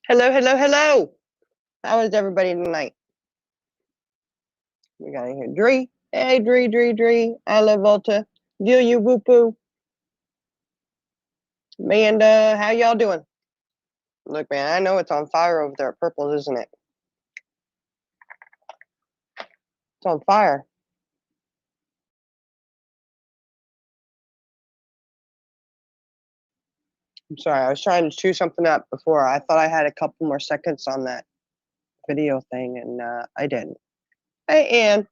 Hello, hello, hello. How is everybody tonight? We got in here Dree. Hey, Dree. I love Volta. Do you woo poo? Amanda, how y'all doing? Look, man, I know it's on fire over there at Purple's, isn't it? It's on fire. I'm sorry, I was trying to chew something up before. I thought I had a couple more seconds on that video thing, and I didn't. Hey, Ann.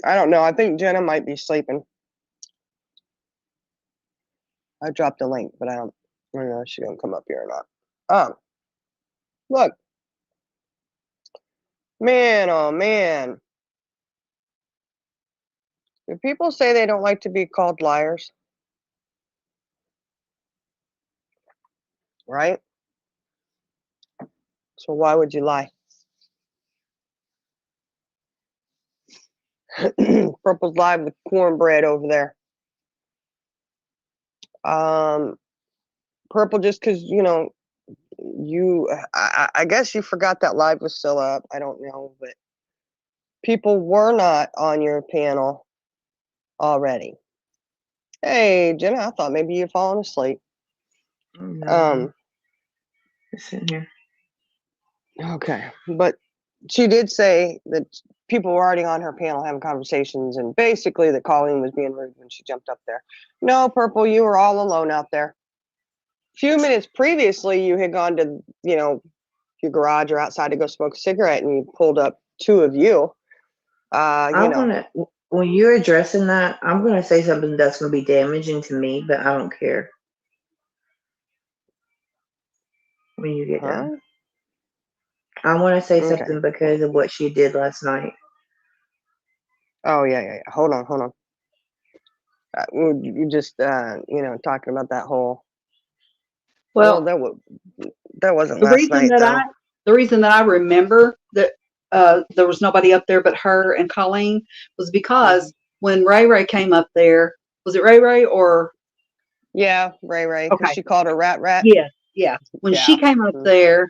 I don't know. I think Jenna might be sleeping. I dropped a link, but I don't know if she's going to come up here or not. Look. Man, oh man. Do people say they don't like to be called liars? Right? So why would you lie? Purple's live with cornbread over there. Purple, just because, I guess you forgot that live was still up. I don't know, but people were not on your panel already. Hey, Jenna, I thought maybe you'd fallen asleep. No, just sitting here. Okay, but she did say that people were already on her panel having conversations, and basically that Colleen was being rude when she jumped up there. No, Purple, you were all alone out there. A few minutes previously, you had gone to, your garage or outside to go smoke a cigarette, and you pulled up two of you. When you're addressing that, I'm gonna say something that's gonna be damaging to me, but I don't care. When you get done, I want to say something because of what she did last night. Oh yeah. Hold on. You just talking about that whole. Well, that wasn't last night though. The reason that I remember that there was nobody up there but her and Colleen was because when Ray came up there, was it Ray or? Yeah, Ray. Because she called her rat. Yeah. When she came up there,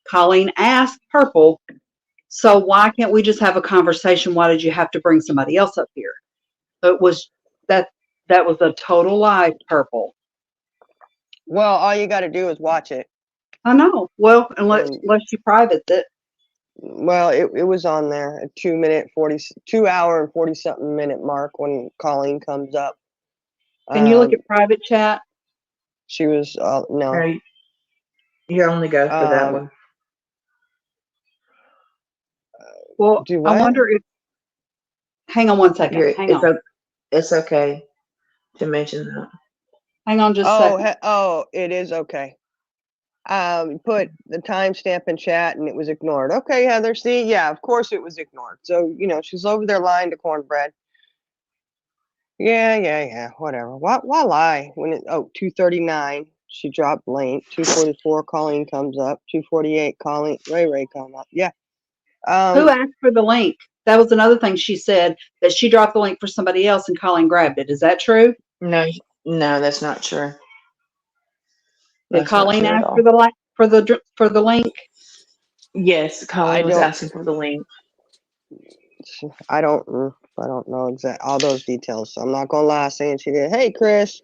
Colleen asked Purple, so why can't we just have a conversation? Why did you have to bring somebody else up here? It was that was a total lie, Purple. Well, all you got to do is watch it. I know. Well, unless you private it. Well, it was on there at 2 hour and 40 something minute mark when Colleen comes up. Can you look at private chat? She was no. Right. You only go for that one. Well, I wonder if. Hang on one second. It's okay to mention that. Hang on just a second. It is okay. Put the timestamp in chat and it was ignored. Okay, Heather, see? Yeah, of course it was ignored. So, she's over there lying to cornbread. Yeah, whatever. Why lie when 2:39, she dropped link. 2:44, Colleen comes up. 2:48, Ray come up. Yeah. Who asked for the link? That was another thing she said, that she dropped the link for somebody else and Colleen grabbed it. Is that true? No, that's not true. Did Colleen ask for the link? Yes, Colleen was asking for the link. I don't know exactly all those details, so I'm not gonna lie saying she did. Hey, Chris.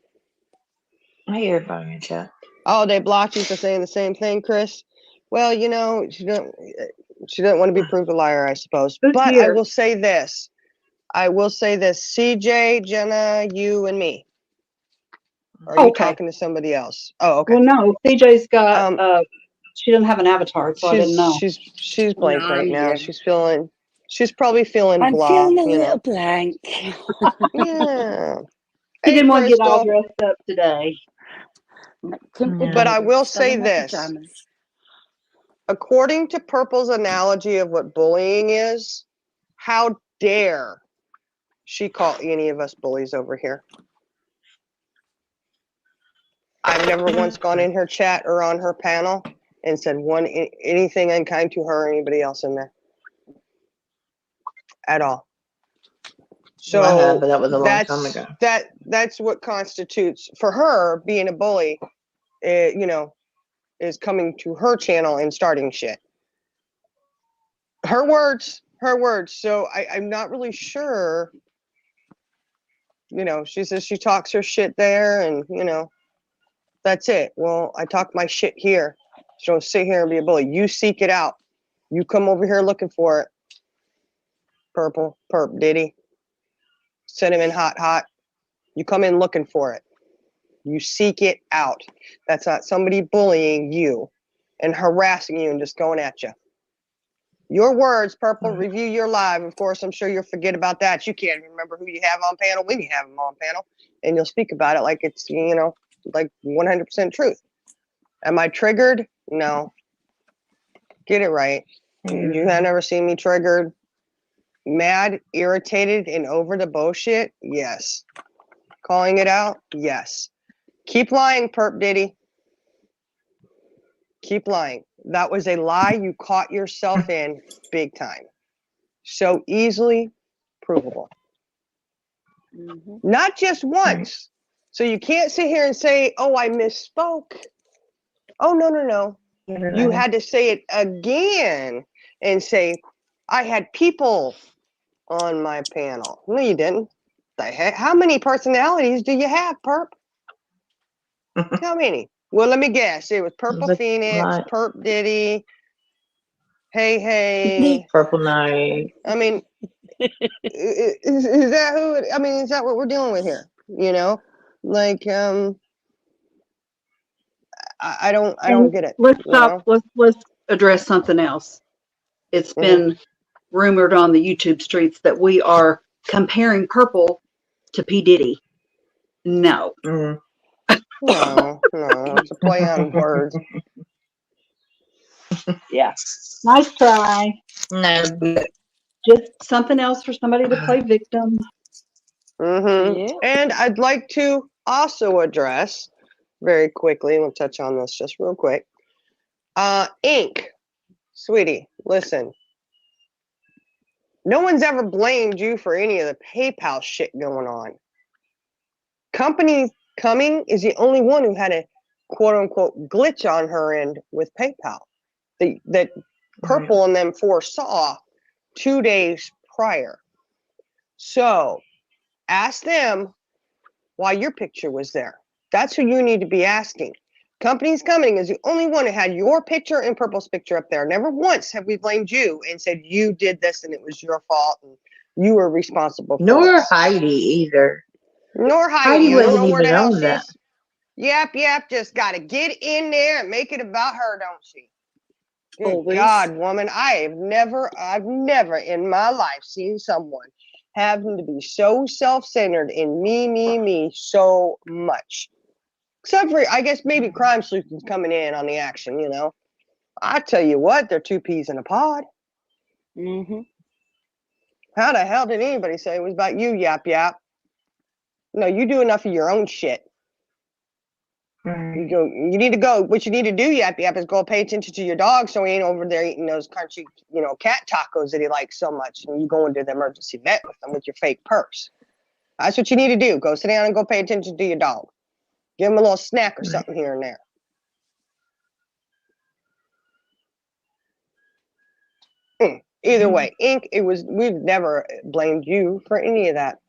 Hey, everybody in chat. Oh, they blocked you for saying the same thing, Chris. Well, she doesn't want to be proved a liar, I suppose. But I will say this. CJ, Jenna, you, and me. Are you talking to somebody else? Oh, okay. Well, no. CJ's got. She doesn't have an avatar, so I didn't know. She's blank right now. She's probably feeling I'm blah. feeling a little blank. Yeah. She didn't want to get all dressed up today. But I will say this. According to Purple's analogy of what bullying is, how dare she call any of us bullies over here? I've never once gone in her chat or on her panel and said anything unkind to her or anybody else in there. At all. So I have, but that was a long time ago. That's what constitutes for her being a bully. You know, is coming to her channel and starting shit. Her words. So I'm not really sure. You know, she says she talks her shit there, and you know, that's it. Well, I talk my shit here. So don't sit here and be a bully. You seek it out. You come over here looking for it. Purple, perp, Diddy. Cinnamon, hot. You come in looking for it. You seek it out. That's not somebody bullying you and harassing you and just going at you. Your words, Purple, review your live. Of course, I'm sure you'll forget about that. You can't remember who you have on panel when you have them on panel. And you'll speak about it like it's, you know, like 100% truth. Am I triggered? No. Get it right. You have never seen me triggered, mad, irritated, and over the bullshit? Yes. Calling it out? Yes. Keep lying, Perp Diddy. Keep lying. That was a lie you caught yourself in big time. So easily provable. Not just once. So you can't sit here and say, oh, I misspoke. Oh, no. You had to say it again and say, I had people on my panel. No, you didn't. The heck? How many personalities do you have, Perp? How many? Well, let me guess. It was Purple Phoenix, Perp Diddy, Hey. Purple Knight. I mean, is that who? I mean, is that what we're dealing with here? You know, like, I don't get it. Let's stop. Let's address something else. It's been rumored on the YouTube streets that we are comparing Purple to P. Diddy. No. No, it's a play on words. Yeah. Nice try. No. Just something else for somebody to play victim. Yeah. And I'd like to also address very quickly, we'll touch on this just real quick. Ink, sweetie, listen. No one's ever blamed you for any of the PayPal shit going on. Company Coming is the only one who had a quote unquote glitch on her end with PayPal that Purple and them foresaw 2 days prior. So ask them why your picture was there. That's who you need to be asking. Company's Coming is the only one who had your picture and Purple's picture up there. Never once have we blamed you and said you did this and it was your fault and you were responsible for it. Nor Heidi either. Nor Heidi. You don't know where the hell she that. is. Yap, just got to get in there and make it about her, don't she? Good God, woman, I've never in my life seen someone having to be so self-centered and me so much. Except for, I guess, maybe Crime Solutions coming in on the action, you know. I tell you what, they're two peas in a pod. How the hell did anybody say it was about you, Yap? No, you do enough of your own shit. You need to go. What you need to do, Yap, is go pay attention to your dog so he ain't over there eating those crunchy, you know, cat tacos that he likes so much. And you go into the emergency vet with them with your fake purse. That's what you need to do. Go sit down and go pay attention to your dog. Give him a little snack or something here and there. Either way, Ink, we've never blamed you for any of that.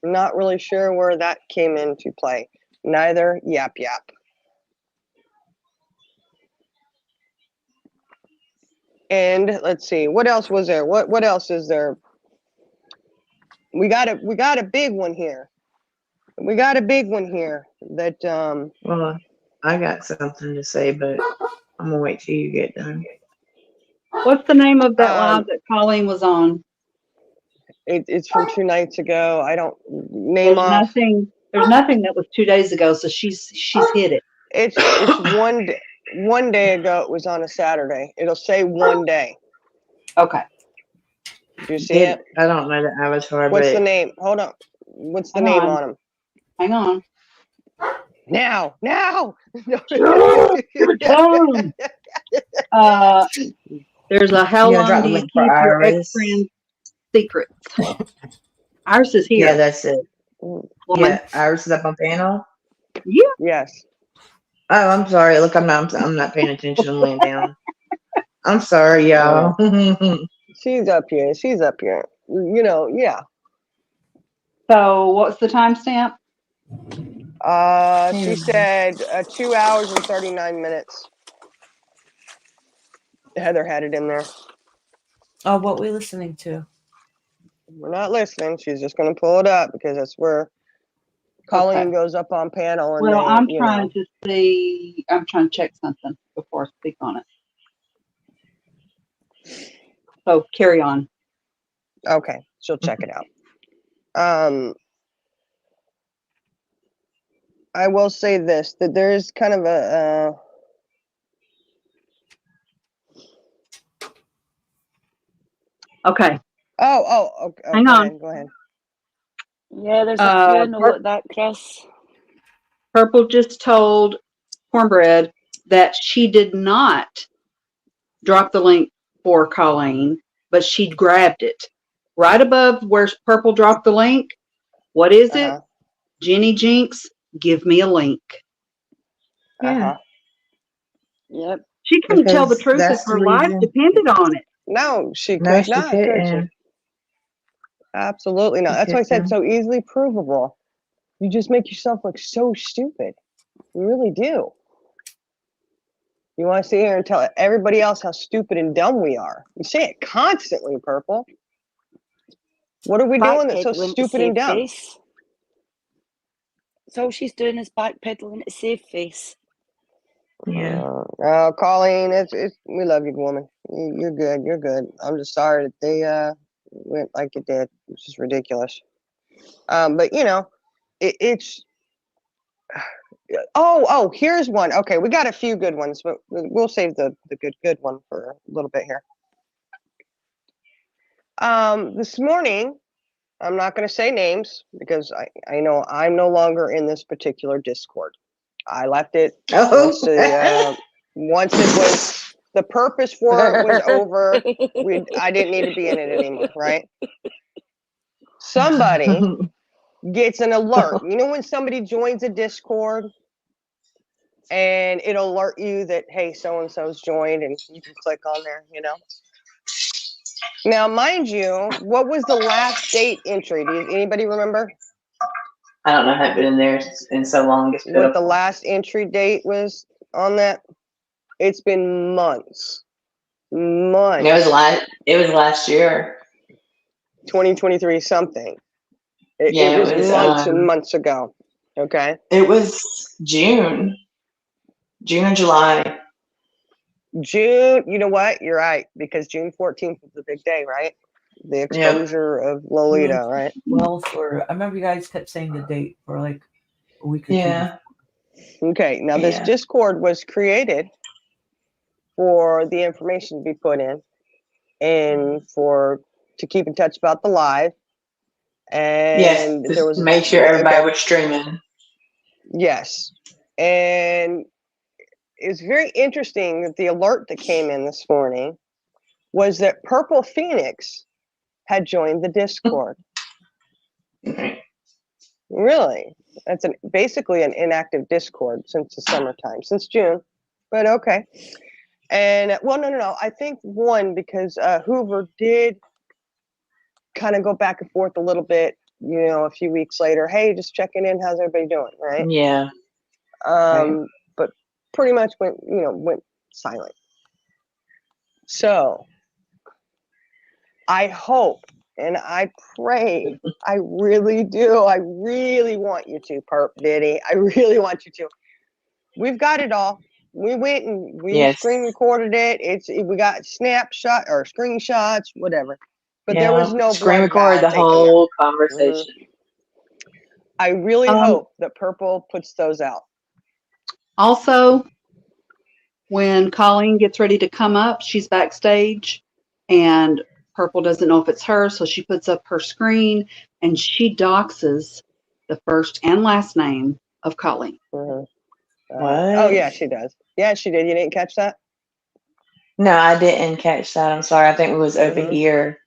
I'm not really sure where that came into play. Neither Yap. And let's see, what else was there? What else is there? We got a big one here. That Well, I got something to say, but I'm gonna wait till you get done. What's the name of that live that Colleen was on? It's from 2 nights ago. I don't name off. There's nothing that was 2 days ago, so she's hit it. It's one day ago. It was on a Saturday. It'll say 1 day. Okay. Do you see it? I don't know the avatar. What's the name? Hold on. What's the name on him? Hang on. Now. There's a how long do you keep your ex-friend's secrets? Ours is Yeah, here. that's it. Mm, Woman. Yeah, ours is up on panel. Yeah. yes. Oh, I'm sorry. Look, I'm not paying attention. I'm laying down. I'm sorry, y'all. She's up here. She's up here. You know, yeah. So what's the timestamp? She said 2 hours and 39 minutes. Heather had it in there. Oh, what we listening to? We're not listening. She's just going to pull it up because that's where Colleen goes up on panel. And Well, they, I'm you trying know. to see. I'm trying to check something before I speak on it. So carry on. Okay, she'll check it out. I will say this, that there is kind of a Okay. okay. Hang Go on. ahead. Go ahead. Yeah, there's a few note at that, Chris. Purple just told Cornbread that she did not drop the link for Colleen, but she grabbed it. Right above where Purple dropped the link, what is it? Jenny Jinx, give me a link. Yeah. Yep. She couldn't tell the Because truth if that's the her life reason. depended on it. No, she No, could she not, could she? couldn't. Absolutely not. She That's why I said couldn't. so easily provable. You just make yourself look so stupid. You really do. You want to sit here and tell everybody else how stupid and dumb we are. You say it constantly, Purple. What are we doing that's so Backpedaling to stupid and save dumb? face. So all she's doing is backpedaling to save face. Yeah. Colleen, it's we love you, woman. You're good. You're good. I'm just sorry that they went like it did. It's just ridiculous. But you know, it's. Oh, here's one. Okay, we got a few good ones, but we'll save the good one for a little bit here. This morning, I'm not going to say names because I know I'm no longer in this particular Discord. I left it once it was the purpose for it was over. I didn't need to be in it anymore, right? Somebody gets an alert. You know when somebody joins a Discord and it'll alert you that hey, so and so's joined, and you can click on there. You know. Now, mind you, what was the last date entry? Does anybody remember? I don't know. I haven't been in there in so long. It's What the last entry date was on that? It's been months. Months. It was last year. 2023 something. It was months and months ago. Okay. It was June or July. June. You know what? You're right because June 14th was the big day, right? The exposure of Lolita, right? Well, I remember you guys kept saying the date for like a week or two. Okay. Now this Discord was created for the information to be put in and to keep in touch about the live. And there was make sure everybody was streaming. Yes. And it's very interesting that the alert that came in this morning was that Purple Phoenix had joined the Discord. Really? That's basically an inactive Discord since the summertime, since June. But okay. And well, no. I think one because Hoover did kind of go back and forth a little bit, you know, a few weeks later. Hey, just checking in. How's everybody doing? Right? Yeah. But pretty much went silent. So I hope and I pray, I really do. I really want you to, Perp Diddy. I really want you to. We've got it all. We went and we screen recorded it. We got snapshot or screenshots, whatever. But there was no screen record the whole conversation. I really hope that Purple puts those out. Also, when Colleen gets ready to come up, she's backstage and Purple doesn't know if it's her, so she puts up her screen and she doxes the first and last name of Colleen. What? Oh, yeah, she does. Yeah, she did. You didn't catch that? No, I didn't catch that. I'm sorry. I think it was over here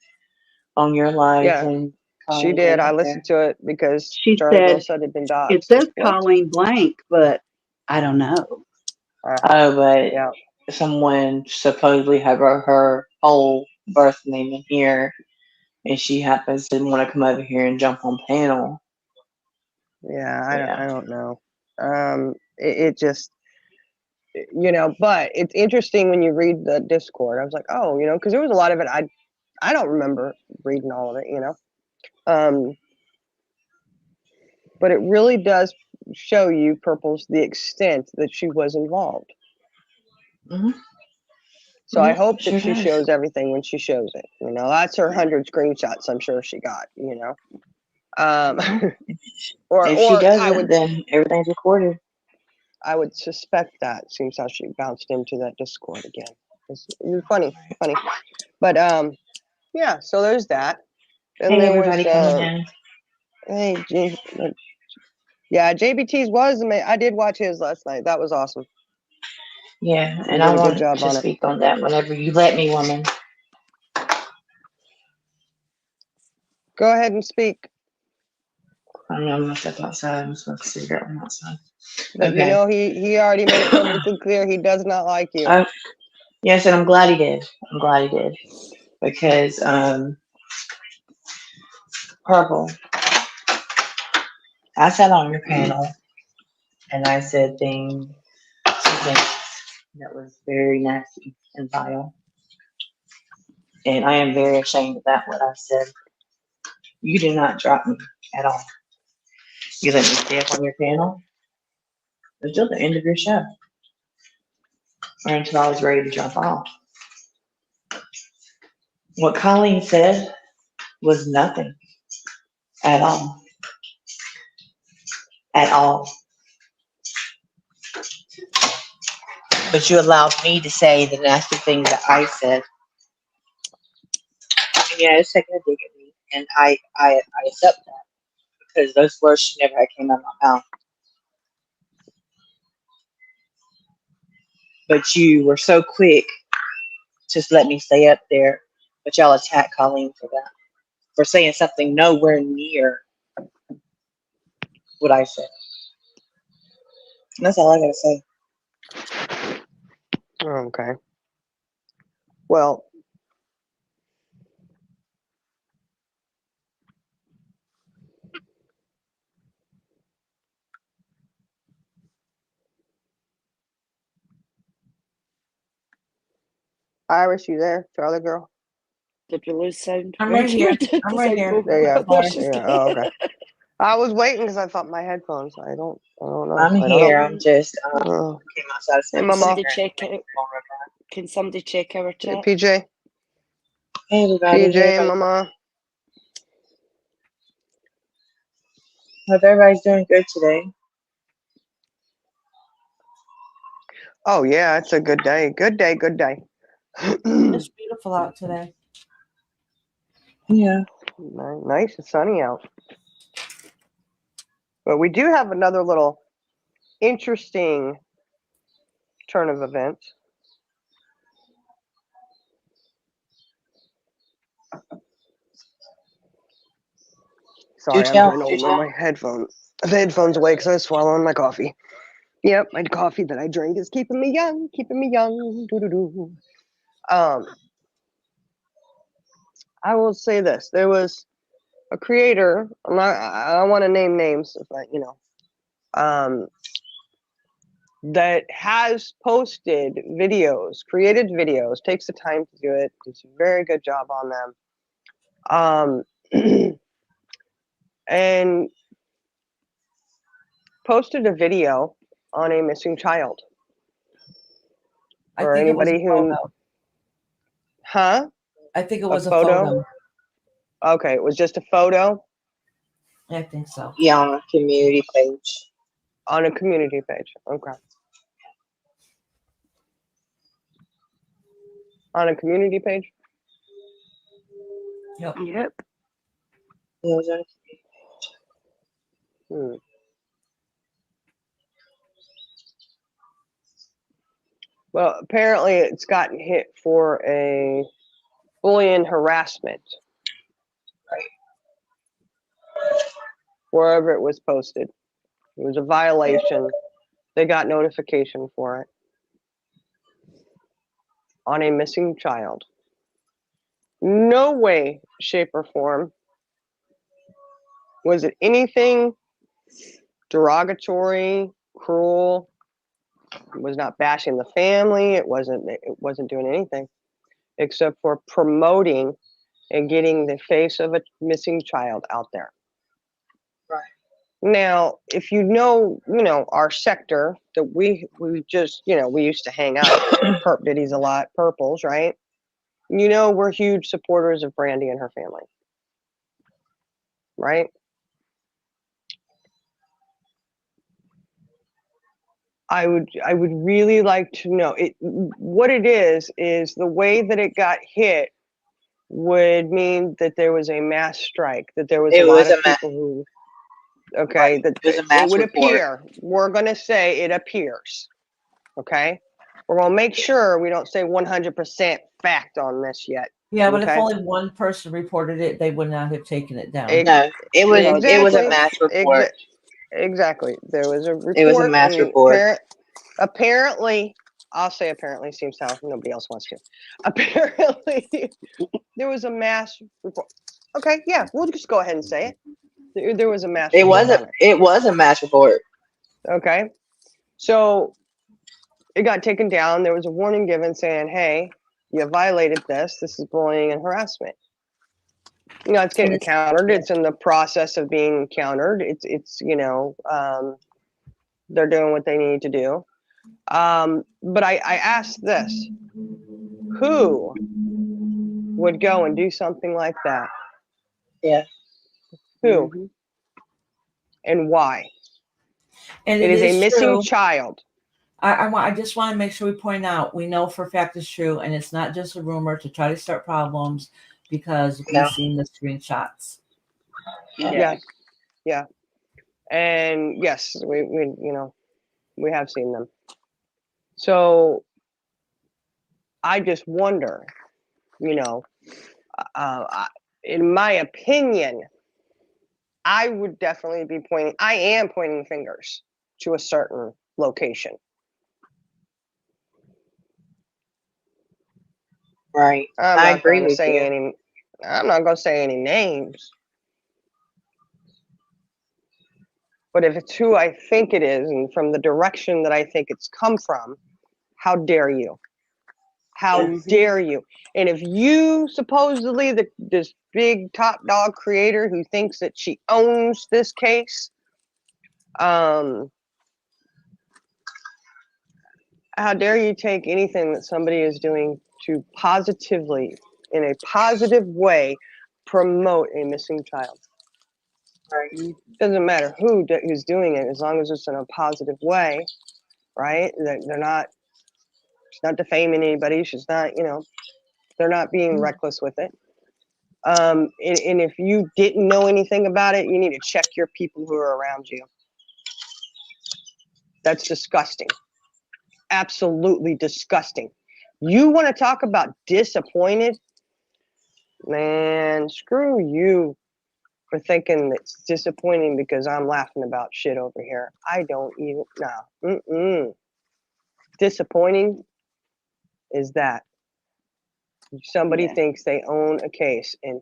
on your live. Yeah. And She did. I listened to it because She Charlie Bill said said it'd been it doxxed. says What? Colleen blank, but I don't know. Oh, but Yeah. someone supposedly had wrote her whole birth name in here, and she happens to want to come over here and jump on panel. Yeah, Yeah. I don't know. It just, but it's interesting when you read the Discord. I was like, oh, because there was a lot of it. I don't remember reading all of it. But it really does show you, Purples, the extent that she was involved. Mm-hmm. So I hope that Sure she does. shows everything when she shows it. That's her 100 screenshots I'm sure she got. Or If she I doesn't, would then everything's recorded. I would suspect that. Seems how she bounced into that Discord again. It's funny. But yeah. So there's that. And Hey, there everybody was coming in. yeah, JBT's was amazing. I did watch his last night. That was awesome. Yeah, He and did I a good want job to on it. speak on that whenever you let me, woman. Go ahead and speak. I'm gonna step outside and smoke a cigarette on outside. But Okay. he already made it perfectly clear he does not like you. Yes, and I'm glad he did. Because Purple, I sat on your panel and I said things that was very nasty and vile. And I am very ashamed of that, what I said. You did not drop me at all. You let me stay up on your panel until the end of your show. Or until I was ready to jump off. What Colleen said was nothing. At all. At all. But you allowed me to say the nasty things that I said. And yeah, it's taking a dig at me. And I accept that. Because those words should never have came out of my mouth. But you were so quick to just let me stay up there. But y'all attack Colleen for that. For saying something nowhere near what I said. And that's all I gotta say. Okay. Well, Iris, you there? Charlie girl? Did we lose sound? I'm right here. I'm right here. There you are. There she's Yeah. Oh, okay. I was waiting because I thought my headphones. I don't know. I'm I don't here. know. I'm just Oh. came outside. Hey, Can Mama. somebody check out? Can somebody check our Hey, chat? PJ. Hey everybody. PJ, Mama. Hope everybody's doing good today. Oh yeah, it's a good day. Good day. It's beautiful out today. Yeah. Nice and sunny out. But we do have another little interesting turn of events. Sorry, I'm trying to hold my headphones away because I was swallowing my coffee. Yep, my coffee that I drink is keeping me young. Doo-doo-doo. I will say this: there was a creator. I don't want to name names, but that has posted videos, created videos, takes the time to do it, does a very good job on them. And posted a video on a missing child. I Or think it was a anybody who, photo. huh? I think it was a photo. Okay, it was just a photo I think so. Yeah, on a community page. on a community page. Okay. On a community page? Yep. Yep. Yeah, it was on a Well, apparently it's gotten hit for a bullying harassment. Right. wherever it was posted. It was a violation. They got notification for it on a missing child. No way, shape, or form was it anything derogatory, cruel. It was not bashing the family. It wasn't doing anything except for promoting and getting the face of a missing child out there. Right. Now, if you know, our sector that we just, we used to hang out at Perp Ditties a lot, Purples, right? We're huge supporters of Brandy and her family. Right? I would really like to know what it is the way that it got hit would mean that there was a mass strike, that there was a lot of people who, okay, that it would appear, we're going to say it appears, okay? We're going to make sure we don't say 100% fact on this yet. Yeah, but if okay? only one person reported it, they would not have taken it down. No, it was a mass report. Exactly. There was a report. It was a mass report. Apparently, I'll say apparently, seems how nobody else wants to. Apparently, there was a mass report. Okay, yeah, we'll just go ahead and say it. There was a mass report. It was a mass report. Okay. So it got taken down. There was a warning given saying, hey, you violated this. This is bullying and harassment. It's getting countered. It's in the process of being countered. It's they're doing what they need to do. But I asked this, who would go and do something like that? Yeah. Who? Mm-hmm. And why? And it is a missing child. I just want to make sure we point out, we know for a fact it's true, and it's not just a rumor to try to start problems, because we've seen the screenshots. Yes. Yeah. And yes, we have seen them. So I just wonder, in my opinion, I would definitely be I am pointing fingers to a certain location. Right. I agree with you. I'm not going to say any names. But if it's who I think it is, and from the direction that I think it's come from, how dare you? How dare you? And if you supposedly, this big top dog creator who thinks that she owns this case, how dare you take anything that somebody is doing to positively, in a positive way, promote a missing child? Right. Doesn't matter who's doing it, as long as it's in a positive way, right? They're not, she's not defaming anybody. She's not, they're not being reckless with it. And if you didn't know anything about it, you need to check your people who are around you. That's disgusting. Absolutely disgusting. You want to talk about disappointed? Man, screw you for thinking it's disappointing because I'm laughing about shit over here. I don't even know. Disappointing is that somebody thinks they own a case and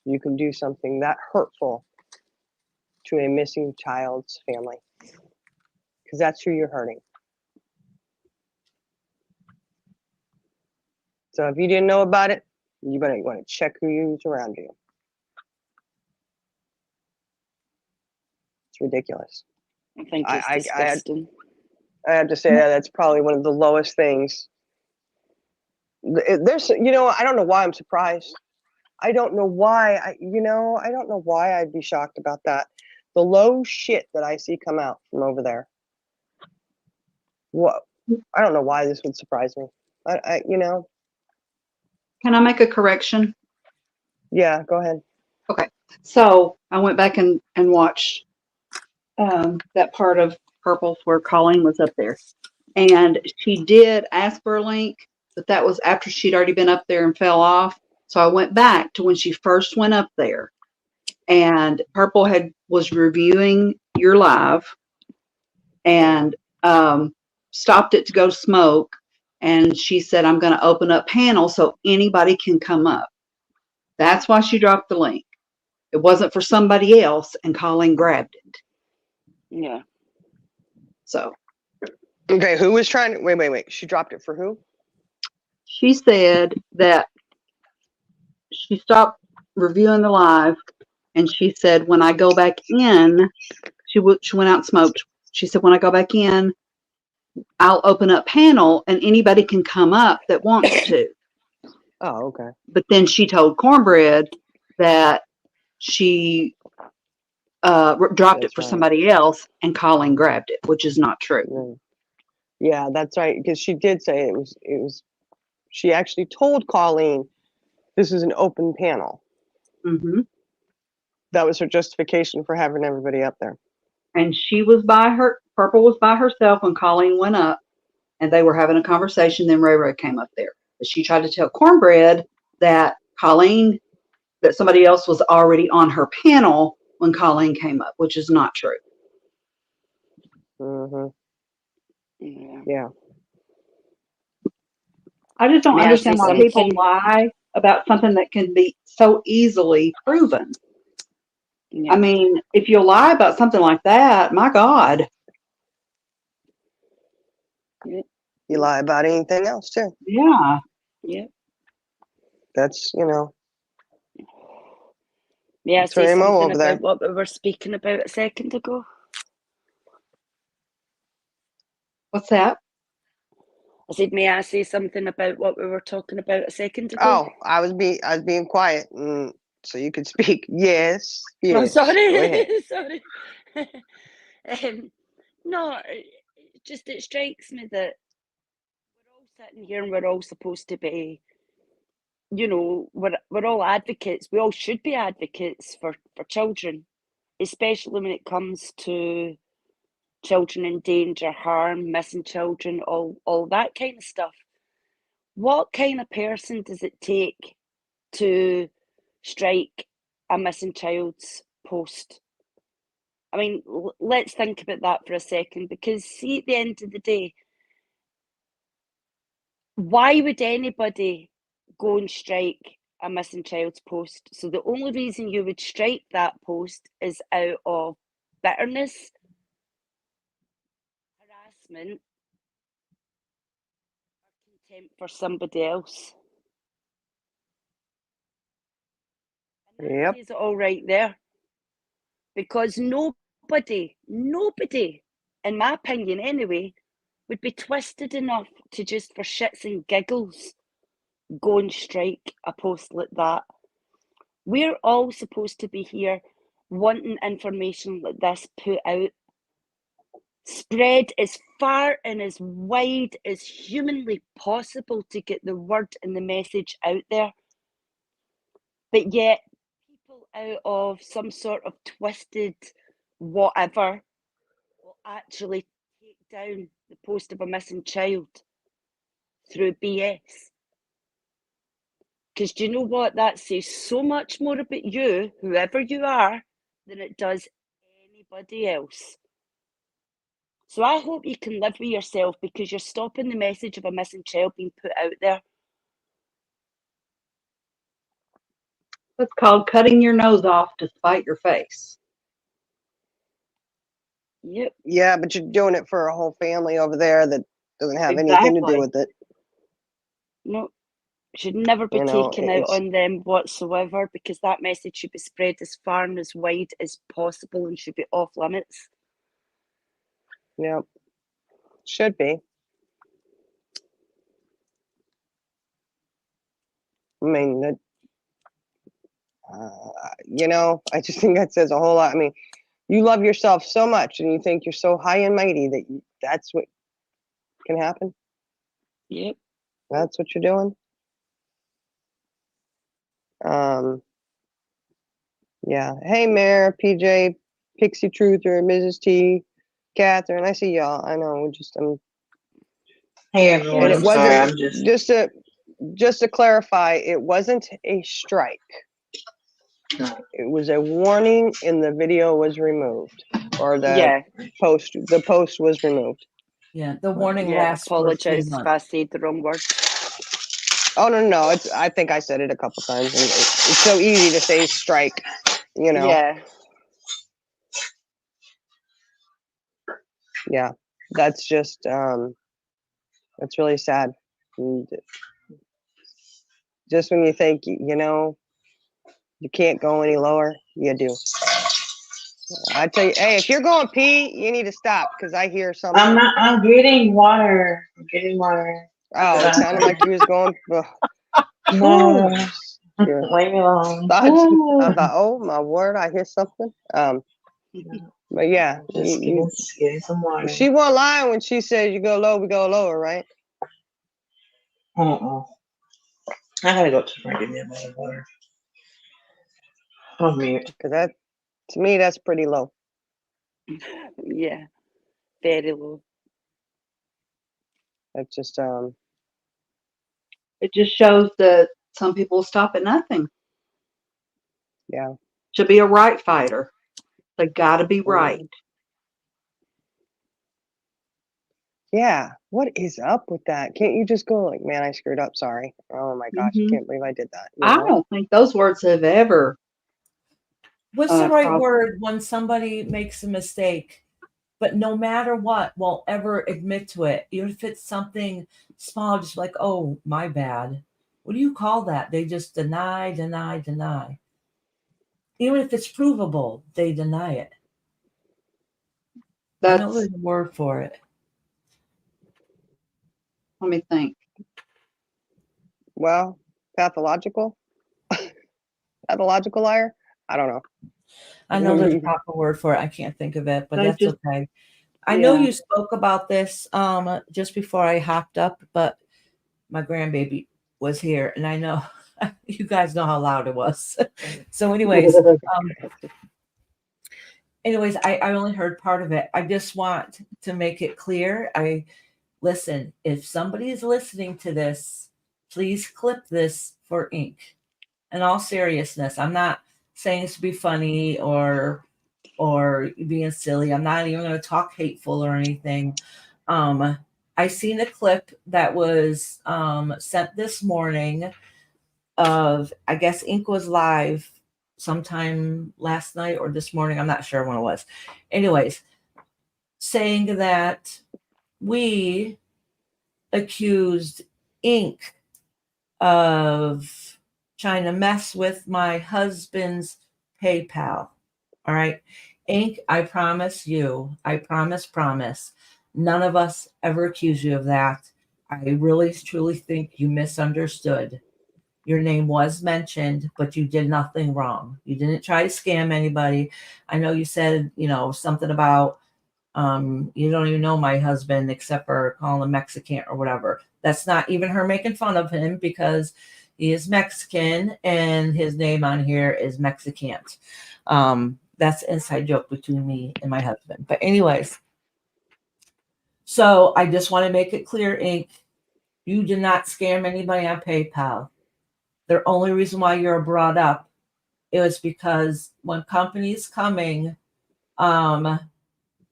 you can do something that hurtful to a missing child's family, because that's who you're hurting. So if you didn't know about it, you want to check who's around you. It's ridiculous. I think it's disgusting. I have to say that's probably one of the lowest things. There's, I don't know why I'm surprised. I don't know why. I don't know why I'd be shocked about that. The low shit that I see come out from over there. What? I don't know why this would surprise me. Can I make a correction? Yeah, go ahead. Okay. So I went back and watched that part of Purple where Colleen was up there. And she did ask for a link, but that was after she'd already been up there and fell off. So I went back to when she first went up there. and Purple was reviewing your live and stopped it to go smoke. And she said, I'm going to open up panel so anybody can come up. That's why she dropped the link. It wasn't for somebody else, and Colleen grabbed it. Yeah. So Okay, who was trying to wait. She dropped it for who? she said that she stopped reviewing the live, and she said, when I go back in, she went out and smoked. She said, when I go back in, I'll open up panel and anybody can come up that wants to. Oh, okay. But then she told Cornbread that she dropped it for somebody else, and Colleen grabbed it, which is not true. Yeah, that's right. Because she did say it was. She actually told Colleen this is an open panel. Mm-hmm. That was her justification for having everybody up there. And Purple was by herself when Colleen went up, and they were having a conversation. Then Ray Ray came up there. But she tried to tell Cornbread that somebody else was already on her panel when Colleen came up, which is not true. Mm-hmm. Yeah. I just don't May I say understand why people something? lie about something that can be so easily proven. Yeah. I mean, if you lie about something like that, my God. You lie about anything else too. Yeah. Yeah. That's May I That's say Ramo something over there. about what we were speaking about a second ago? What's that? I said, may I say something about what we were talking about a second ago? Oh, I was being quiet, so you could speak. Yes. Oh, Go ahead. sorry. Sorry. No, it strikes me that we're all sitting here and we're all supposed to be, we're all advocates. We all should be advocates for children, especially when it comes to children in danger, harm, missing children, all that kind of stuff. What kind of person does it take to strike a missing child's post? I mean, let's think about that for a second, because see, at the end of the day, why would anybody go and strike a missing child's post? So the only reason you would strike that post is out of bitterness, harassment, or contempt for somebody else. And that Yep. says it all right there. Because nobody, in my opinion anyway, would be twisted enough to just for shits and giggles go and strike a post like that. We're all supposed to be here wanting information like this put out, spread as far and as wide as humanly possible to get the word and the message out there. But yet, people out of some sort of twisted whatever will actually take down the post of a missing child through BS. Because do you know what? That says so much more about you, whoever you are, than it does anybody else. So I hope you can live with yourself, because you're stopping the message of a missing child being put out there. It's called cutting your nose off to spite your face. Yep. Yeah, but you're doing it for a whole family over there that doesn't have anything to do with it. No, should never be taken out on them whatsoever, because that message should be spread as far and as wide as possible and should be off limits. Yep. Should be. I mean, I just think that says a whole lot. I mean, you love yourself so much and you think you're so high and mighty that that's what can happen. Yep. That's what you're doing. Yeah. Hey, Mayor, PJ, Pixie Truther, Mrs. T, Catherine. I see y'all. I know. Hey everyone, And it I'm sorry, wasn't I'm just just to clarify. It wasn't a strike. It was a warning and the video was removed, or Yeah, the post was removed. Yeah, the warning yeah. lasts for 3 Apologise if I months. said the wrong word. Oh, no. I think I said it a couple times. And it's so easy to say strike, you know? Yeah. Yeah. That's just, that's really sad. And just when you think, you know, you can't go any lower, you do. I tell you, hey, if you're going pee, you need to stop because I hear something. I'm getting water. I'm getting water. Oh, it sounded like you was going. No, Yeah. leave me alone. I thought, oh my word, I hear something. But yeah, Just getting some water. she won't lie when she says you go low, we go lower, right? I gotta go to my give me a bottle of water. On mute. Because that, to me, that's pretty low. Yeah. Very low. That's just It just shows that some people stop at nothing. yeah. To be a right fighter, they got to be right. Yeah. What is up with that? Can't you just go like, man, I screwed up. Sorry. Oh my gosh, I can't believe I did that. You I know? don't think those words have ever. What's the right crossed- word when somebody makes a mistake, but no matter what, won't ever admit to it? Even if it's something small, just like, oh, my bad. What do you call that? They just deny. Even if it's provable, they deny it. I know That's. there's a word for it. Let me think. Well, pathological liar. I don't know. I know there's a proper word for it. I can't think of it, but They that's just- okay. I know yeah. you spoke about this just before I hopped up, but my grandbaby was here, and I know you guys know how loud it was. So, anyways, I only heard part of it. I just want to make it clear. Listen, if somebody is listening to this, please clip this for ink. In all seriousness, I'm not saying this to be funny or being silly. I'm not even going to talk hateful or anything. I seen a clip that was sent this morning of, I guess Ink was live sometime last night or this morning. I'm not sure when it was. Anyways, saying that we accused Ink of trying to mess with my husband's PayPal. All right. Ink, I promise you, I promise, none of us ever accuse you of that. I really, truly think you misunderstood. Your name was mentioned, but you did nothing wrong. You didn't try to scam anybody. I know you said, something about you don't even know my husband except for calling him Mexican or whatever. That's not even her making fun of him because he is Mexican and his name on here is Mexicant. That's an inside joke between me and my husband. But anyways, so I just want to make it clear, Ink, you did not scam anybody on PayPal. The only reason why you're brought up is because when companies coming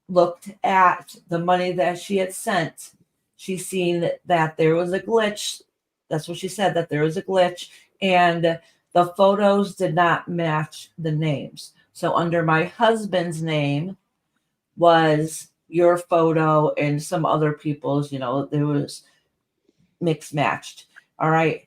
looked at the money that she had sent, she seen that there was a glitch. That's what she said, that there was a glitch, and the photos did not match the names. So under my husband's name was your photo and some other people's, there was mixed matched. All right.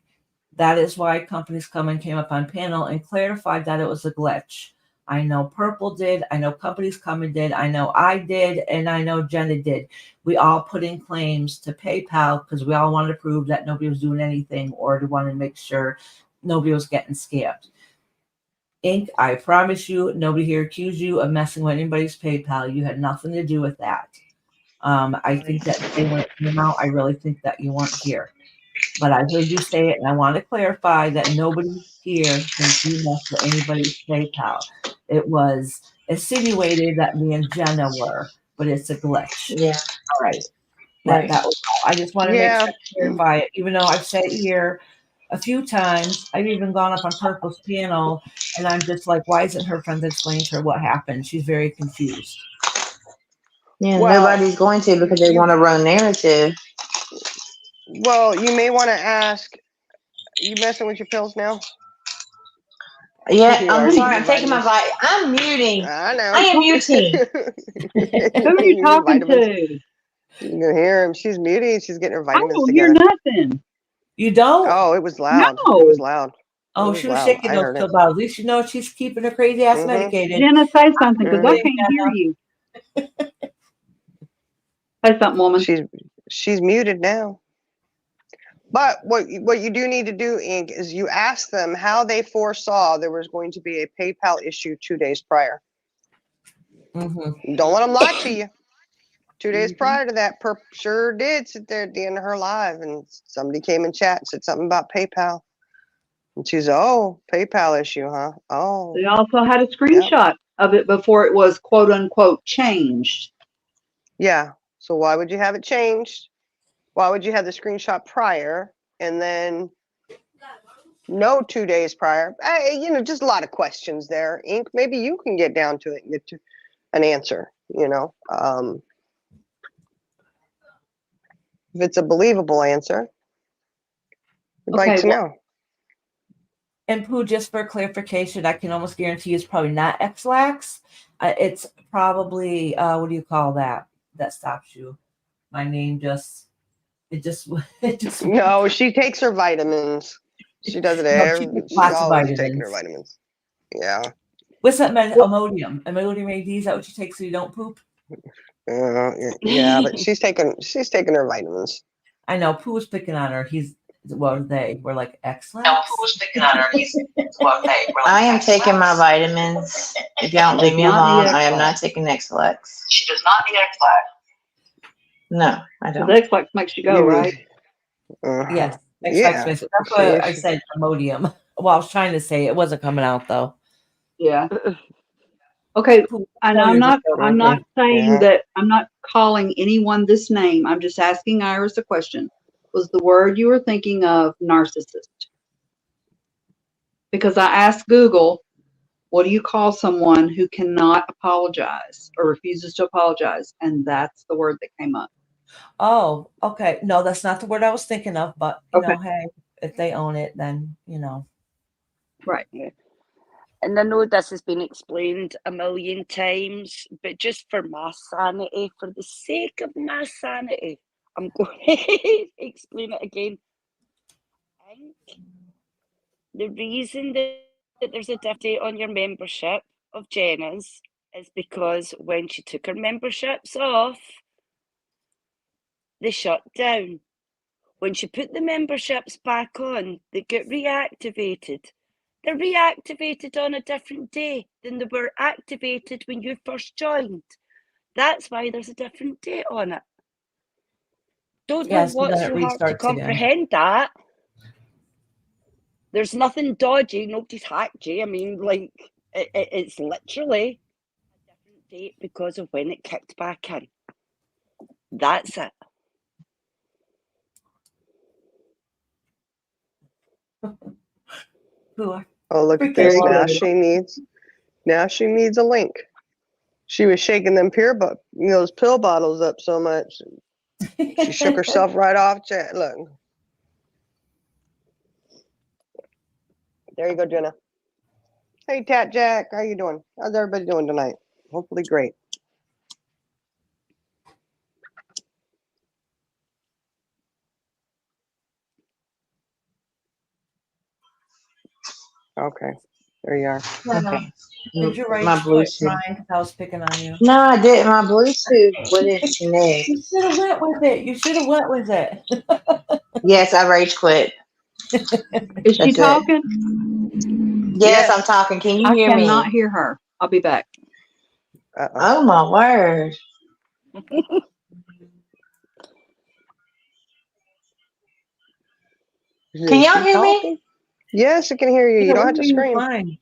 That is why companies come and came up on panel and clarified that it was a glitch. I know Purple did. I know companies come and did. I know I did. And I know Jenna did. We all put in claims to PayPal because we all wanted to prove that nobody was doing anything or to want to make sure nobody was getting scammed. Ink, I promise you, nobody here accused you of messing with anybody's PayPal. You had nothing to do with that. I think that when it came out, I really think that you weren't here. But I heard you say it, and I want to clarify that nobody here thinks you messed with anybody's PayPal. It was insinuated that me and Jenna were, but it's a glitch. Yeah. All right. Right. That was all. I just want to make sure I clarify it, even though I've said it here a few times. I've even gone up on Purple's panel, and I'm just like, why isn't her friends explaining to her what happened? She's very confused. Yeah, Well, nobody's going to because they want to run narrative. Well, you may want to ask. You messing with your pills now? Yeah, You I'm are sorry. taking I'm taking my vitamins. I'm muting. I know. I am muting. Who are you talking to? You can hear him. She's muting. She's getting her I vitamins don't hear together. nothing. You don't? Oh, it was loud. No. It was loud. Oh, It was she was loud. shaking I those heard pill it. bottles. At least you know she's keeping her crazy ass Mhm. medicated. Jenna, say something because I Mhm. can't hear you. Say something, woman. She's muted now. But what you do need to do, Inc., is you ask them how they foresaw there was going to be a PayPal issue 2 days prior. Mm-hmm. Don't let them lie to you. 2 days Mhm. prior to that, Perp sure did sit there at the end of her live, and somebody came in chat and said something about PayPal. And she's, oh, PayPal issue, huh? Oh, They also had a screenshot of it before it was quote unquote changed. yeah. So why would you have it changed? Why would you have the screenshot prior and then no 2 days prior? Just a lot of questions there, Inc. Maybe you can get down to it and get to an answer, if it's a believable answer, you'd like Okay, to know. And Pooh, just for clarification, I can almost guarantee it's probably not X-Lax. It's probably, what do you call that? That stops you. My name it just. No, she takes her vitamins. She does it No, she every, takes she's lots of always taking her vitamins. vitamins. Yeah. What's that? Imodium. Imodium AD, is that what you take so you don't poop? Yeah, but she's taking her vitamins. I know. Pooh was picking on her. They were like X-Lax. No, who was picking on her? I am taking my vitamins. If y'all don't leave me alone, I am not taking X-Lax. She does not need X-Lax. No, I don't. because X-Lax makes you go, right? Yes. Yeah. X-Lax. That's what I said. Imodium. Well, I was trying to say it wasn't coming out though. Yeah. Okay, and I'm not saying that I'm not calling anyone this name. I'm just asking Iris a question. Was the word you were thinking of narcissist? Because I asked Google, what do you call someone who cannot apologize or refuses to apologize? And that's the word that came up. Oh, okay. No, that's not the word I was thinking of, but you Okay. know, hey, if they own it, then Right. And I know this has been explained a million times, but just for my sanity, for the sake of my sanity, I'm going to explain it again. I think the reason that there's a date on your membership of Jenna's is because when she took her memberships off, they shut down. When she put the memberships back on, they get reactivated. They're reactivated on a different day than they were activated when you first joined. That's why there's a different date on it. Don't know so what's then it so hard to restarts again. comprehend that. There's nothing dodgy. Nobody's hacked you. I mean, like, it's literally a different date because of when it kicked back in. That's it. Oh, look at this. Now she needs a link. She was shaking them those pill bottles up so much. She shook herself right off. Chat. Look. There you go, Jenna. Hey, Tat Jack. How you doing? How's everybody doing tonight? Hopefully great. Okay. There you are. Okay. Did you My quit Bluetooth. crying because I was picking on you? No, I didn't. My Bluetooth wouldn't connect. You should have went with it. You should have went with it. Yes, I rage quit. Is she That's it. talking? Yes, I'm talking. Can you hear me? I cannot hear her. I'll be back. Oh my word. Can y'all hear me? Yes, I can hear you. You don't have to scream. Fine.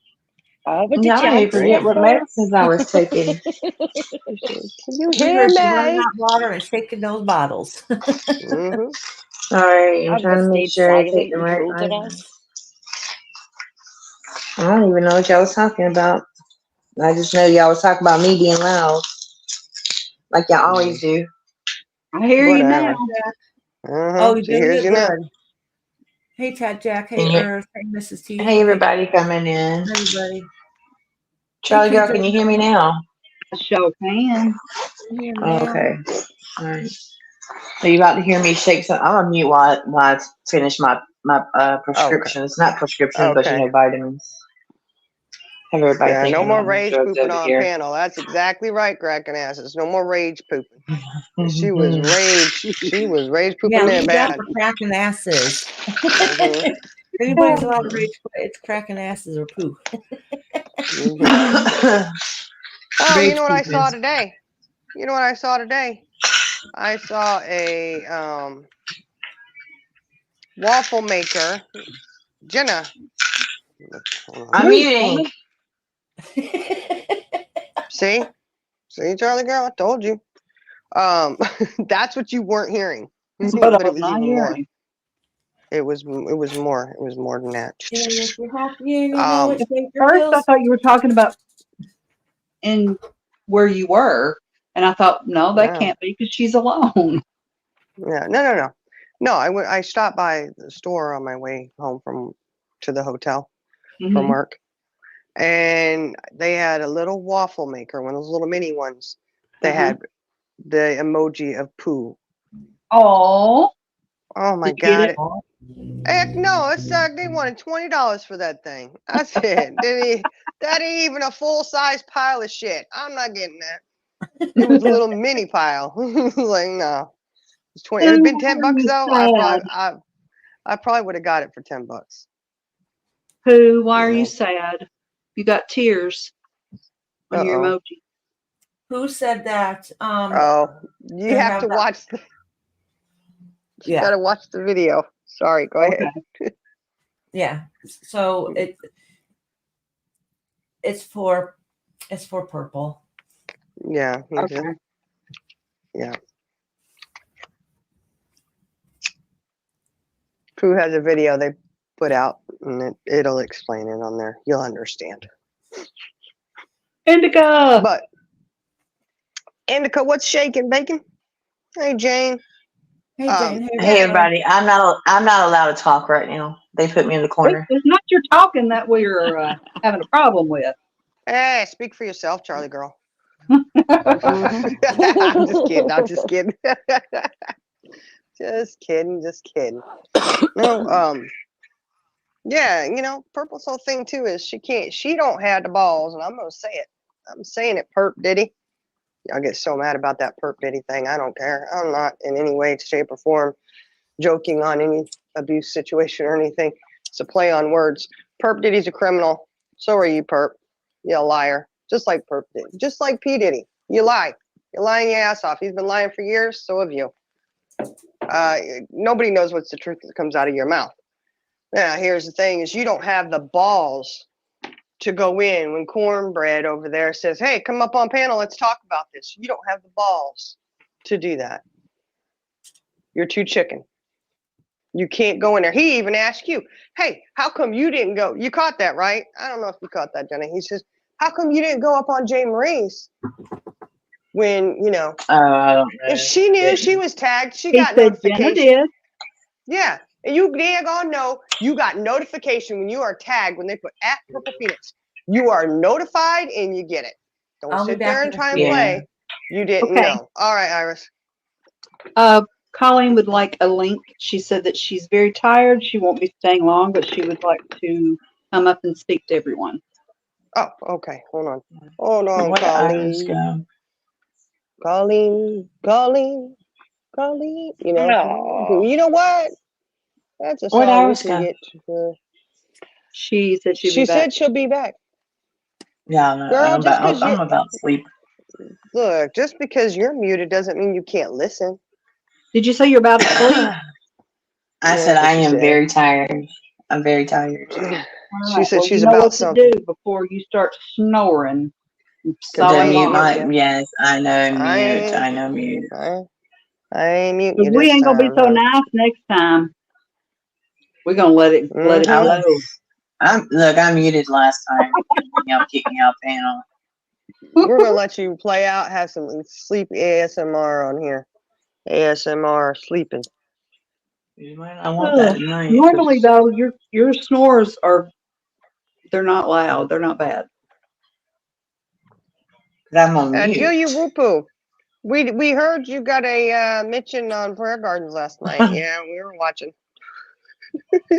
What did Y'all you made me answer forget it what for? medicines I was taking. Can you We hear heard you running me? out water and shaking those bottles. Mm-hmm. Sorry, I'm I've trying just to make stayed sure I take silent the and right told her items. us. I don't even know what y'all was talking about. I just know y'all was talking about me being loud, like y'all always do. I hear you now. Whatever. Oh, you're She doing hears it you now. good. Hey, Tad Jack. Hey, Yeah. Earth. Hey, Mrs. T. Hey, everybody coming in. Everybody. Charlie Hey, girl, TJ. can you hear me now? I sure can. You hear me Oh, now? okay. All right. So you about to hear me shake some? I'm gonna mute while I finish my prescriptions. Not prescriptions, but Okay. vitamins. Have everybody Yeah, no thinking more I'm on rage drugs pooping over on here. panel. That's exactly right, cracking asses. No more rage pooping. She was rage pooping Yeah, there leave that bad. for cracking asses. Mhm, If anybody's allowed to rage quit, it's cracking asses or poo. mhm. Oh, you Rage know what I saw pooping. today? You know what I saw today? I saw a waffle maker. Jenna. I'm muting. See? See, Charlie girl, I told you. That's what you weren't hearing. That's what I But it was was not even more. hearing. It was more. It was more than that. And if you're happy and you know Um, it's paid your First, I bills. thought you were talking about in where you were, and I thought, no, that yeah. can't be because she's alone. Yeah, no. No, I stopped by the store on my way home to the hotel from Mhm. work, and they had a little waffle maker, one of those little mini ones. They Uh-huh. had the emoji of poo. Oh, Oh my did you get god! it? Heck no! It's they wanted $20 for that thing. I said, that ain't even a full size pile of shit. I'm not getting that. It was a little mini pile. Like no, it's 20. It had been $10 though. Sad. I probably would have got it for $10. Who? Why You are you know. sad? You got tears on your Uh-oh. emoji. Who said that? Oh, you They have have to that. watch the. You Yeah, gotta watch the video. Sorry, go ahead. Okay. yeah. So it's for purple. Yeah. Okay. Yeah. Who has a video they put out, and it'll explain it on there. You'll understand. Indica. But Indica, what's shaking, bacon? Hey, Jane. Hey, Jane. Hey, Hey, Rachel. everybody. I'm not allowed to talk right now. They put me in the corner. It's not your talking that we're having a problem with. Hey, speak for yourself, Charlie girl. Mhm. I'm just kidding. I'm just kidding. Just kidding. No, yeah, Purple's whole thing too is she don't have the balls, and I'm gonna say it. I'm saying it, Perp Diddy. Y'all get so mad about that Perp Diddy thing. I don't care. I'm not in any way, shape, or form joking on any abuse situation or anything. It's a play on words. Perp Diddy's a criminal. So are you, Perp. You liar. Just like Perp Diddy. Just like P. Diddy. You lie. You're lying your ass off. He's been lying for years. So have you. Nobody knows what's the truth that comes out of your mouth. Now, here's the thing is you don't have the balls to go in when Cornbread over there says, hey, come up on panel, let's talk about this. You don't have the balls to do that. You're too chicken. You can't go in there. He even asked you, hey, how come you didn't go? You caught that, right? I don't know if you caught that, Jenny. He says, how come you didn't go up on Jay Marie's when, I don't know. if she knew she was tagged, she He got said Jenna notification. did. Yeah. And you daggone know you got notification when you are tagged when they put at Purple Phoenix. You are notified and you get it. Don't I'll be sit back there in and a try and few. play. You didn't Okay. know. All right, Iris. Colleen would like a link. She said that she's very tired. She won't be staying long, but she would like to come up and speak to everyone. Oh, okay. Hold on. Hold on, Where did Iris Colleen. go? Colleen. No. You know what? That's a Where'd song you Iris can go? get. She said she'd be She back. said she'll be back. Yeah, no, Girl, I'm about to sleep. look, just because you're muted doesn't mean you can't listen. Did you say you're about to sleep? I said I am very tired. I'm very tired. All She right. said Well, she's you know about what to something. do before you start snoring. And To sawing mute off. my yes, I know I mute. ain't- I know mute. I I mute But you we this ain't gonna be time, so huh? nice next time. We're gonna let it Mhm. flow. I muted last time. Y'all kicked me out panel. We're gonna let you play out, have some sleep ASMR on here. ASMR sleeping. You might not want that tonight. Normally though, your snores they're not loud. They're not bad. 'Cause I'm on mute. Deal you whoopoo. We heard you got a mention on Prayer Gardens last night. Yeah, we were watching.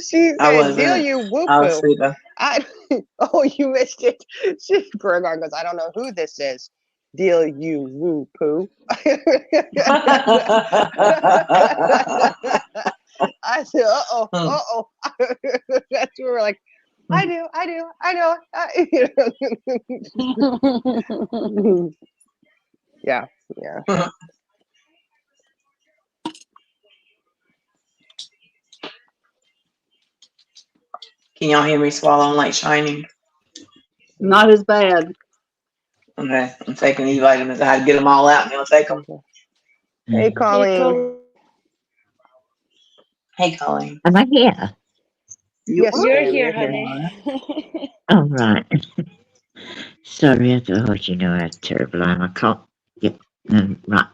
She I said, "Deal wasn't. you I was whoopoo." sleeping. Oh, you missed it. She Prayer Garden goes, "I don't know who this is." Deal you woo poo. I said, uh-oh. That's where we're like, I know. Yeah. Can y'all hear me swallowing like Shining? Not as bad. Okay, I'm taking these vitamins. I had to get them all out. Y'all take them. Hey, Colleen. Hey, Colleen. Am I here? Yes, You're ma'am, here, you're honey. Oh, right. Sorry, you know how terrible I am. I can't get, right.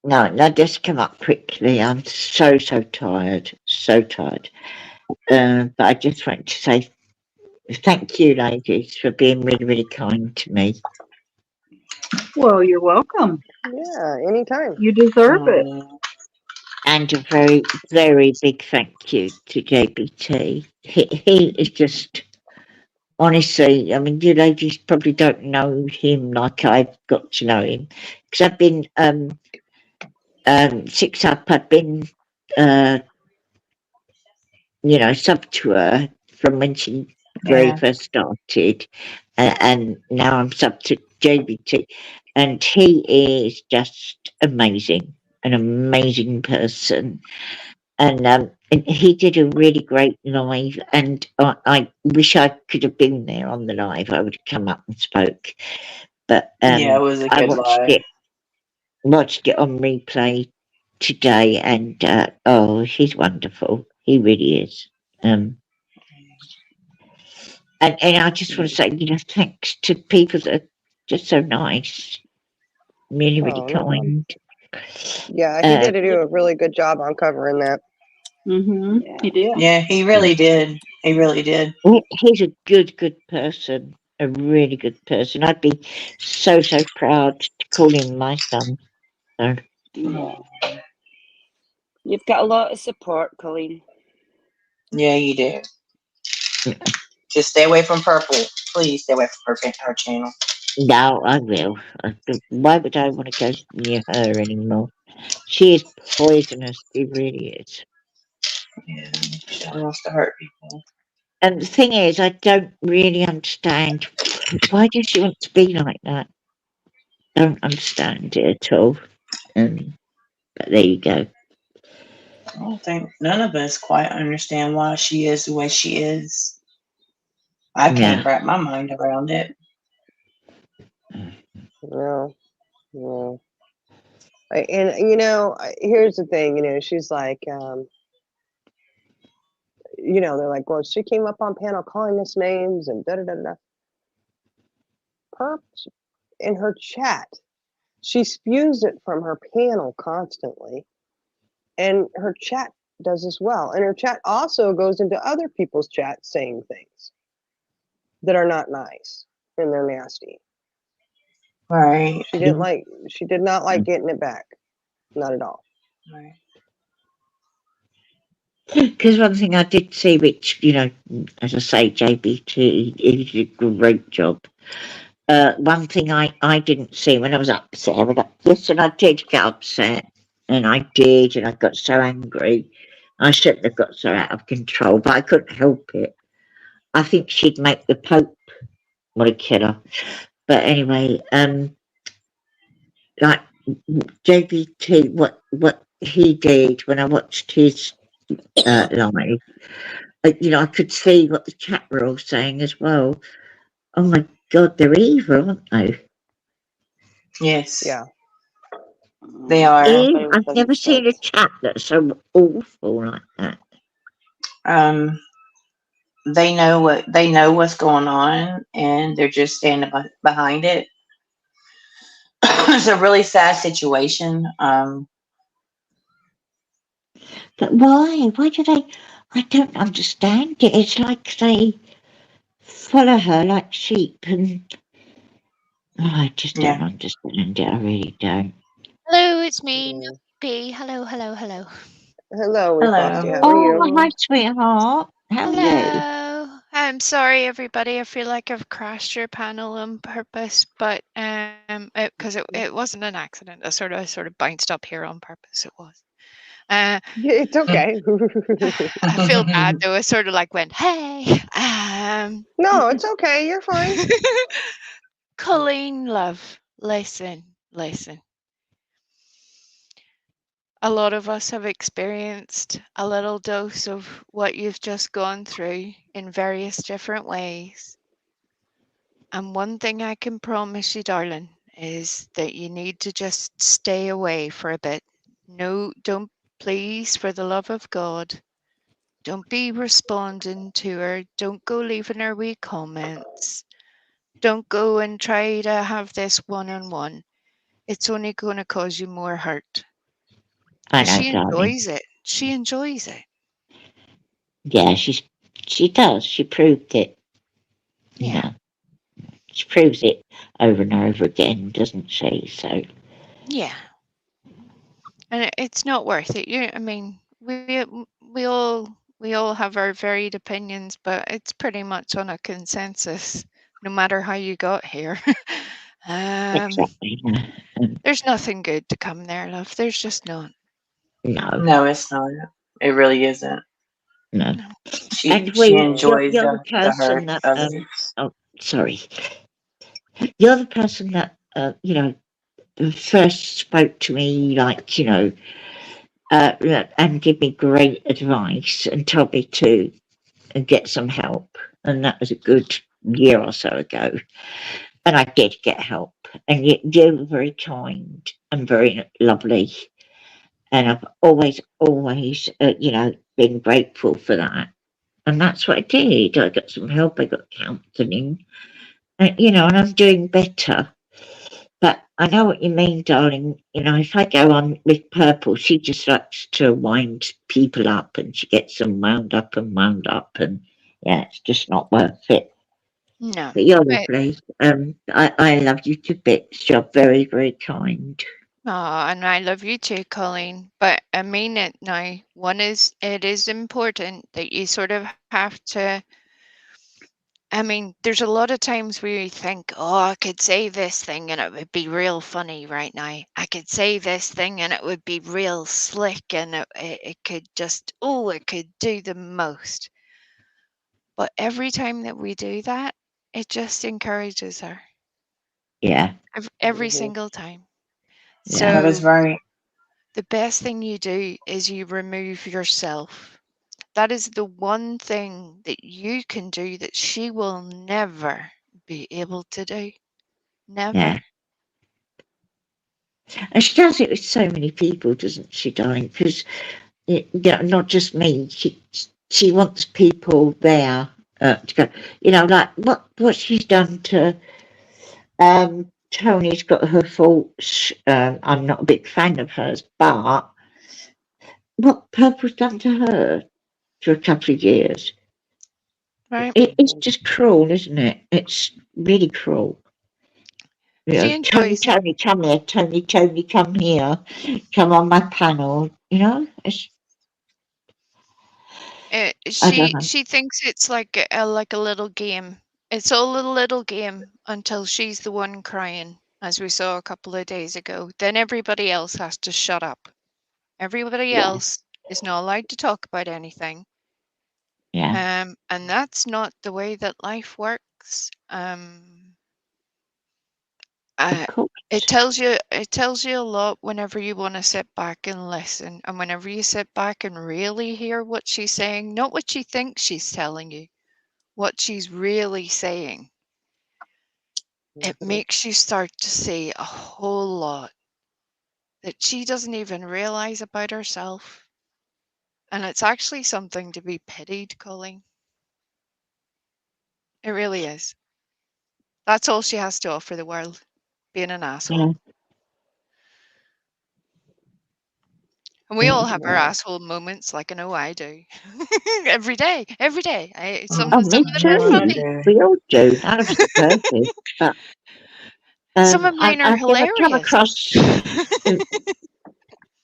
No, just come up quickly. I'm so tired. But I just want to say thank you, ladies, for being really, really kind to me. Well, you're welcome. Yeah, anytime. You deserve it. And a very, very big thank you to JBT. He is just, honestly, I mean, you ladies probably don't know him like I've got to know him. Because I've been, 6 Up, I've been, sub to her from when she very Yeah. first started. And now I'm sub to JBT. And he is just amazing, an amazing person. And he did a really great live, and I wish I could have been there on the live. I would have come up and spoke, but Yeah, it was a I good live. watched it on replay today, and he's wonderful. He really is. And I just want to say, thanks to people that are just so nice, really, really Oh, no problem. kind. Yeah, he did do a really good job on covering that. Mm-hmm. He did. Yeah, he really did. He really did. He's a good person, a really good person. I'd be so proud to call him my son. So, Yeah. You've got a lot of support, Colleen. Yeah, you do. yeah. Just stay away from Purple. Please stay away from her channel. No, I will. Why would I want to go near her anymore? She is poisonous. She really is. Yeah, she wants to hurt people. And the thing is, I don't really understand why does she want to be like that. Don't understand it at all. But there you go. I don't think none of us quite understand why she is the way she is. I can't wrap my mind around it. No. And here's the thing. She's like, they're like, well, she came up on panel calling us names and da da da da. Perp in her chat, she spews it from her panel constantly, and her chat does as well. And her chat also goes into other people's chats saying things that are not nice and they're nasty. Right. She did not like getting it back. Not at all. Right. Because one thing I did see, which, as I say, JBT, he did a great job. One thing I didn't see when I was upset, yes, and I did get upset, and I did, and I got so angry. I shouldn't have got so out of control, but I couldn't help it. I think she'd make the Pope want to kill her. But anyway, like JBT, what he did when I watched his live, I could see what the chat were all saying as well. Oh my God, they're evil, aren't they? Yes. Yeah. They are. Ew, I've never seen a chat that's so awful like that. Um, they know what's going on, and they're just standing behind it. It's a really sad situation. But why? Why do they? I don't understand it. It's like they follow her like sheep, and I just don't Yeah. understand it. I really don't. Hello, it's me, Yeah. P. Hello, hello, hello. Hello, we Frosty. Hello. How are you? Oh, hi, sweetheart. How are you? Hello. I'm sorry, everybody. I feel like I've crashed your panel on purpose, but because it wasn't an accident. I sort of bounced up here on purpose. It was. It's okay. I feel bad though. I sort of like went, hey. No, it's okay. You're fine. Colleen, love, listen. A lot of us have experienced a little dose of what you've just gone through in various different ways. And one thing I can promise you, darling, is that you need to just stay away for a bit. No, don't, please, for the love of God, don't be responding to her. Don't go leaving her wee comments. Don't go and try to have this one-on-one. It's only going to cause you more hurt. I Because know, she darling. enjoys it. She enjoys it. Yeah, she does. She proved it. You Yeah. know, she proves it over and over again, doesn't she? So Yeah. And it's not worth it. I mean, we all have our varied opinions, but it's pretty much on a consensus, no matter how you got here. exactly. Um, There's nothing good to come there, love. There's just not. no, No, it's not. It really isn't. no. No. And She you're enjoys the the hurt person that of it. oh, sorry, you're the person that first spoke to me, like and give me great advice and told me to get some help, and that was a good year or so ago. And I did get help, and you were very kind and very lovely, and I've always, been grateful for that. And that's what I did. I got some help. I got counselling, and I'm doing better. But I know what you mean, darling. If I go on with Purple, she just likes to wind people up, and she gets them wound up, and yeah, it's just not worth it. No. But you're lovely. I love you to bits. You're very, very kind. Oh, and I love you too, Colleen. But I mean it now. It is important that you sort of have to. I mean, there's a lot of times where you think, oh, I could say this thing and it would be real funny right now. I could say this thing and it would be real slick and it could just, oh, it could do the most. But every time that we do that, it just encourages her Yeah, every Mhm. single time. yeah, That is So right. the best thing you do is you remove yourself. That is the one thing that you can do that she will never be able to do. Never. yeah. And she does it with so many people, doesn't she, darling? Because not just me. She wants people there to go. Like what she's done to. Tony's got her faults. I'm not a big fan of hers, but what Purple's done to her for a couple of years, Right? it's just cruel, isn't it? It's really cruel. She Tony, enjoys it. Tony, come here. Tony, Tony, come here. Come on my panel. I don't know. She thinks it's like a little game. It's all a little game until she's the one crying, as we saw a couple of days ago. Then everybody else has to shut up. Everybody Yeah, else is not allowed to talk about anything. yeah, And that's not the way that life works. of course. It tells you a lot whenever you want to sit back and listen, and whenever you sit back and really hear what she's saying, not what she thinks she's telling you, what she's really saying. It Mhm. makes you start to see a whole lot that she doesn't even realize about herself. And it's actually something to be pitied, Colleen. It really is. That's all she has to offer the world, being an asshole. Yeah. And we all have our asshole moments, like I know I do. every day. Some Oh, of me them are too. funny. We all do. None of us are perfect. But Some of mine are I've never come hilarious. across.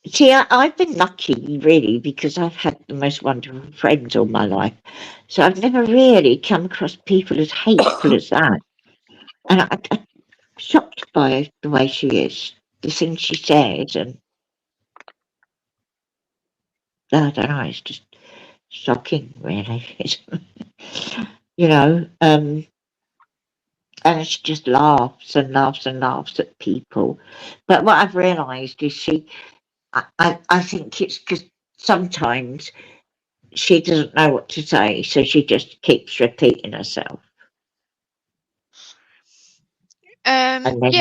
See, I've been lucky, really, because I've had the most wonderful friends all my life. So I've never really come across people as hateful as that. And I'm shocked by the way she is, the things she says, and I don't know, it's just shocking, really. You know, and she just laughs and laughs and laughs at people. But what I've realised is I think it's because sometimes she doesn't know what to say, so she just keeps repeating herself. And then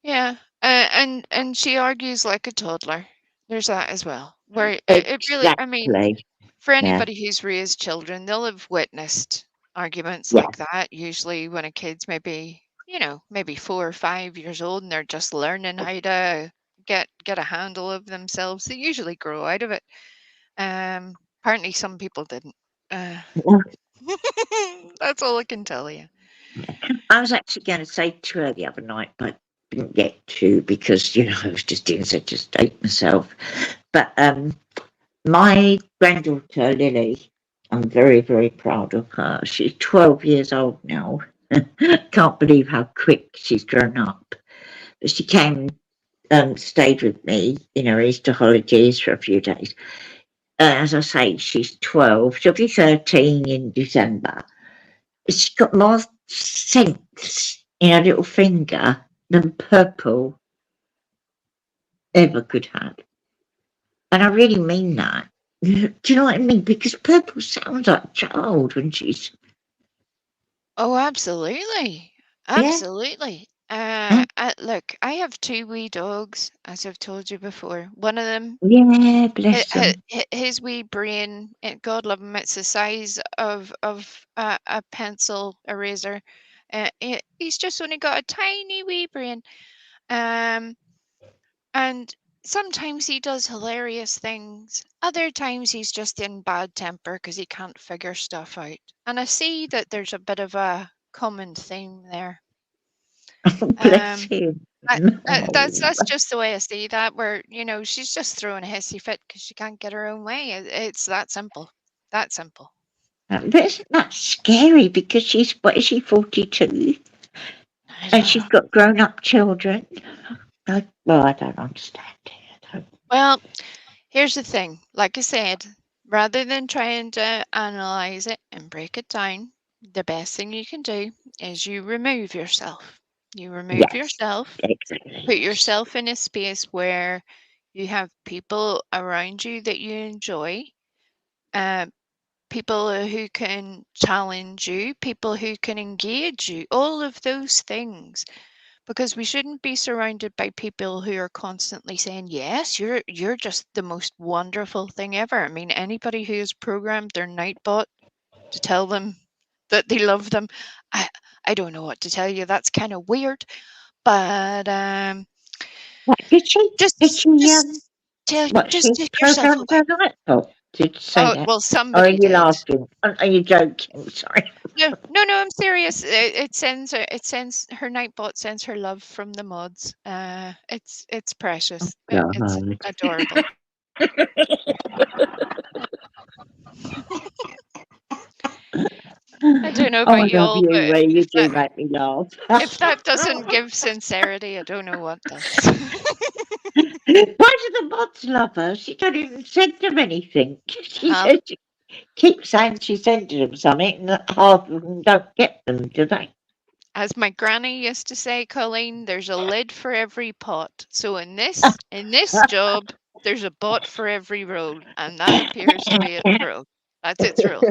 Yeah. And she argues like a toddler. There's that as well. Where it really, I mean, exactly, for yeah, anybody who's raised children, they'll have witnessed arguments yeah, like that. Usually, when a kid's maybe, maybe 4 or 5 years old and they're just learning how to get a handle of themselves, they usually grow out of it. Apparently, some people didn't. Uh, yeah. that's all I can tell you. I was actually going to say to her the other night, but didn't get to because I was just in such a state myself. But my granddaughter Lily, I'm very, very proud of her. She's 12 years old now. Can't believe how quick she's grown up. But she came, stayed with me in her Easter holidays for a few days. As I say, she's 12. She'll be 13 in December. She's got more scents in her little finger than Purple ever could have. And I really mean that. Do you know what I mean? Because Purple sounds like a child when she's. Oh, absolutely. Yeah. Absolutely. Look, I have 2 wee dogs, as I've told you before. One of them, Yeah, bless them. his wee brain, God love him, it's the size of a pencil eraser. He's just only got a tiny wee brain. And sometimes he does hilarious things. Other times he's just in bad temper because he can't figure stuff out. And I see that there's a bit of a common theme there. Bless Um, him. that's just the way I see that. Where she's just throwing a hissy fit because she can't get her own way. It's that simple. That simple. But isn't that scary? Because what is she, 42? I And don't she's know. got grown up children. I don't understand it. Well, here's the thing. Like I said, rather than trying to analyze it and break it down, the best thing you can do is you remove yourself. You remove Yes, yourself, exactly. put yourself in a space where you have people around you that you enjoy, uh, people who can challenge you, people who can engage you, all of those things. Because we shouldn't be surrounded by people who are constantly saying, yes, you're just the most wonderful thing ever. I mean, anybody who has programmed their Nightbot to tell them that they love them, I don't know what to tell you. That's kind of weird. But Did she? just She take yourself programmed away. her laptop? Did you say Oh that? well, Or are somebody you did. laughing? Are you joking? Sorry. No, I'm serious. It sends her Nightbot sends her love from the mods. It's precious. It's God. adorable. I don't know Oh, I about you love all, you, but Ray. You do make me laugh. if that doesn't give sincerity, I don't know what does. Why do the mods love her? She don't even send them anything. She Huh? said she keeps saying she sent them something, and half of them don't get them, do they? As my granny used to say, Colleen, there's a lid for every pot. So in this job, there's a bot for every role, and that appears to be its role. That's its role.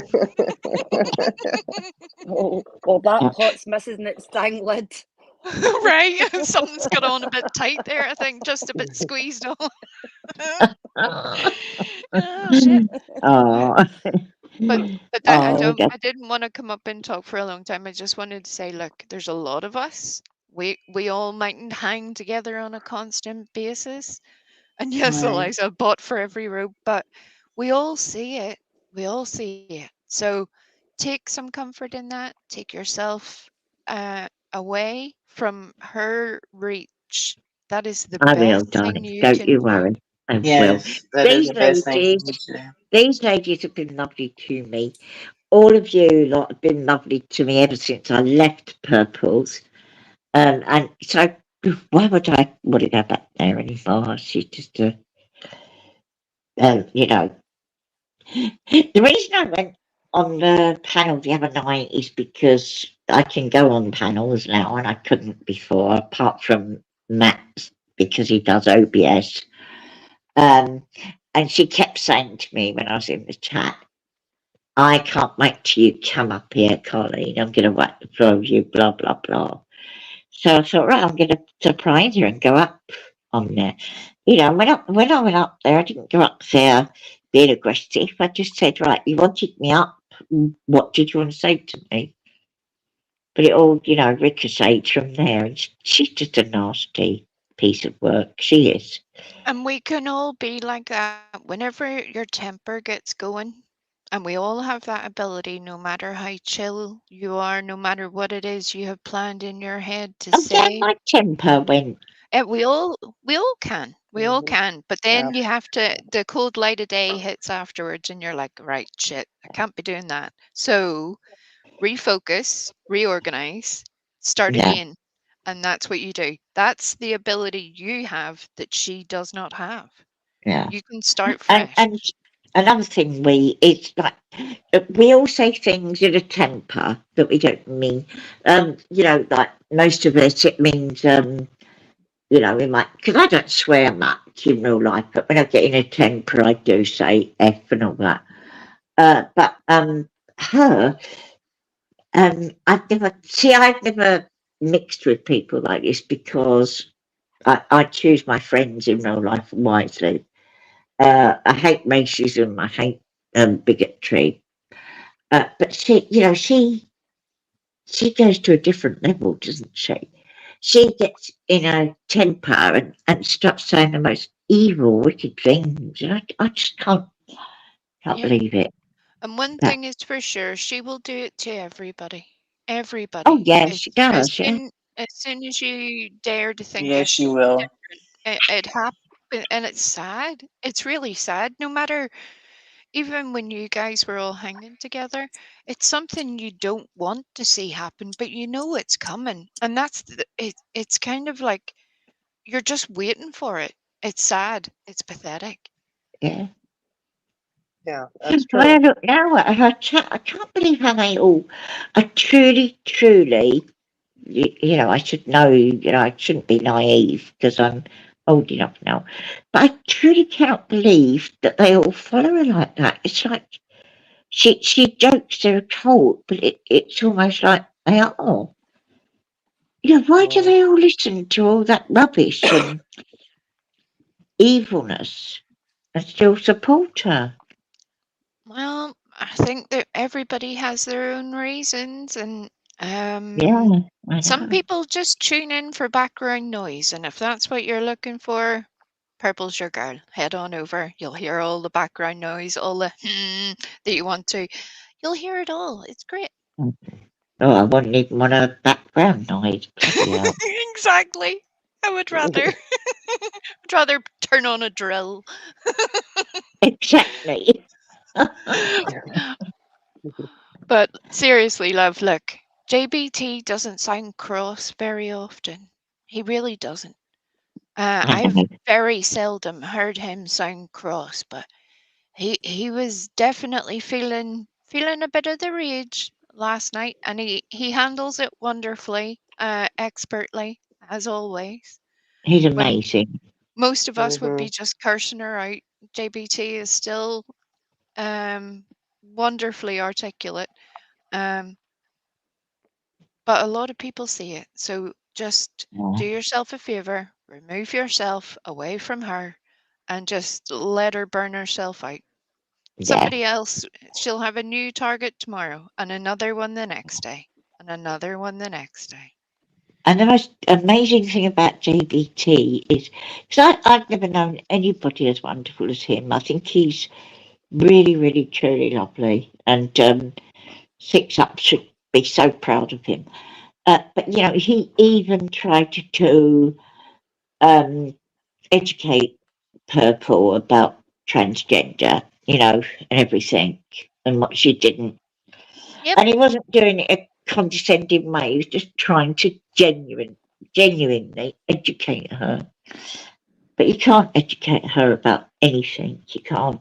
Well, that pot's missing its dang lid. Right? Something's got on a bit tight there, I think, just a bit squeezed on. Oh shit. Oh, But that oh, I didn't want to come up and talk for a long time. I just wanted to say, look, there's a lot of us. We all mightn't hang together on a constant basis. And yes, Right. Eliza, a bot for every rope, but we all see it. We all see it. So take some comfort in that. Take yourself away from her reach. That is the I will, best thing darling. you Don't can you do. worry. I will. Yes, that is These the best thing for ladies, me to do. these ladies have been lovely to me. All of you lot have been lovely to me ever since I left Purples. And so why would I want to go back there anymore? She's just a, you know. The reason I went on the panel the other night is because I can go on panels now and I couldn't before, apart from Matt because he does OBS. And she kept saying to me when I was in the chat, I can't wait till you come up here, Colleen. I'm going to wipe the floor with you, blah, blah, blah. So I thought, right, I'm going to surprise her and go up on there. You know, when I went up there, I didn't go up there being aggressive. I just said, right, you wanted me up. What did you want to say to me? But it all, you know, ricocheted from there. And she's just a nasty piece of work. She is. And we can all be like that whenever your temper gets going. And we all have that ability, no matter how chill you are, no matter what it is you have planned in your head to Oh, yeah, say. my temper went. We all can. We all Mhm. can. But Yeah. then you have to, the cold light of day hits afterwards, and you're like, right, shit, I can't be doing that. So refocus, reorganize, start Yeah, again. And that's what you do. That's the ability you have that she does not have. yeah. You can start And fresh. and another thing, it's like we all say things in a temper that we don't mean. You know, like most of us, it means you know, we might because I don't swear much in real life, but when I get in a temper, I do say f and all that. But her, I've never mixed with people like this because I choose my friends in real life wisely. I hate racism. I hate bigotry. But she, you know, she goes to a different level, doesn't she? She gets in a temper and starts saying the most evil, wicked things, and I just can't Yeah. believe it. And one But thing is for sure, she will do it to everybody. oh Everybody. yeah, As she as does. Yeah, soon as soon as you dare to think Yes, it she will. different, it happens, and it's sad. It's really sad. No matter, even when you guys were all hanging together, it's something you don't want to see happen, but you know it's coming, and it's kind of like you're just waiting for it. It's sad. It's pathetic. yeah. Yeah, that's Well, I true. don't know. I can't believe how they all. I truly. You know, I should know. You know, I shouldn't be naive because I'm old enough now. But I truly cannot believe that they all follow her like that. It's like she jokes they're a cult, but it's almost like they are. You know, why do Mm. they all listen to all that rubbish and evilness and still support her? Well, I think that everybody has their own reasons, and Yeah, I some know. people just tune in for background noise. And if that's what you're looking for, Purple's your girl. Head on over. You'll hear all the background noise, all the that you want to. You'll hear it all. It's great. Oh, I wouldn't even want a background noise. Bloody hell. Exactly. I would rather would rather turn on a drill. Exactly. But seriously, love, look, JBT doesn't sound cross very often. He really doesn't. I I've know. very seldom heard him sound cross, but he was definitely feeling a bit of the rage last night, and he handles it wonderfully, expertly as always. He's When amazing. most of us would Hmm. be just cursing her out, JBT is still wonderfully articulate. Um, but a lot of people see it, so Just Yeah. do yourself a favor, remove yourself away from her, and just let her burn herself out. Yeah. Somebody else, she'll have a new target tomorrow, and another one the next day, and another one the next day. And the most amazing thing about JBT is, because I've never known anybody as wonderful as him. I think he's really, really, truly lovely. And Six Up should be so proud of him. But, you know, he even tried to educate Purple about transgender, you know, and everything, and what she didn't. Yep. And he wasn't doing it a condescending way. He was just trying to genuinely educate her. But you can't educate her about anything. You can't.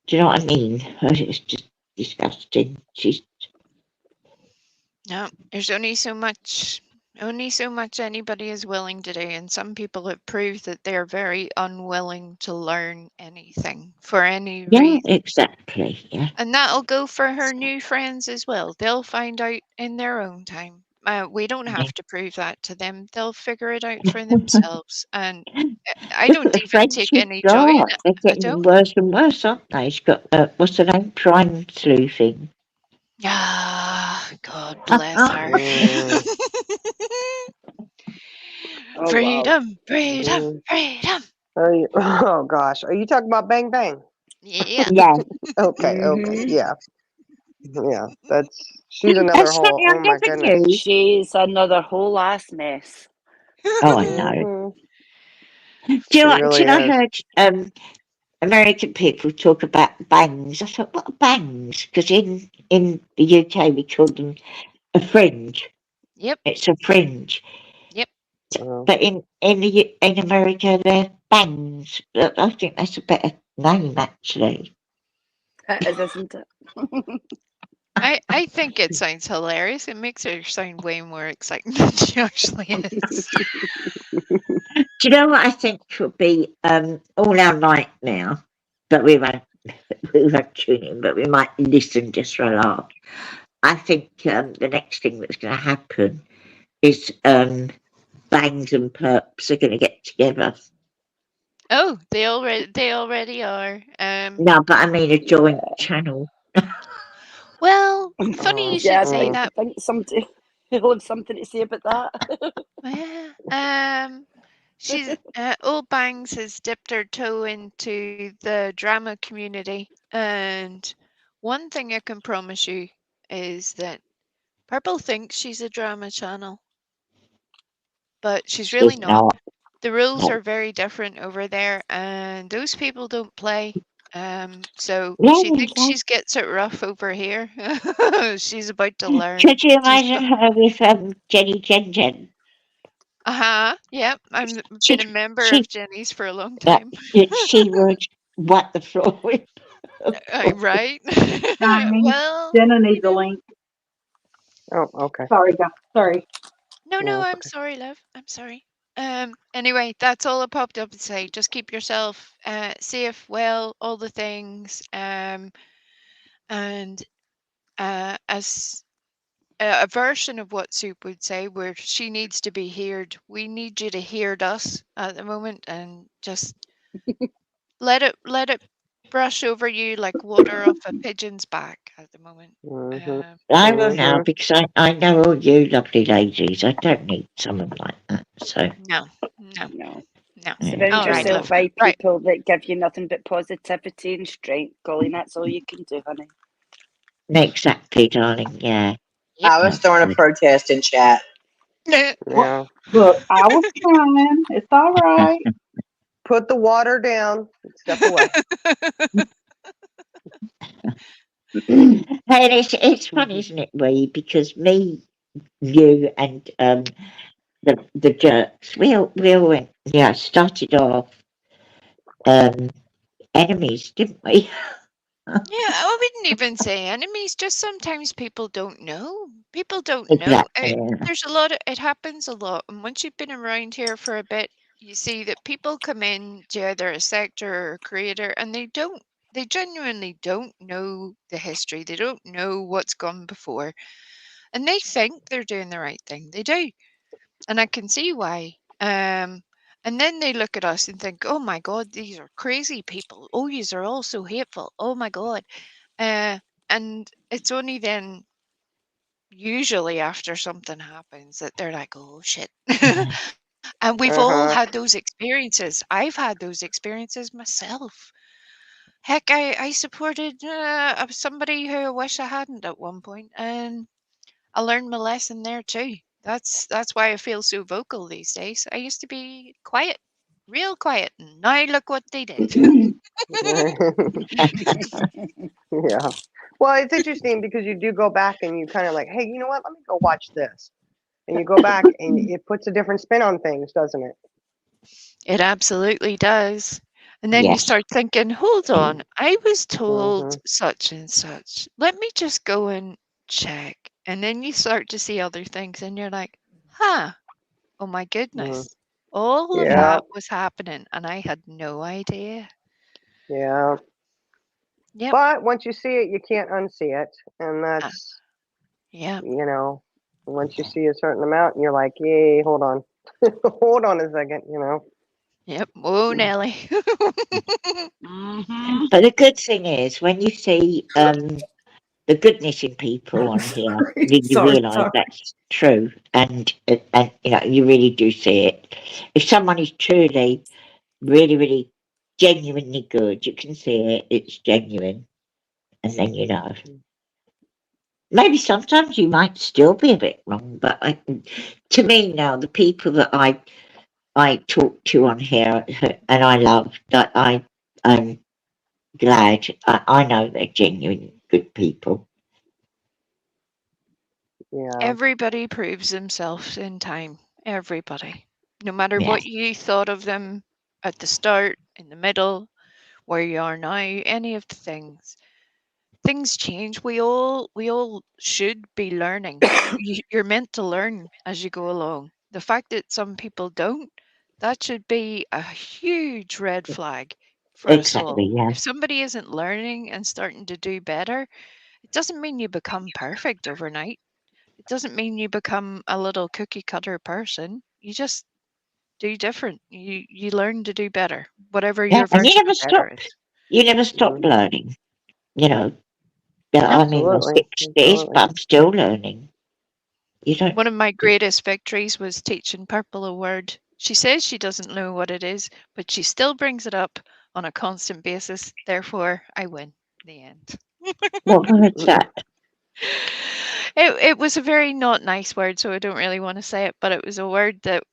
Do you know what I mean? It's just disgusting. She's No, there's only so much anybody is willing to do, and some people have proved that they're very unwilling to learn anything for any reason. exactly. Yeah. And that'll go for her new friends as well. They'll find out in their own time. We don't have to prove that to them. They'll figure it out for themselves. And I Look at don't the even friends take she's any joy in got. it. They're I getting don't. worse and worse, aren't they? She's got what's the name? Prime sleuthing. Ah, God bless her. Mm. Oh, wow. Freedom, freedom, Mm. freedom. Oh gosh, are you talking about Bang Bang? Yeah. Yeah. Okay, Mhm. yeah, she's another That's whole. funny. I Oh my never goodness. knew. She's another whole ass mess. Oh, I know. Mhm. Do She you know what? really Until I is. heard American people talk about bangs, I thought, what are bangs? Because in the UK we call them a fringe. Yep. It's a fringe. Yep. But in America they're bangs. I think that's a better name actually. It is, isn't it? I think it sounds hilarious. It makes her sound way more exciting than she actually is. Do you know what I think will be all our night now? But we won't tune in, but we might listen just for a laugh. I think the next thing that's going to happen is Bangs and Perps are going to get together. Oh, they already are. No, but I mean a joint channel. Well, funny you Yeah, should I say think, that. I think somebody will have something to say about that. Well, she's Old Bangs has dipped her toe into the drama community, and one thing I can promise you is that Purple thinks she's a drama channel, but she's really She's not. not. The rules No. are very different over there, and those people don't play. So No, she thinks no. she gets it rough over here. She's about to learn. Could you She's imagine her with Jenny Jen? Yep. I've She, been a member she, of Jenny's for a long time. she would wipe the floor with. Right. Diamond, Well, Jenna needs a link. Oh, okay. Sorry, guys. Sorry. no, It's I'm okay. sorry, love. I'm sorry. Anyway, that's all I popped up to say. Just keep yourself safe, well, all the things. And as a version of what Soup would say, where she needs to be heard, we need you to hear us at the moment, and just let it brush over you like water off a pigeon's back at the moment. Mhm. I will now Mhm. because I know all you lovely ladies. I don't need someone like that. So No, no, No. no. Surround All right, yourself love. by Right. people that give you nothing but positivity and strength, Colleen. That's all you can do, honey. exactly, darling. Yeah. Yep. I was throwing a protest in chat. Yeah. Look, I was trying. It's all right. Put the water down. Step away. Hey, it's funny, isn't it, Wee? Because me, you, and the jerks, we all went. Yeah, started off enemies, didn't we? Yeah, I wouldn't even say enemies. Just sometimes people don't know. People don't know. Exactly. There's a lot of it happens a lot, and once you've been around here for a bit, you see that people come in to either a sector or a creator, and they genuinely don't know the history. They don't know what's gone before, and they think they're doing the right thing. They do. And I can see why. And then they look at us and think, oh my God, these are crazy people. Oh, yous are all so hateful. Oh my God. And it's only then, usually after something happens, that they're like, oh shit. And we've all had those experiences. I've had those experiences myself. Heck, I supported somebody who I wish I hadn't at one point, and I learned my lesson there too. That's why I feel so vocal these days. I used to be quiet, real quiet, and now look what they did. Yeah. Well, it's interesting because you do go back and you kind of like, hey, you know what? Let me go watch this. And you go back and it puts a different spin on things, doesn't it? It absolutely does. And then you Yes. start thinking, hold on, I was told Mhm. such and such. Let me just go and check. And then you start to see other things and you're like, huh, oh my Mhm. goodness. All of Yeah. that was happening and I had no idea. Yeah. Yep. But once you see it, you can't unsee it. And Uh, that's, yep. once you see a certain amount, you're like, yay, hold on. Hold on a second, Yep. Whoa, Nelly. Mm-hmm. But the good thing is, when you see the goodness in people on here, you Sorry, realise sorry. that's true, and you really do see it. If someone is truly, really, really genuinely good, you can see it. It's genuine, and then you know. Maybe sometimes you might still be a bit wrong, but to me now, the people that I talk to on here and I love, that I'm glad I know they're genuine good people. Yeah. Everybody proves themselves in time. Everybody. No matter Yeah, what you thought of them at the start, in the middle, where you are now, any of the things change. We all should be learning. You're meant to learn as you go along. The fact that some people don't, that should be a huge red flag for us all. exactly. Yeah, If somebody isn't learning and starting to do better, it doesn't mean you become perfect overnight. It doesn't mean you become a little cookie cutter person. You just do different. You learn to do better, whatever yeah, your and you version never of better stop. is. You never stop Mhm. learning. You know. Yeah, Yep. I'm in my Absolutely. 60s, Absolutely. but I'm still learning. You don't. One of my greatest victories was teaching Purple a word. She says she doesn't know what it is, but she still brings it up on a constant basis. Therefore, I win. The end. What word's that? It was a very not nice word, so I don't really want to say it, but it was a word that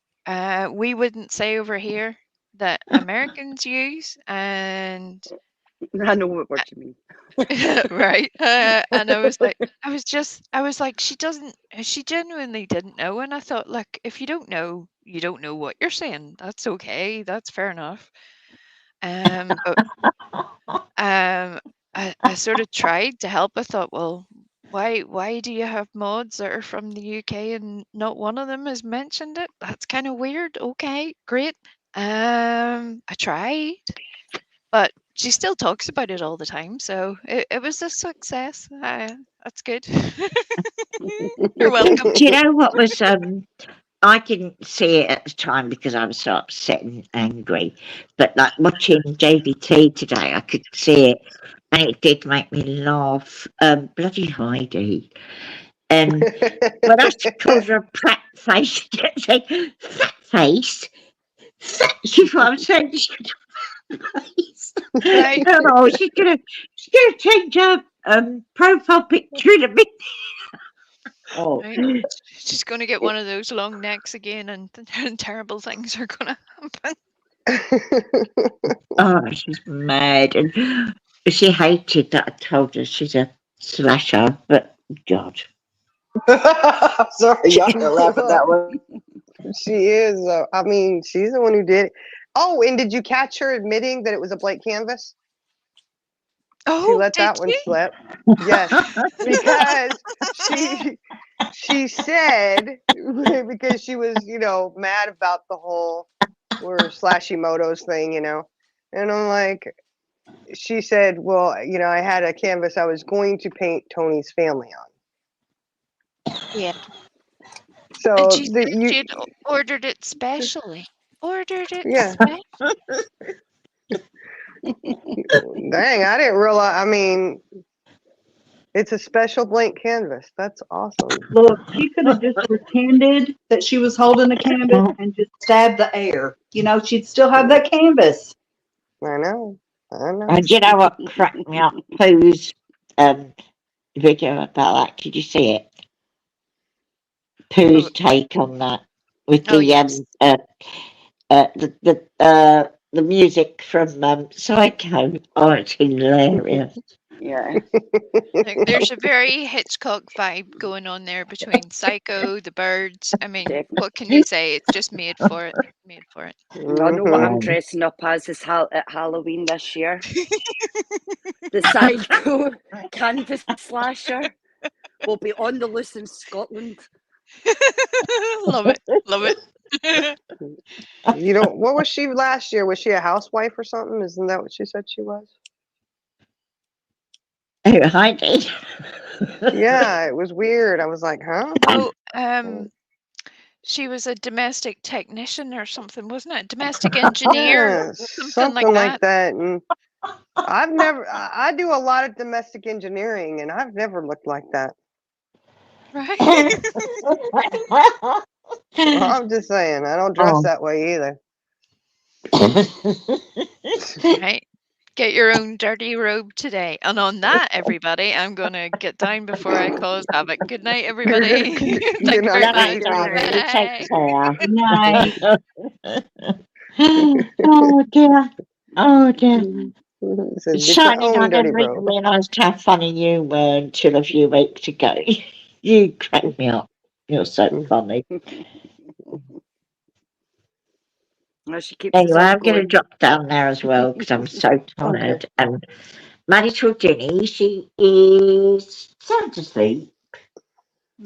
we wouldn't say over here, that Americans use, and I know what you mean. right. And I was like, she genuinely didn't know. And I thought, look, if you don't know, you don't know what you're saying. That's okay. That's fair enough. But I sort of tried to help. I thought, well, why do you have mods that are from the UK and not one of them has mentioned it? That's kind of weird. Okay, great. I tried, but she still talks about it all the time, so it was a success. That's good. You're welcome. Do you know what was? I didn't see it at the time because I was so upset and angry. But like watching JBT today, I could see it, and it did make me laugh. Bloody Heidi. When I called her a prat face, say fat face. She's what I'm saying. Face. Right, Oh, she's gonna change her profile picture in a minute. Oh, right. She's going to get one of those long necks again, and, and terrible things are going to happen. oh, she's mad, and she hated that I told her she's a slasher. But God, Sorry, y'all can laugh at that Well, one. She is. I mean, she's the one who did it. Oh, and did you catch her admitting that it was a blank canvas? She Oh, let did that one you? slip. Yes, because she said because she was mad about the whole or slashy motos thing, and I'm like, she said, well, I had a canvas I was going to paint Tony's family on. Yeah. So And she said you, she'd ordered it specially. Ordered it yeah. specially. Dang, I didn't realize. I mean, it's a special blank canvas. That's awesome. Look, she could have just pretended that she was holding the canvas and just stabbed the air. You know, she'd still have that canvas. I know. I know. And you know what cracked me up? Pooh's video about that. Did you see it? Pooh's take on that with Oh, the yes. the music from Psycho. Oh, it's hilarious. Yeah. Like, there's a very Hitchcock vibe going on there between Psycho, the birds. I mean, what can you say? It's just made for it. Made for it. I know what I'm Mhm. dressing up as is at Halloween this year. The psycho canvas slasher will be on the loose in Scotland. Love it. Love it. You know, what was she last year? Was she a housewife or something? Isn't that what she said she was? Oh, Heidi. Yeah, it was weird. I was like, huh? No, she was a domestic technician or something, wasn't it? Domestic engineer, Yeah, something like that. And I've never, I do a lot of domestic engineering and I've never looked like that. Right. I'm just saying, I don't dress Oh. that way either. Right. Get your own dirty robe today. And on that, everybody, I'm going to get down before I cause havoc. Good night, everybody. Good Thank you very night, Good much. night, Adrian. darling. Take care. Good night. Oh dear. Oh dear. It says, It's get your funny, own I dirty never even robe. realised how funny you were until a few weeks ago. You crack me up. You're so funny. Well, she keeps us Anyway, all I'm going to going. drop down there as well because I'm so Okay. tired. And my little Jenny, she is sound asleep.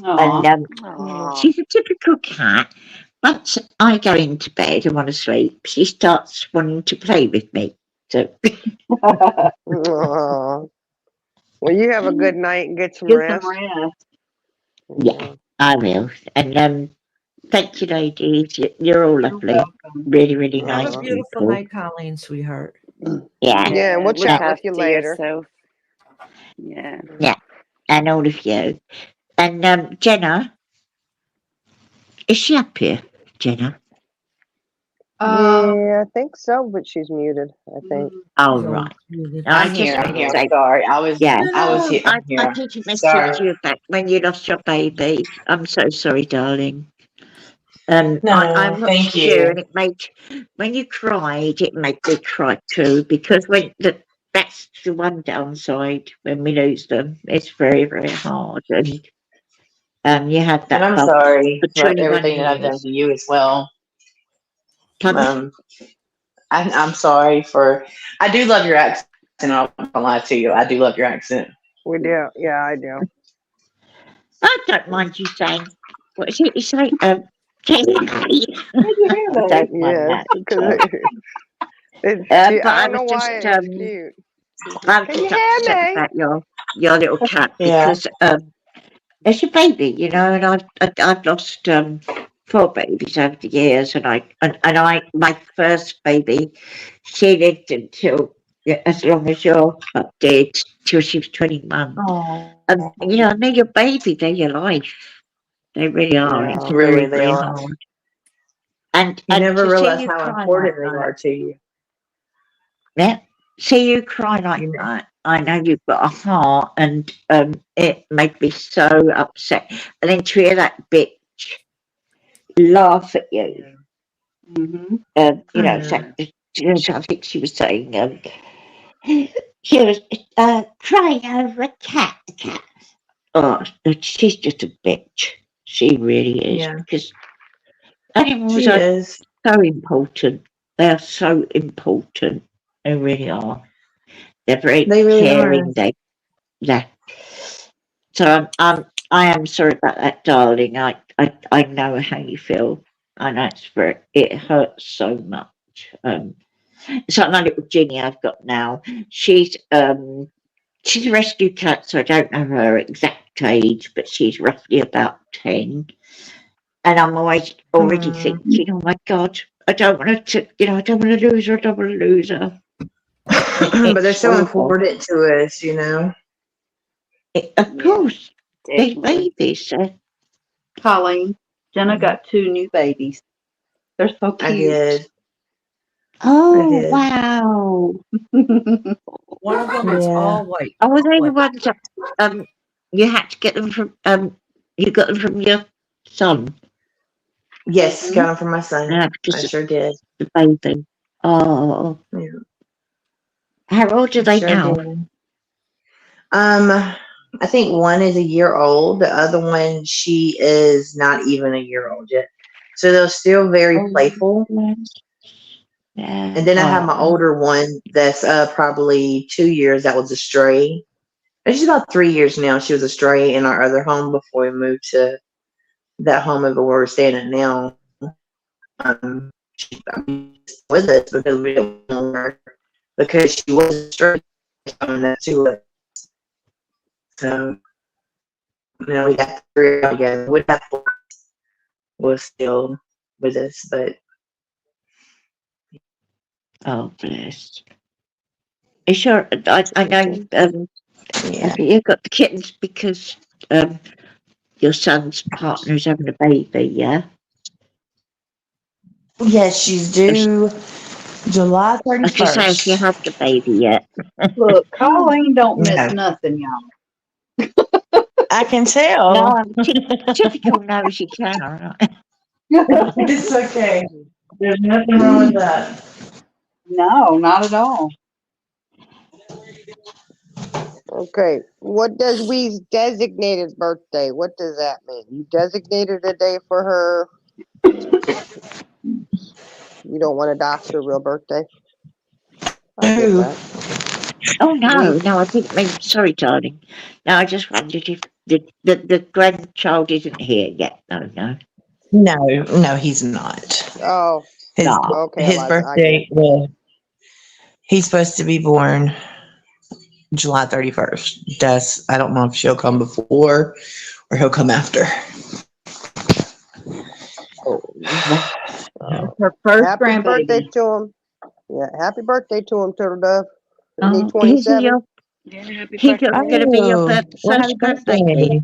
Aw. And Aw. she's a typical cat. Once I go into bed and want to sleep, she starts wanting to play with me. So Aw. Well, you have a good night and get some Get some rest. rest. yeah, I will. And thank you, ladies. You're all You're lovely. welcome. Really, really Aw. Have nice a beautiful people. night, Colleen, sweetheart. Yeah, Yeah, and we'll Look chat with you after later. yourself. Yeah. yeah. And all of you. And Jenna, is she up here, Jenna? Yeah, I think so, but she's muted, I think. Oh, She's always right. muted. I I'm just here. I'm want to here. say, Sorry. I was yeah. here. I'm I here. did message Sorry. you back when you lost your baby. I'm so sorry, darling. I No, watched thank you, you. and when you cried, it made me cry too, because that's the one downside when we lose them. It's very, very hard, and you had And that I'm bump sorry for for 21 everything that I've done years. to you as well. Pardon? I'm sorry for. I do love your accent. I'm not gonna lie to you. I do love your accent. We do. Yeah, I do. I don't mind you saying, what is it you say? How'd you hear I that? don't mind Yes, that. because But I I don't was know why just, it's cute. I was Can you just hear upset me? about your little cat Yeah. because it's a baby, you know, and I've lost 4 babies over the years, and I my first baby, she lived until as long as your pup did, till she was 21. Oh, You know, and they're your baby, they're your life. They really are. Yeah. It's Really, very, they very are. hard. And You never to see realize you how cry like important they that, are to you. yeah, see you cry like You know. that. I know you've got a heart, and it made me so upset. And then to hear that bitch laugh at you, mm-hmm. you know, so, I think she was saying, she was crying over a cat. The cat. Oh, she's just a bitch. She really is, Yeah. because animals She are is. so important. They are so important. They really are. They're very They really are. caring. Yeah. So I am sorry about that, darling. I know how you feel. I know it hurts so much. It's like my little Ginny I've got now. She's a rescue cat, so I don't know her exact age, but she's roughly about 10. And I'm always already thinking, oh my God, I don't want to, I don't want to lose her, I don't want to lose her. But they're so awful. important to us, you know. Of course, they're Definitely. babies. Colleen, Jenna got 2 new babies. They're so I cute. did. Oh, did. wow. One of them is Yeah. all white. Oh, were they the White. ones that you had to get them from you got them from your son? Yes, got them from my son. I Because sure did. the baby. Oh, Yeah, how old are I they sure now? did. I think one is a year old. The other one, she is not even a year old yet. So they're still very playful. Yeah. And then I have my older one that's probably 2 years. That was a stray. And she's about 3 years now. She was a stray in our other home before we moved to that home over where we're staying at now. She's with us because we didn't want her because she was a stray coming up to us. So, we got 3 together. With that 4 was still with us, but Oh, bless. Sure, I know. yeah. You got the kittens because your son's partner's having a baby, yeah? Yes, she's due July I was just saying, if you 31st. have the baby yet. Look, Colleen don't miss No, nothing, y'all. I can No, tell. I'm typical nosy Karen. It's okay. There's nothing wrong with that. No, not at all. Okay. What does we designated birthday? What does that mean? You designated a day for her. You don't want to dox her real birthday. I get No. that. Oh, no, We I didn't mean, sorry, darling. No, I just wondered if the grandchild isn't here yet. No. No, he's not. oh His okay, his Eliza, I get it. birthday, well, he's supposed to be born July 31st. I don't know if she'll come before or he'll come after. Her first Happy birthday grandbaby. to him. Yeah, happy birthday to him, Turtle Dove. Isn't he Oh, 27? Yeah, happy he's birthday. going to be your Oh, well, happy first birthday. birthday.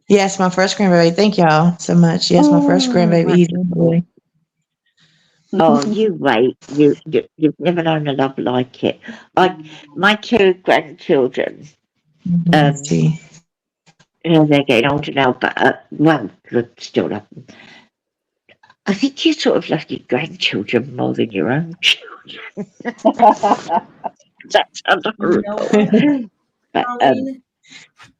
Yes, my first grandbaby. Thank y'all so much. Yes, my first grandbaby. He's lovely. Oh, you wait. You've never known a love like it. My 2 grandchildren, See. they're getting older now, but, well, they're still up. I think you sort of love your grandchildren more than your own children. That's You know horrible. what, But, Colleen?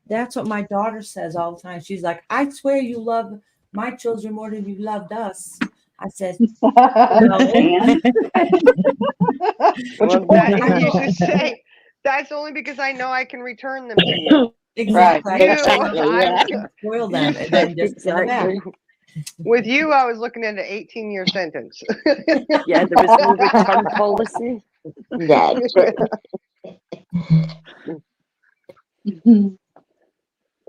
That's what my daughter says all the time. She's like, I swear you love my children more than you loved us. I said, no. And Well, that you should say that's only because I know I can return them to you. Exactly. You, Exactly, I yeah. Spoil them and then just send them back. exactly. With you, I was looking at an 18-year sentence. Yeah, there was no return policy. Yeah, true.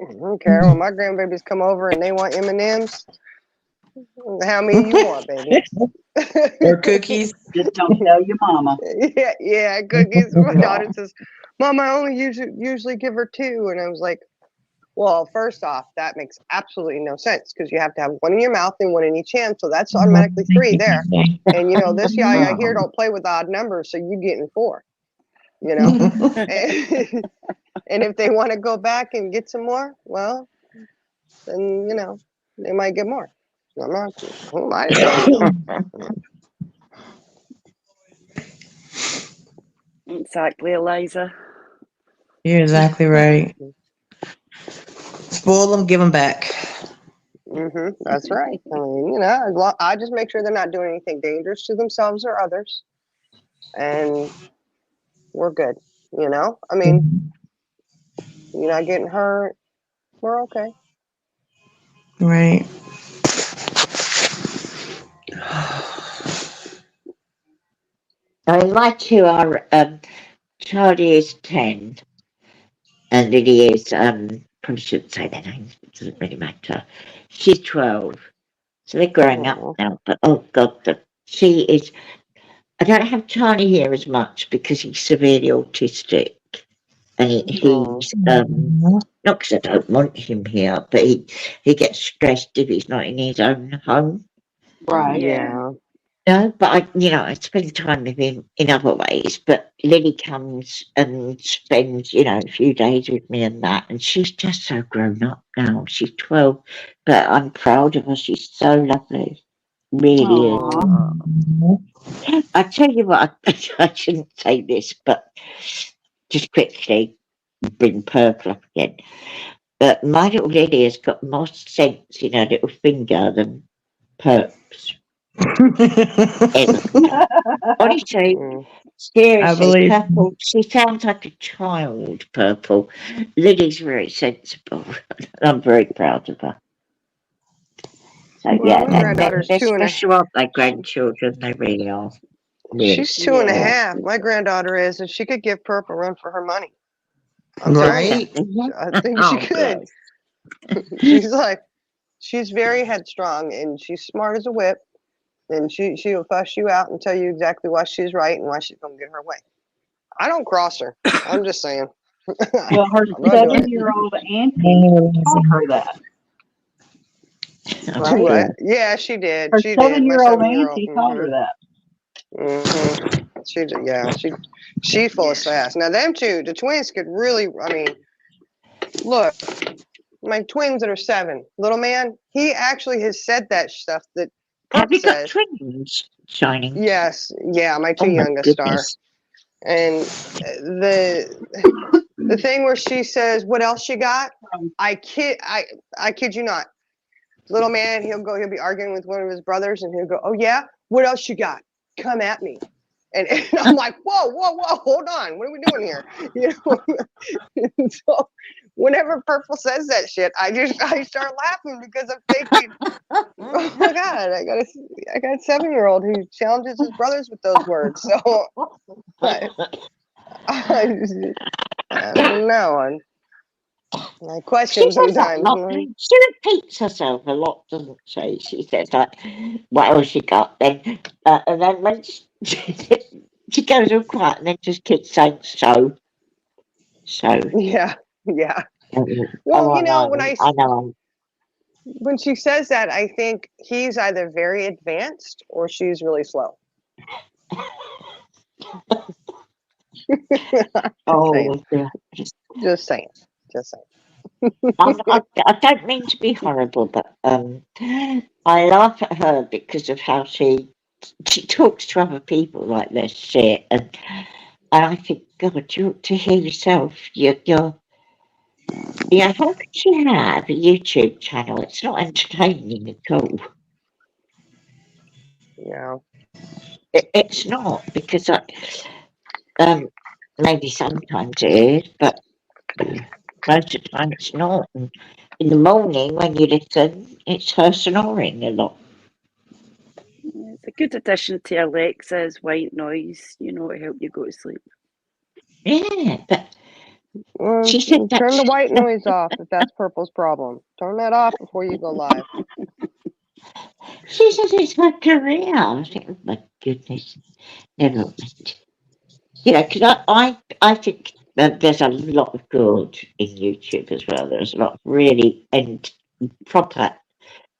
I don't care when my grandbabies come over and they want M&Ms. How many you want, baby? Or cookies. just don't tell your mama. yeah, cookies. My daughter says, "Mom, I only usually give her 2," and I was like, "Well, first off, that makes absolutely no sense because you have to have one in your mouth and one in each hand, so that's automatically 3 there. And this guy here don't play with odd numbers, so you getting 4. And if they want to go back and get some more, well, then they might get more. I'm not. Who am I to tell them? Exactly, Eliza. You're exactly right. Spoil them, give them back. That's right. I mean, I just make sure they're not doing anything dangerous to themselves or others, and we're good. I mean, you're not getting hurt. We're okay. Right. I like to our Charlie is 10 and Lily is probably shouldn't say their names, it doesn't really matter. She's 12. So they're growing up Oh. now, but oh God, she is. I don't have Charlie here as much because he's severely autistic, and Oh. he's not because I don't want him here, but he gets stressed if he's not in his own home. Right. Yeah. No, but I spend time with him in other ways. But Lily comes and spends, a few days with me and that, and she's just so grown up now. She's 12, but I'm proud of her. She's so lovely, really is. Aw. I tell you what, I shouldn't say this, but just quickly bring Purple up again. But my little Lily has got more sense in her little finger than Perp's ever. Honestly, Mm. seriously, believe Purple, she sounds like a child, Purple. Lily's very sensible. I'm very proud of her. So, Well, yeah, my granddaughter's they're 2.5. special, aren't they, grandchildren? They really are. Really. She's 2.5. Yeah. My granddaughter is, and she could give Perp a run for her money. I'm telling you. Right? I think she Oh, could. bless. She's very headstrong and she's smart as a whip. And she'll fuss you out and tell you exactly why she's right and why she's gonna get her way. I don't cross her. I'm just saying. Well, her I'm not doing it. 7-year-old auntie taught her that. Oh, Right? dear. Yeah, she did. Her She did. My 7-year-old 7-year-old. auntie taught her that. She's full of sass. Now them two, the twins could really. I mean, look, my twins that are 7. Little man, he actually has said that stuff that Have Perp you got says. twins, Shining? Yes, yeah, my 2 Oh, my youngest are. goodness. And the thing where she says, "What else you got?" I kid you not. Little man, he'll be arguing with one of his brothers, and he'll go, "Oh yeah, what else you got? Come at me." And I'm like, "Whoa, hold on, what are we doing here?" So whenever Purple says that shit, I start laughing because I'm thinking, "Oh my god, I got a 7-year-old who challenges his brothers with those words." So I don't know. I She question says that a sometimes. lot. She repeats herself a lot, doesn't she? She says like, "What else you got?" Then, and then when she goes all quiet, and then just keeps saying, "So." Yeah. Oh, Well, I know. when I know. when she says that, I think he's either very advanced or she's really slow. Oh, dear. Just saying. I don't mean to be horrible, but I laugh at her because of how she talks to other people like this shit, and I think, God, you ought to hear yourself. How could she have a YouTube channel? It's not entertaining at all. Yeah. It's not because maybe sometimes it is, but most of the time it's not. And in the morning when you listen, it's her snoring a lot. It's a good addition to Alexa's white noise, to help you go to sleep. Yeah, but Well, she said that. turn the white noise off if that's Purple's problem. Turn that off before you go live. She says it's her career. I think, oh my goodness, never mind. Because I think that there's a lot of good in YouTube as well. There's a lot of really proper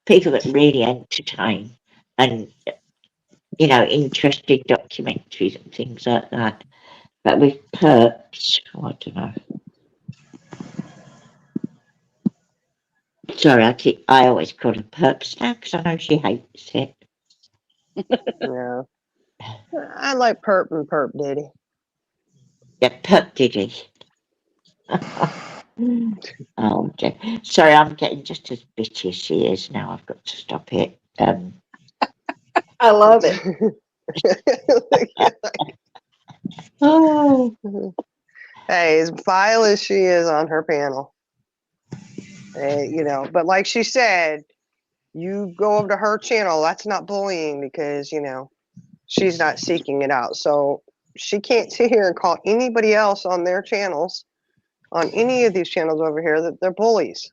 people that really entertain and interesting documentaries and things like that. But with Perps, I don't know. Sorry, I always call her Perps now because I know she hates it. Yeah. I like Perp and Perp Diddy. Yeah, Perp Diddy. Oh dear. Sorry, I'm getting just as bitchy as she is now. I've got to stop it. I love it. Oh, Hey, as vile as she is on her panel, but like she said, you go over to her channel, that's not bullying because, she's not seeking it out. So she can't sit here and call anybody else on their channels on any of these channels over here that they're bullies.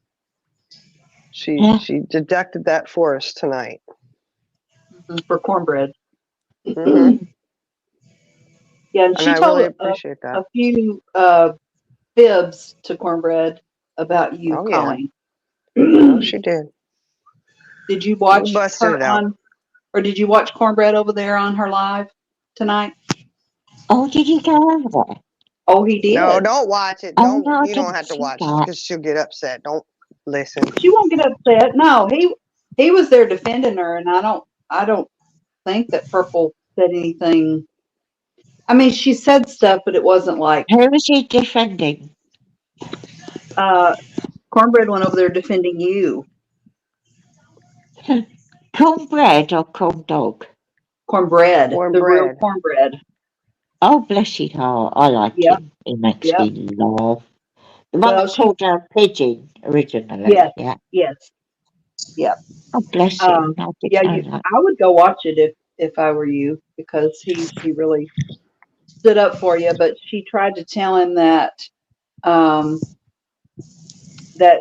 Yeah. She deducted that for us tonight. For cornbread. Mhm. Yeah, and And she I told really appreciate that. a few fibs to cornbread about you, Oh, yeah. Colleen. Oh, she did. Did you You watch busted her it out. on, or did you watch cornbread over there on her live tonight? Oh, did you go over there? Oh, he did. No, don't watch it. Oh, no, I You don't didn't have to see watch it that. because she'll get upset. Don't listen. She won't get upset. No, he was there defending her, and I don't think that Purple said anything. I mean, she said stuff, but it wasn't like Who was he defending? cornbread went over there defending you. Cornbread or corn dog? Cornbread, the real Cornbread. cornbread. Oh, bless his heart. I like Yep, him. He makes yep. me laugh. The one Well, that called her a pigeon originally. yes, Yeah. yes, yep. Oh, bless him. I Yeah, didn't know that. I would go watch it if I were you, because he really stood up for you. But she tried to tell him that that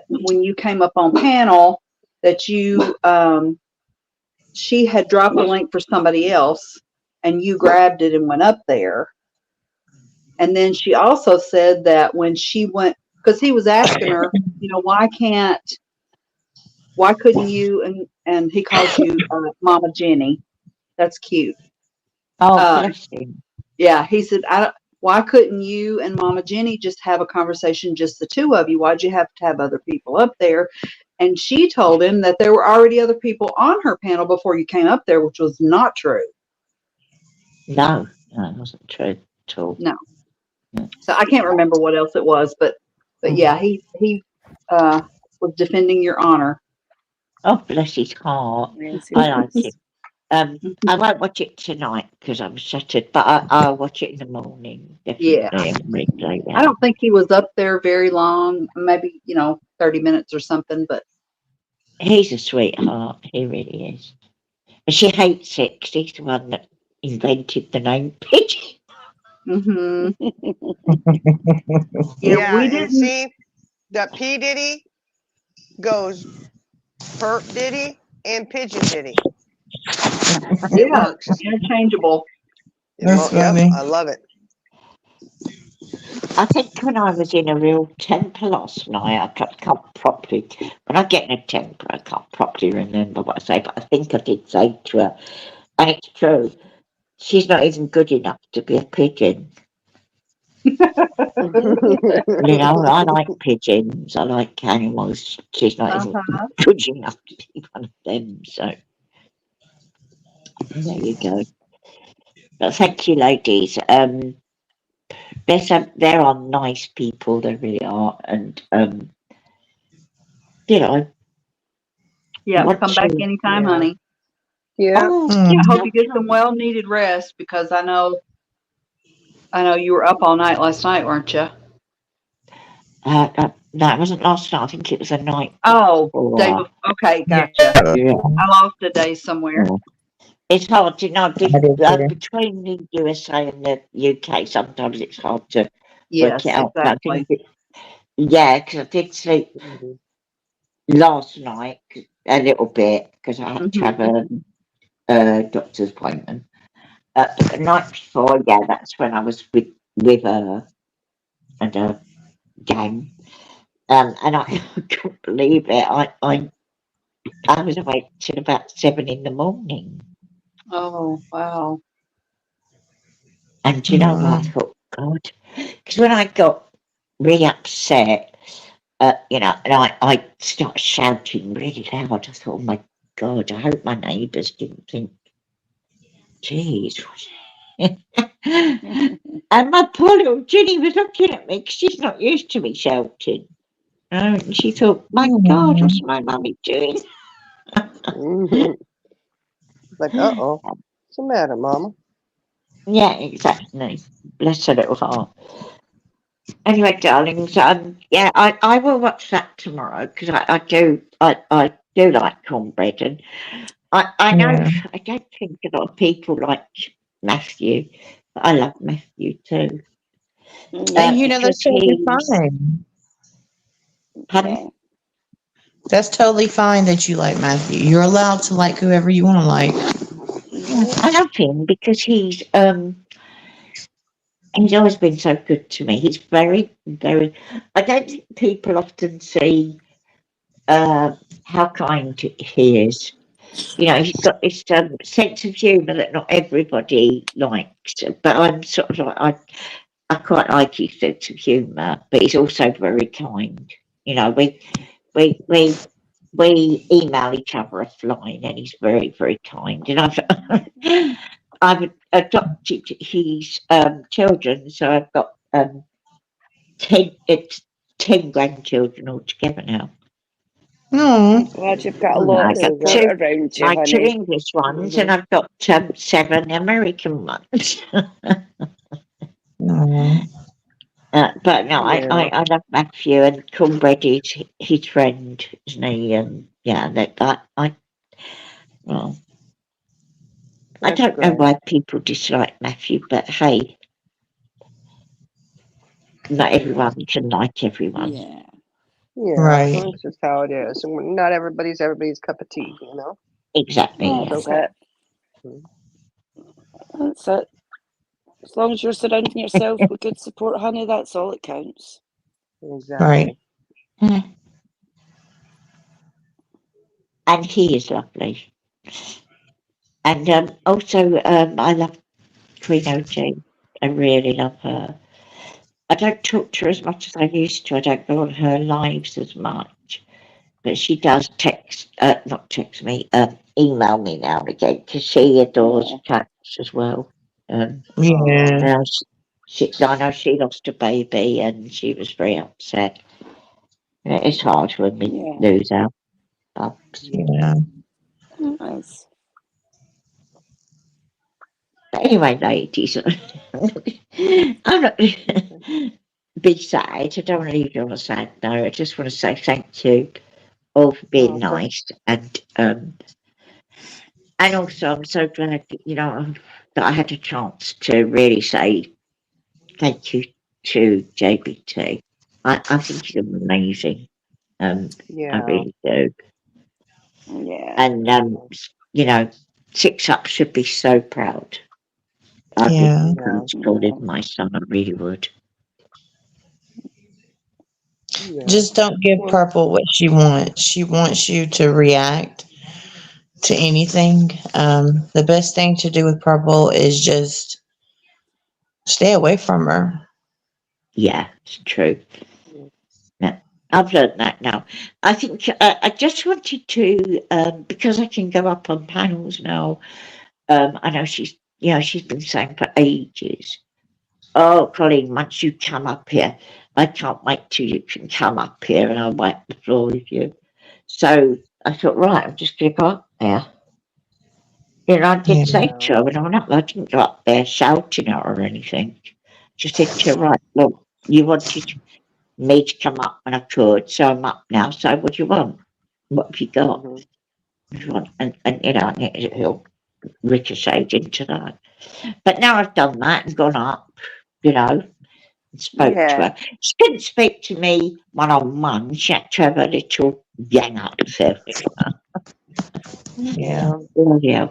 when you came up on panel, that you she had dropped the link for somebody else, and you grabbed it and went up there. And then she also said that when she went, because he was asking her, why couldn't you, and he calls you Mama Jenny. That's cute. Oh, bless him. Yeah, he said, why couldn't you and Mama Jenny just have a conversation, just the two of you? Why'd you have to have other people up there? And she told him that there were already other people on her panel before you came up there, which was not true. No, it wasn't true at all. No. So I can't remember what else it was, but yeah, he was defending your honor. Oh, bless his heart. Yes, I like him. I won't watch it tonight because I'm shattered, but I'll watch it in the morning. Definitely. Yeah. And replay that. I don't think he was up there very long, maybe 30 minutes or something, but He's a sweetheart. He really is. And she hates it because he's the one that invented the name Pigeon. yeah, Yeah, we and didn't. see, the P Diddy goes Perp Diddy and Pigeon Diddy. It Yeah, works. interchangeable. That's funny. I love it. I think when I was in a real temper last night, I can't properly, when I get in a temper, I can't properly remember what I say, but I think I did say to her, and it's true, she's not even good enough to be a pigeon. I like pigeons, I like animals. She's not even good enough to be one of them, so there you go. But thank you, ladies. There are nice people, there really are, and Yeah, come back anytime, honey. Yeah. Oh, I hope you get some well-needed rest, because I know you were up all night last night, weren't you? no, it wasn't last night. I think it was a night. Oh, before. okay, gotcha. Yeah. I lost a day somewhere. It's hard to know between the USA and the UK. Sometimes it's hard to work it out. Exactly. Because I did sleep last night a little bit because I had to have a doctor's appointment. The night before, that's when I was with her and a gang. And I couldn't believe it. I was awake till about 7 a.m. Oh, wow. And you know what? I thought, God, because when I got really upset, and I started shouting really loud. I thought, oh my God, I hope my neighbours didn't think, geez. And my poor little Ginny was looking at me because she's not used to me shouting. And she thought, my God, what's my mummy doing? Like, what's the matter, Mama? Yeah, exactly. Bless her little heart. Anyway, darlings, I will watch that tomorrow because I do like cornbread, and I know I don't think a lot of people like Matthew, but I love Matthew too. And you know, that's Because totally he's, fine. pardon? Yeah. That's totally fine that you like Matthew. You're allowed to like whoever you want to like. Yeah. I love him because he's always been so good to me. He's very, very. I don't think people often see how kind he is. You know, he's got this sense of humour that not everybody likes. But I'm sort of like I quite like his sense of humour, but he's also very kind. You know, we email each other offline, and he's very, very kind. And I've adopted his children, so I've got 10 grandchildren altogether now. No. I'm glad you've got a Oh, lot I of got support around you, my two honey. English ones, and I've got 7 American ones. No. But no, Yeah. I love Matthew, and Cornbread is his friend, isn't he? And yeah, well, I That's don't know great. why people dislike Matthew, but hey, not everyone can like everyone. Yeah. Yeah. Right. That's just how it is. And not everybody's cup of tea, you know? Exactly. It's That's okay. it. That's it. As long as you're surrounding yourself with good support, honey, that's all that counts. Exactly. Yeah. And he is lovely. And also, I love Queen OG. I really love her. I don't talk to her as much as I used to. I don't go on her lives as much. But she does not text me, email me now and again because she adores Yeah. cats as well. Um, Yeah. now I know she lost a baby and she was very upset. And it is hard when we Yeah. lose our pups. Yeah. Nice. But anyway, ladies, I'm not be sad. I don't want to leave you on a sad note. I just want to say thank you all for being nice and also, I'm so glad that I had a chance to really say thank you to JBT. I think he's amazing. I Yeah. really do. Yeah. And 6 Up should be so proud. I'd be Yeah. proud to call him my son. I really would. Yeah. Just don't give Purple what she wants. She wants you to react to anything. The best thing to do with Purple is just stay away from her. Yeah, it's true. Yeah, I've learned that now. I think I just wanted to because I can go up on panels now. I know she's been saying for ages. Oh, Colleen, once you come up here, I can't wait till you can come up here and I'll wipe the floor with you. So I thought, right, I'm just going to go up there. I did say to her when I went up, I didn't go up there shouting at her or anything. Just said to her, right, well, you wanted me to come up when I could, so I'm up now. So what do you want? What have you got? What do you want? And it'll ricochet into that. But now I've done that and gone up, and spoke to her. She didn't speak to me one-on-one. She had to have a little yang up there. Yeah. Yeah.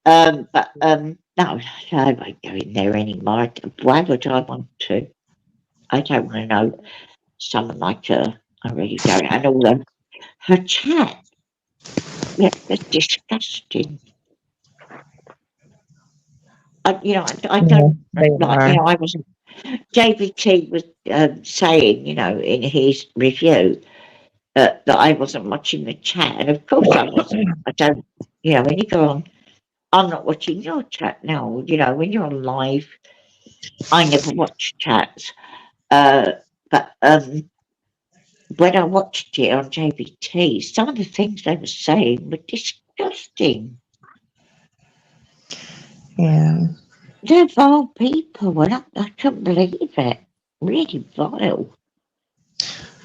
But no, I won't go in there anymore. Why would I want to? I don't want to know someone like her. I really don't. And all her chat, that's disgusting. I don't They like. are. I wasn't. JVT was saying, in his review that I wasn't watching the chat, and of course I wasn't. I don't. When you go on, I'm not watching your chat now. When you're on live, I never watch chats. But when I watched it on JBT, some of the things they were saying were disgusting. Yeah. They're vile people, and I couldn't believe it. Really vile.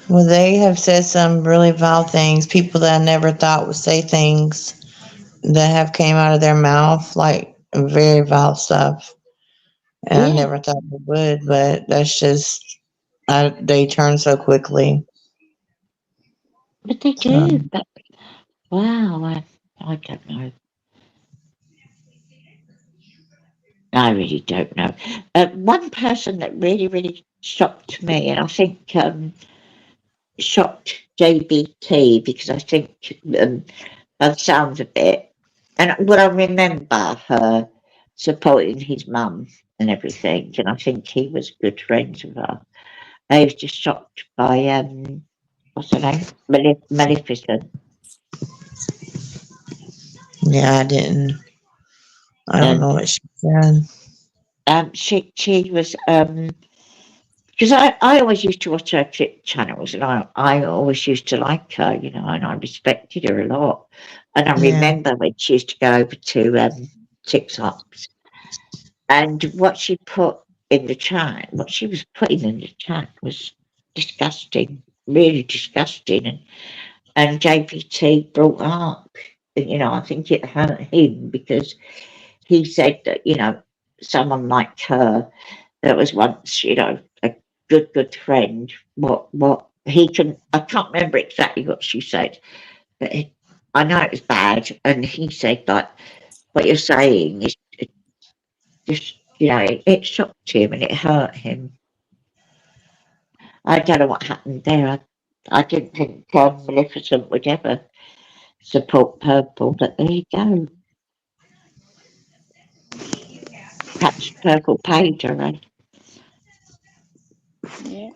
Well, they have said some really vile things. People that I never thought would say things that have came out of their mouth, like very vile stuff. And I Yeah. never thought they would, but that's just, they turn so quickly. But they So, do. But wow, I don't know. I really don't know. One person that really, really shocked me, and I think shocked JBT, because I think by the sounds of it, and what I remember her supporting his mum and everything, and I think he was good friends with her. I was just shocked by what's her name, Maleficent. yeah, I don't know Um, what she said. she was because I always used to watch her trip channels, and I always used to like her, you know, and I respected her a lot. And I Yeah. remember when she used to go over to Six Ups, and what she put in the chat, what she was putting in the chat was disgusting, really disgusting. And JPT brought up, you know, I think it hurt him because he said that, you know, someone like her that was once, you know, a good friend, what he can, I can't remember exactly what she said, but I know it was bad. And he said, like, what you're saying is just, you know, it shocked him and it hurt him. I don't know what happened there. I didn't think Maleficent would ever support Purple, but there you go. Perhaps Purple paid her. Eh? Yeah.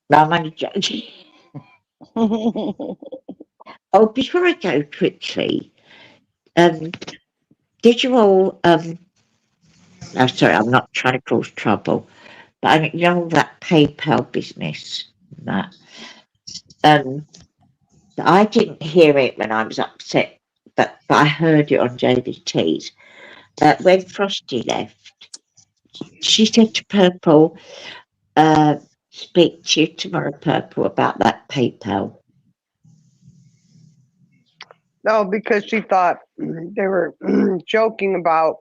No, I'm only joking. Oh, before I go quickly, um, did you all? Oh, sorry, I'm not trying to cause trouble, but I you know that PayPal business. That I didn't hear it when I was upset, but I heard it on JBT's. When Frosty left, she said to Purple, uh, "Speak to you tomorrow, Purple, about that PayPal." No, because she thought they were joking about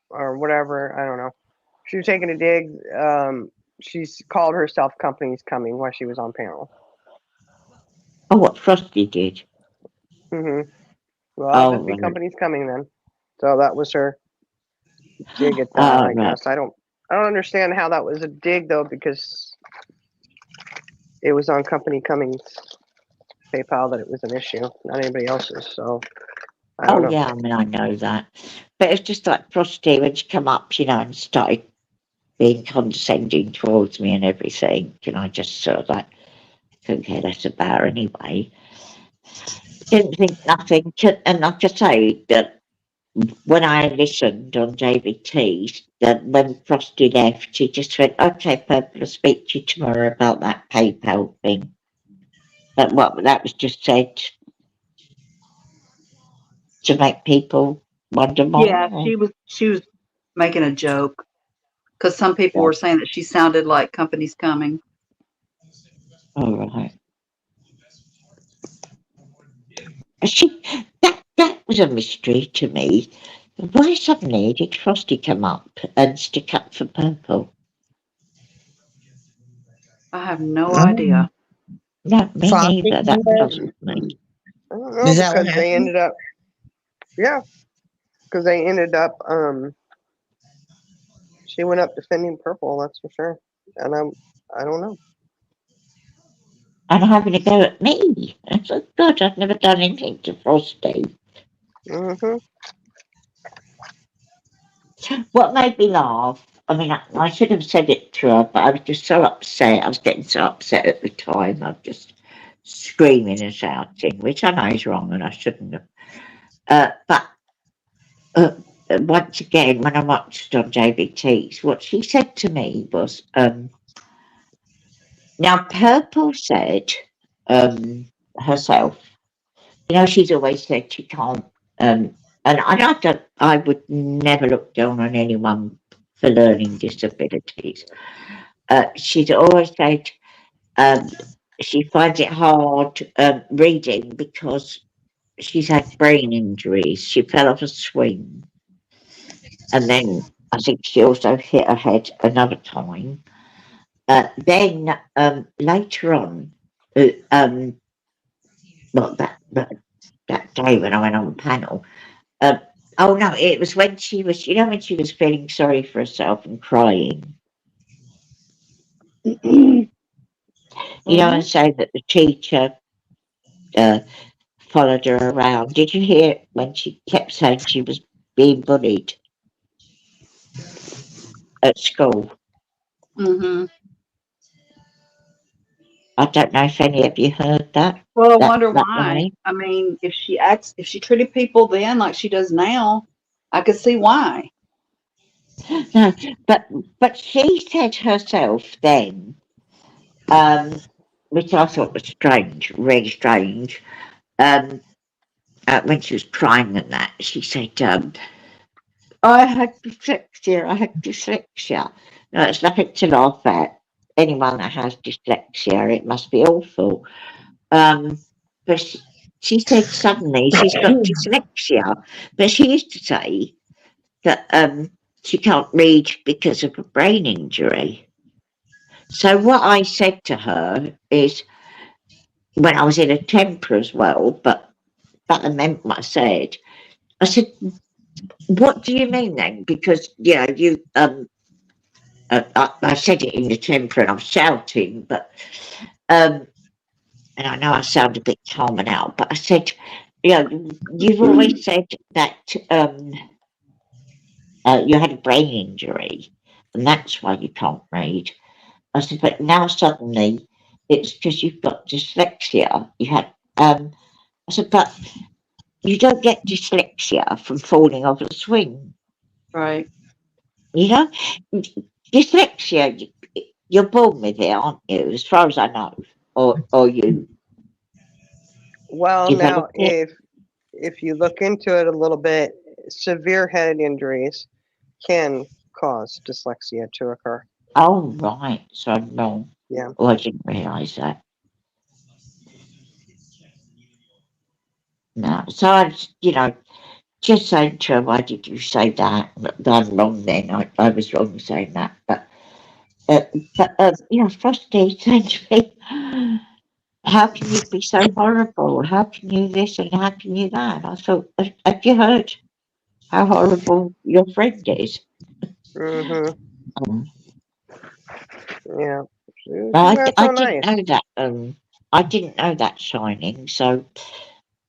or whatever. I don't know. She was taking a dig. She's called herself "Company's Coming" while she was on panel. Oh, what Frosty did. Hmm. Well, I'll Oh, just be right. "Company's Coming" then. So that was her dig at that. Oh, I right. guess I don't understand how that was a dig though, because it was on Company Coming's PayPal that it was an issue, not anybody else's. So I don't Oh, know. yeah, I mean, I know that. But it's just like Frosty, when she come up, you know, and started being condescending towards me and everything, and I just sort of like, couldn't care less about her anyway. Didn't think nothing, and like I say, that when I listened on JVT, that when Frosty left, she just went, "Okay, Purple, I'll speak to you tomorrow about that PayPal thing." But what that was just said to make people wonder Yeah, more. she was making a joke because some people Or, were saying that she sounded like Company's Coming. all right. She, that was a mystery to me. Why suddenly did Frosty come up and stick up for Purple? I have no Um, idea. No, me Frosty neither. That came back? puzzled me. I don't know Is that what because they happened? ended up, yeah, because they ended up, she went up defending Purple. That's for sure. And I don't know. And having a go at me. I thought, God, I've never done anything to Frosty. Hmm. What made me laugh, I mean, I should have said it to her, but I was just so upset. I was getting so upset at the time. I was just screaming and shouting, which I know is wrong and I shouldn't have. But once again, when I watched on JBT's, what she said to me was, now Purple said herself, you know, she's always said she can't, and I would never look down on anyone for learning disabilities. She's always said um, she finds it hard reading because she's had brain injuries. She fell off a swing and then I think she also hit her head another time. Then later on, not that day when I went on the panel. Oh no, it was when she was, when she was feeling sorry for herself and crying. And say that the teacher followed her around. Did you hear when she kept saying she was being bullied at school? Mm-hmm. I don't know if any of you heard that. Well, I that, wonder that why. line. I mean, if she treated people then like she does now, I could see why. No, but she said herself then, which I thought was strange, really strange. When she was crying and that, she said, I had dyslexia. I had dyslexia. No, it's nothing to laugh at. Anyone that has dyslexia, it must be awful. But she said suddenly she's got dyslexia. But she used to say that she can't read because of a brain injury. So what I said to her is, when I was in a temper as well, but that meant what I said, what do you mean then? Because, you, I said it in the temper and I'm shouting, but, and I know I sound a bit calmer now, but I said, you've always said that you had a brain injury and that's why you can't read. I said, but now suddenly it's because you've got dyslexia. I said, but you don't get dyslexia from falling off a swing. Right. Dyslexia, you're born with it, aren't you? As far as I know, or you Well, develop now it. if you look into it a little bit, severe head injuries can cause dyslexia to occur. Oh right, so I'm wrong. Yeah. Oh, I didn't realise that. No, so I, just saying to her, why did you say that? I'm wrong then. I was wrong saying that, but Frosty said to me, how can you be so horrible? How can you this and how can you that? I thought, have you heard how horrible your friend is? Mhm. Um, Yeah. She's I, not I so didn't nice. know that. I didn't know that Shining. So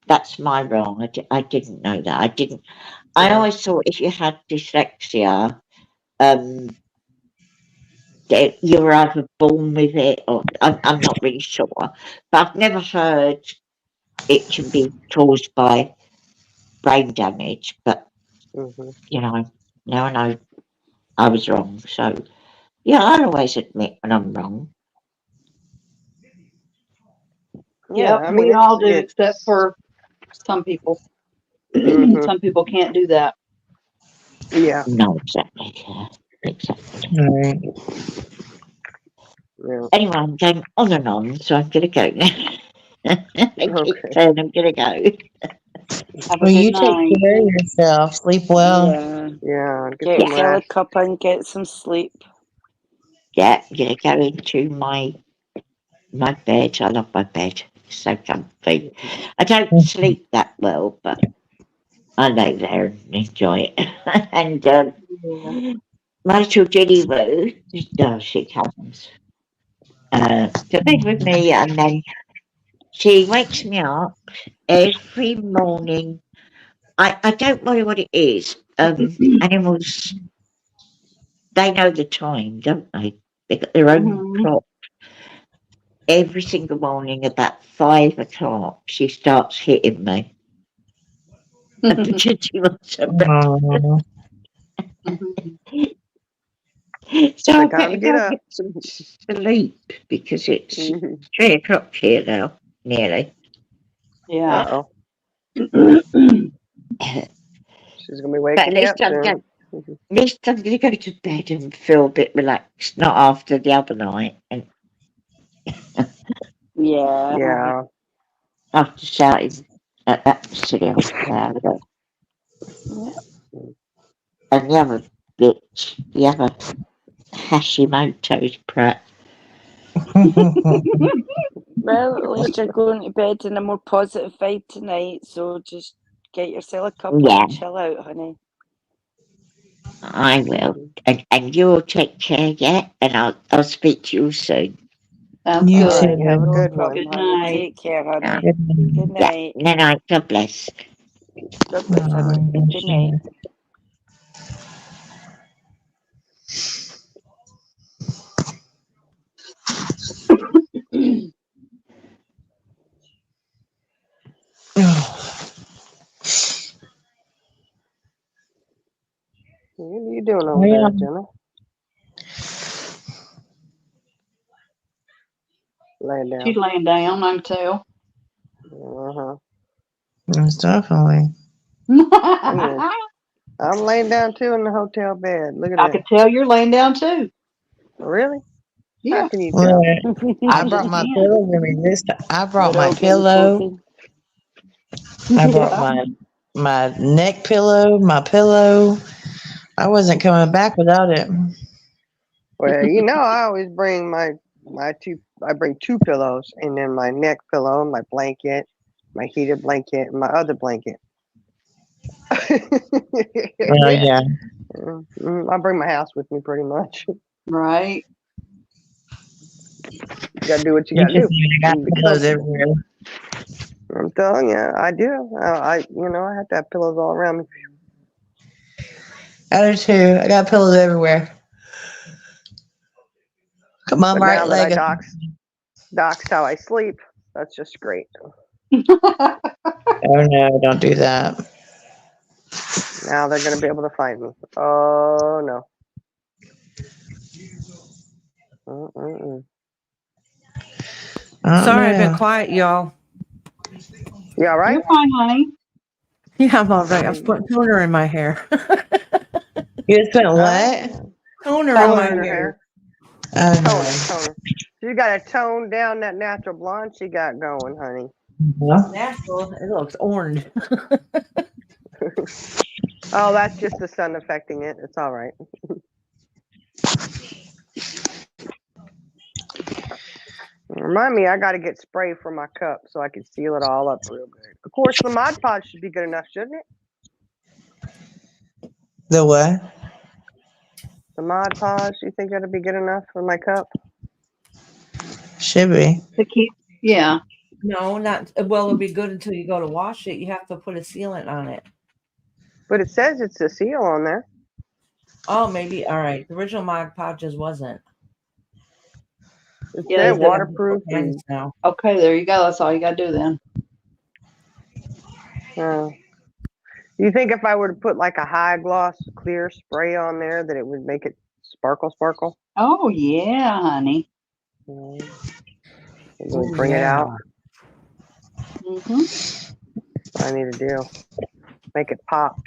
that's my wrong. I didn't know that. I Yeah. always thought if you had dyslexia, that you were either born with it or I'm not really sure. But I've never heard it can be caused by brain damage. But Mhm. now I know I was wrong. So yeah, I always admit when I'm wrong. Yeah. Yep, I mean, we all do, it's. except for some people. Mhm. Some people can't do that. Yeah. No, exactly. Yeah, exactly. Right. Yeah. Anyway, I'm going on and on, so I'm going to go now. I keep Okay. saying I'm going to go. Have a Well, good you take night. care of yourself. Sleep well. Yeah. Yeah. Get Get Yeah. some Kelly rest. cup and get some sleep. Yeah, I'm going to go into my bed. I love my bed. It's so comfy. I don't sleep that well, but I lay there and enjoy it. And Yeah. my little Jenny Woo, she comes to bed with me, and then she wakes me up every morning. I don't know what it is. Animals, they know the time, don't they? They got their own Mhm. clock. Every single morning about 5 o'clock, she starts hitting me because she wants a bed. Oh, So I So time better to get go up. get some sleep because it's Mhm. 3 o'clock here now, nearly. Yeah. Uh-oh. But She's gonna be at waking you least up I'm soon. going. At least I'm going to go to bed and feel a bit relaxed, not after the other night and Yeah. Yeah. after shouting at that silly old crowd. Yeah. And the other bitch. The other Hashimoto's prat. Well, at least you're going to bed in a more positive vibe tonight, so just get yourself a cuppa Yeah. and chill out, honey. I will. And you'll take care, yeah? And I'll speak to you soon. Sounds You All good. right. too. Have a No good one. problem, Good honey. night. Take care, honey. Good night. Good Yeah. night. Good night. God bless. God bless, honey. Good night. What are you doing over there, Jenna? Laying down. She's laying down, I can tell. Uh-huh. Most definitely. Yeah. I'm laying down too in the hotel bed. Look at I that. can tell you're laying down too. Really? Yeah. How can you tell? Look, I I brought just my can. pillow with me this time. I brought We're my all getting pillow. cozy. I brought Yeah. my neck pillow, my pillow. I wasn't coming back without it. Well, you know, I always bring my two. I bring two pillows, and then my neck pillow, my blanket, my heated blanket, and my other blanket. Well, yeah. I bring my house with me pretty much. Right. You gotta do what you You gotta just do. I got Be pillows comfortable. everywhere. I'm telling you, I do. I have to have pillows all around me. I do too. I got pillows everywhere. Come on, But right now that I leg. doxed how I sleep, that's just great. Oh no, don't do that. Now they're gonna be able to find me. Oh no. Mm-mm-mm. Oh, Sorry, I've been no. quiet, y'all. You all right? You're fine, honey. Yeah, I'm all right. I was putting toner in my hair. You just put what? Toner in Toner my in her hair. hair. Oh Toner. You gotta tone down that natural blonde she got going, honey. no. Natural. It looks orange. Oh, that's just the sun affecting it. It's all right. Remind me, I got to get spray for my cup so I can seal it all up real good. Of course, the Mod Podge should be good enough, shouldn't it? The what? The Mod Podge, you think that'll be good enough for my cup? Should be. To keep, yeah. No, not well. It'll be good until you go to wash it. You have to put a sealant on it. But it says it's a seal on there. Oh, maybe. All right. The original Mod Podges wasn't. It Yeah, said they did. waterproof. Mine's now. Okay, there you go. That's all you got to do then. You think if I were to put like a high gloss clear spray on there that it would make it sparkle? Oh, yeah, honey. It would bring it out. I need to do. Make it pop.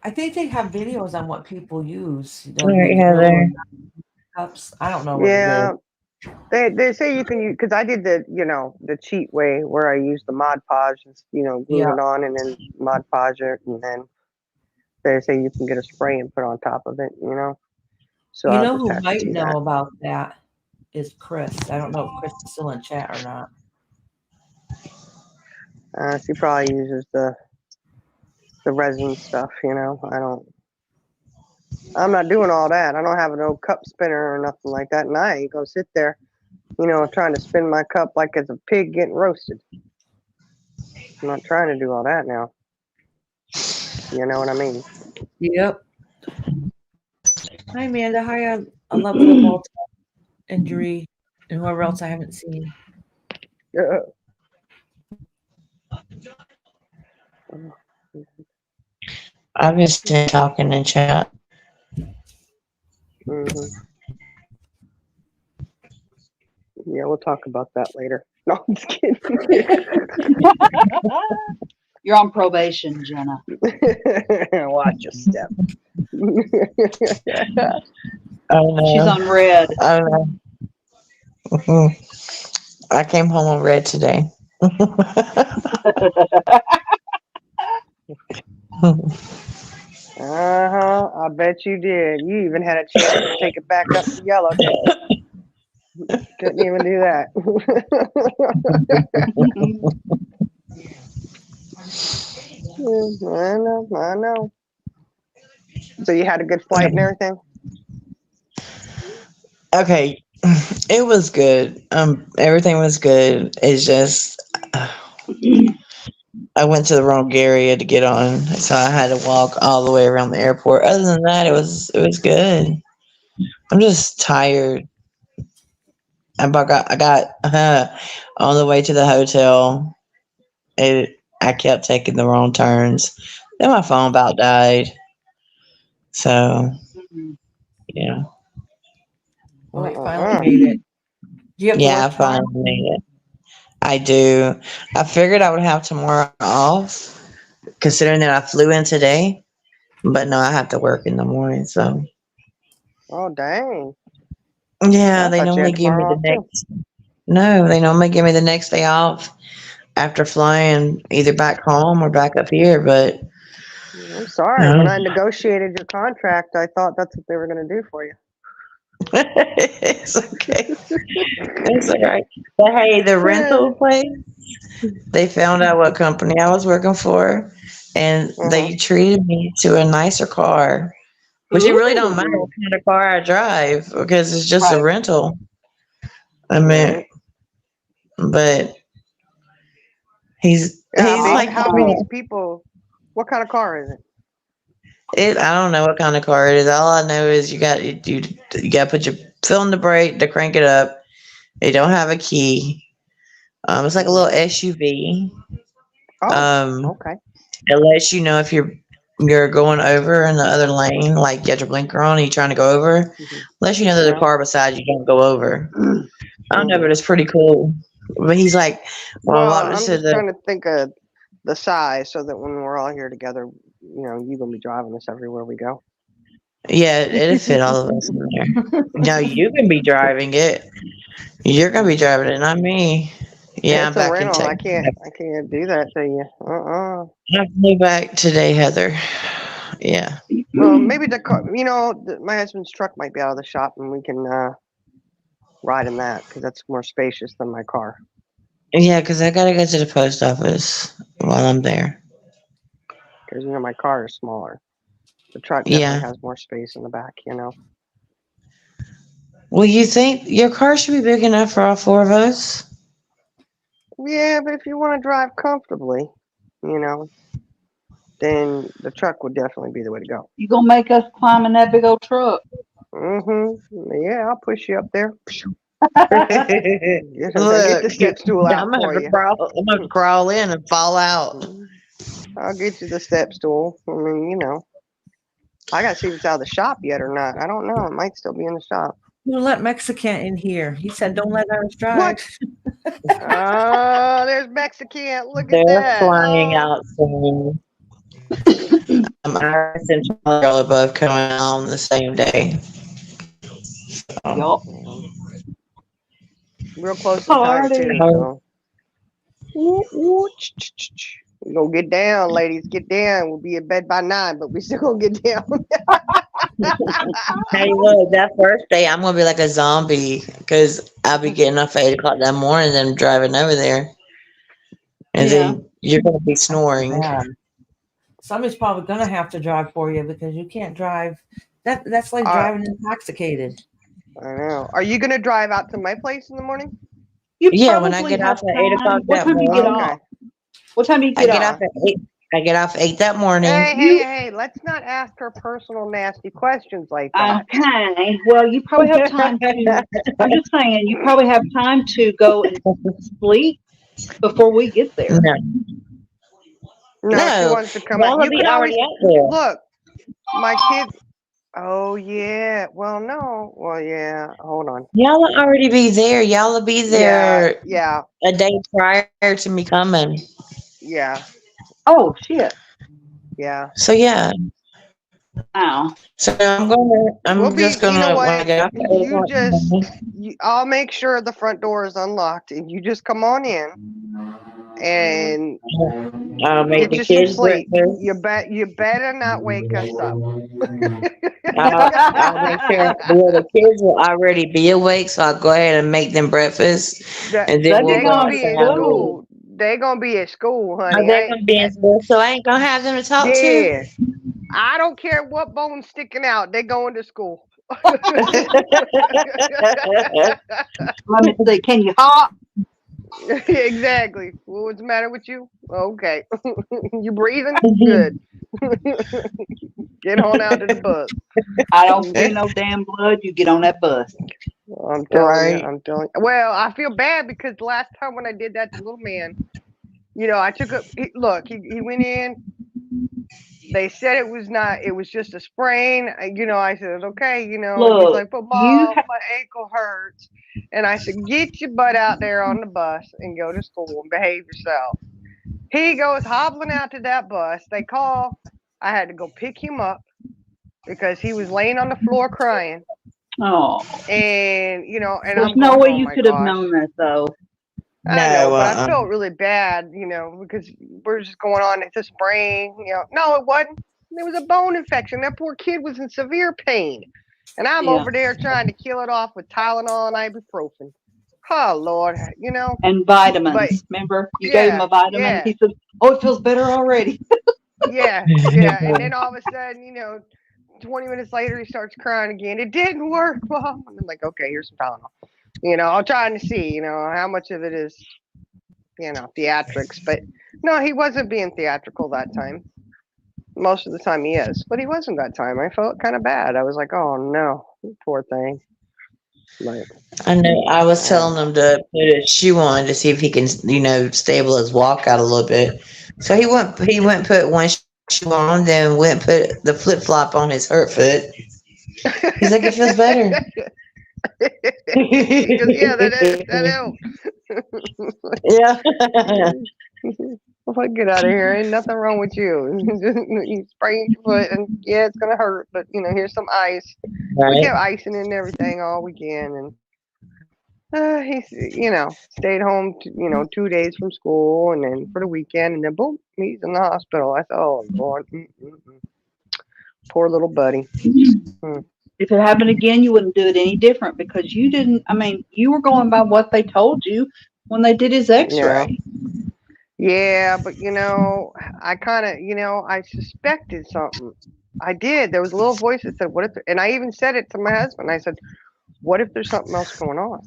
I think they have videos on what people use. All right, Heather. Cups. I don't know what it Yeah. is. They say you can use, because I did the cheat way where I used the Mod Podge and glued it on and then Mod Podge it, and then they say you can get a spray and put on top of it, So You I'll know just who have to might do know that. about that is Chris. I don't know if Chris is still in chat or not. She probably uses the resin stuff, I'm not doing all that. I don't have an old cup spinner or nothing like that, and I ain't gonna sit there, trying to spin my cup like it's a pig getting roasted. I'm not trying to do all that now. You know what I mean? Yep. Hi, Amanda. Hi, I love the Baltimore injury and whoever else I haven't seen. Yeah. I've just been talking in chat. Yeah, we'll talk about that later. No, I'm just kidding. You're on probation, Jenna. Watch your step. Oh no. She's on red. Oh no. I came home on red today. I, I bet you did. You even had a chance to take it back up to yellow, didn't you? Couldn't even do that. I know. So you had a good flight and everything? Okay, it was good. Everything was good. It's just I went to the wrong area to get on, so I had to walk all the way around the airport. Other than that, it was good. I'm just tired. I got on the way to the hotel. I kept taking the wrong turns. Then my phone about died. So yeah, Well, you finally made it. Do you have to yeah, I work tomorrow? finally made it. I do. I figured I would have tomorrow off, considering that I flew in today. But no, I have to work in the morning. So Oh, dang. yeah, I they thought you normally had give me tomorrow the off too. next. No, they normally give me the next day off after flying either back home or back up here. But I'm sorry. When I negotiated your contract, I thought that's what they were going to do for you. it's okay. It's all right. But hey, the rental place, they found out what company I was working for, and they treated me to a nicer car. Which it really don't matter what kind of car I drive because it's just a rental. I mean, but he's like, how many people? What kind of car is it? I don't know what kind of car it is. All I know is you got to put your fill in the brake to crank it up. They don't have a key. It's like a little SUV. Okay. It lets you know if you're going over in the other lane, like you got your blinker on and you're trying to go over. Lets you know that the car beside you don't go over. I don't know, but it's pretty cool. But he's like, well, I'm just trying to think of the size so that when we're all here together, you're gonna be driving us everywhere we go. Yeah, it'll fit all of us in there. No, you can be driving it. You're gonna be driving it, not me. Yeah, It's I'm a back in rental. I Texas. can't do that to you. I flew back today, Heather. Yeah. Well, maybe the car. My husband's truck might be out of the shop, and we can ride in that because that's more spacious than my car. Yeah, because I gotta go to the post office while I'm there. Because my car is smaller. The truck definitely has more space in the back. Well, you think your car should be big enough for all four of us? Yeah, but if you want to drive comfortably, then the truck would definitely be the way to go. You gonna make us climb in that big old truck? Yeah, I'll push you up there. Look, Get the step stool out for you. I'm gonna crawl in and fall out. I'll get you the step stool. I mean, I gotta see if it's out of the shop yet or not. I don't know. It might still be in the shop. We'll let Mexican in here. He said, "Don't let ours drive." Oh, there's Mexican. Look at They're that. flying out soon. Iris and Charlie are both coming out on the same day. Yup. Real close to time too. So. We gonna get down, ladies. Get down. We'll be in bed by 9, but we still gonna get down. Hey, look, that first day I'm gonna be like a zombie because I'll be getting up at 8 o'clock that morning, then driving over there, and then you're gonna be snoring. Somebody's probably gonna have to drive for you because you can't drive. That's like driving intoxicated. I know. Are you gonna drive out to my place in the morning? Yeah, when I get off at 8 o'clock that morning. What time do you get off? What time do you get off? I get off at 8. I get off at 8 that morning. Hey, let's not ask her personal nasty questions like that. Okay. Well, you probably have time to, I'm just saying, you probably have time to go and sleep before we get there. No, she wants to come out. You can already out there. Look, my kids. Oh, yeah. Well, no. Well, yeah. Hold on. Y'all will already be there. Y'all will be there Yeah. a day prior to me coming. Yeah. Oh, shit. Yeah. So, yeah. Oh. So, I'm just going to, you know what? when I get off I'll make sure the front door is unlocked and you just come on in and I'll make get the you some kids sleep. breakfast. You better not wake us up. I'll make sure the kids will already be awake, so I'll go ahead and make them breakfast, That and then They we'll be they go gonna going to be in outside. school. school. They gonna be at school, Oh, honey. they're gonna be in school, so I ain't gonna have them to talk to. Yeah, I don't care what bone's sticking out. They going to school. Let me see. Can you hop? Exactly. Well, what's the matter with you? Okay. You breathing? Good. Get on out of the bus. I don't see no damn blood. You get on that bus. I'm telling you. Right. I'm telling you. Well, I feel bad because the last time when I did that to little man, I took a look. He went in. They said it was not. It was just a sprain. I said, okay. And he's Look, like, but you mom, my ankle hurts. And I said, get your butt out there on the bus and go to school and behave yourself. He goes hobbling out to that bus. They call. I had to go pick him up because he was laying on the floor crying. oh, And and there's I'm no going, way oh you my could have gosh. known that though. I know, No, but I felt really bad, because we're just going on. It's a sprain, No, it wasn't. It was a bone infection. That poor kid was in severe pain. And I'm Yeah. over there trying to kill it off with Tylenol and ibuprofen. Oh, Lord, And But vitamins. Remember, you gave him yeah, a vitamin. yeah, He said, "Oh, it feels better already." yeah, yeah. And then all of a sudden, 20 minutes later, he starts crying again. It didn't work, Mom. And I'm like, okay, here's some Tylenol. I'm trying to see, how much of it is, theatrics. But no, he wasn't being theatrical that time. Most of the time he is, but he wasn't that time. I felt kind of bad. I was like, oh no, poor thing. Like, I know. I was telling him to put a shoe on to see if he can, stable his walk out a little bit. So he went. He went put one shoe on, then went put the flip flop on his hurt foot. He's like, it feels better. he goes, yeah, that helped. Yeah. Well, get out of here. Ain't nothing wrong with you. You sprained your foot, and yeah, it's gonna hurt. But here's some ice. We Right. kept icing and everything all weekend, and he's stayed home 2 days from school, and then for the weekend, and then boom, he's in the hospital. I thought, oh Lord, poor little buddy. If it happened again, you wouldn't do it any different because you didn't. I mean, you were going by what they told you when they did his X-ray. Yeah, but I kind of I suspected something. I did. There was a little voice that said, "What if?" And I even said it to my husband. I said, "What if there's something else going on?"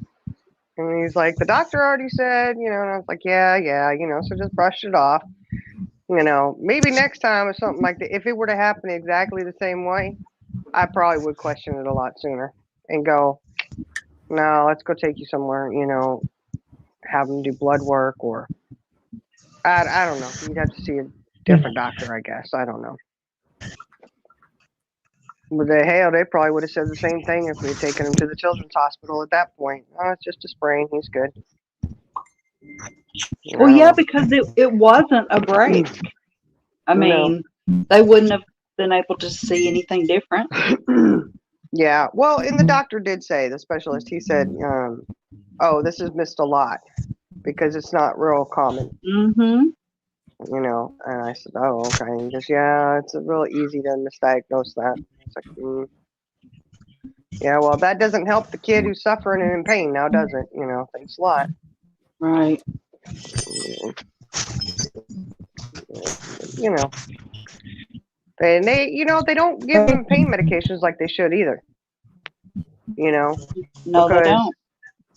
And he's like, "The doctor already said," and I was like, "Yeah, so just brush it off." Maybe next time or something like that. If it were to happen exactly the same way, I probably would question it a lot sooner and go, "No, let's go take you somewhere." Have them do blood work, or I don't know. You'd have to see a different doctor, I guess. I don't know. But they probably would have said the same thing if we had taken him to the children's hospital at that point. Oh, it's just a sprain. He's good. Well, yeah, because it wasn't a break. I mean, they wouldn't have been able to see anything different. Yeah. Well, and the doctor did say, the specialist, he said, oh, this is missed a lot because it's not real common. Mm-hmm. And I said, oh, okay. And he goes, yeah, it's real easy to misdiagnose that. It's like, yeah, well, that doesn't help the kid who's suffering and in pain now, does it? Thanks a lot. Right. And they don't give them pain medications like they should either. No, because they don't.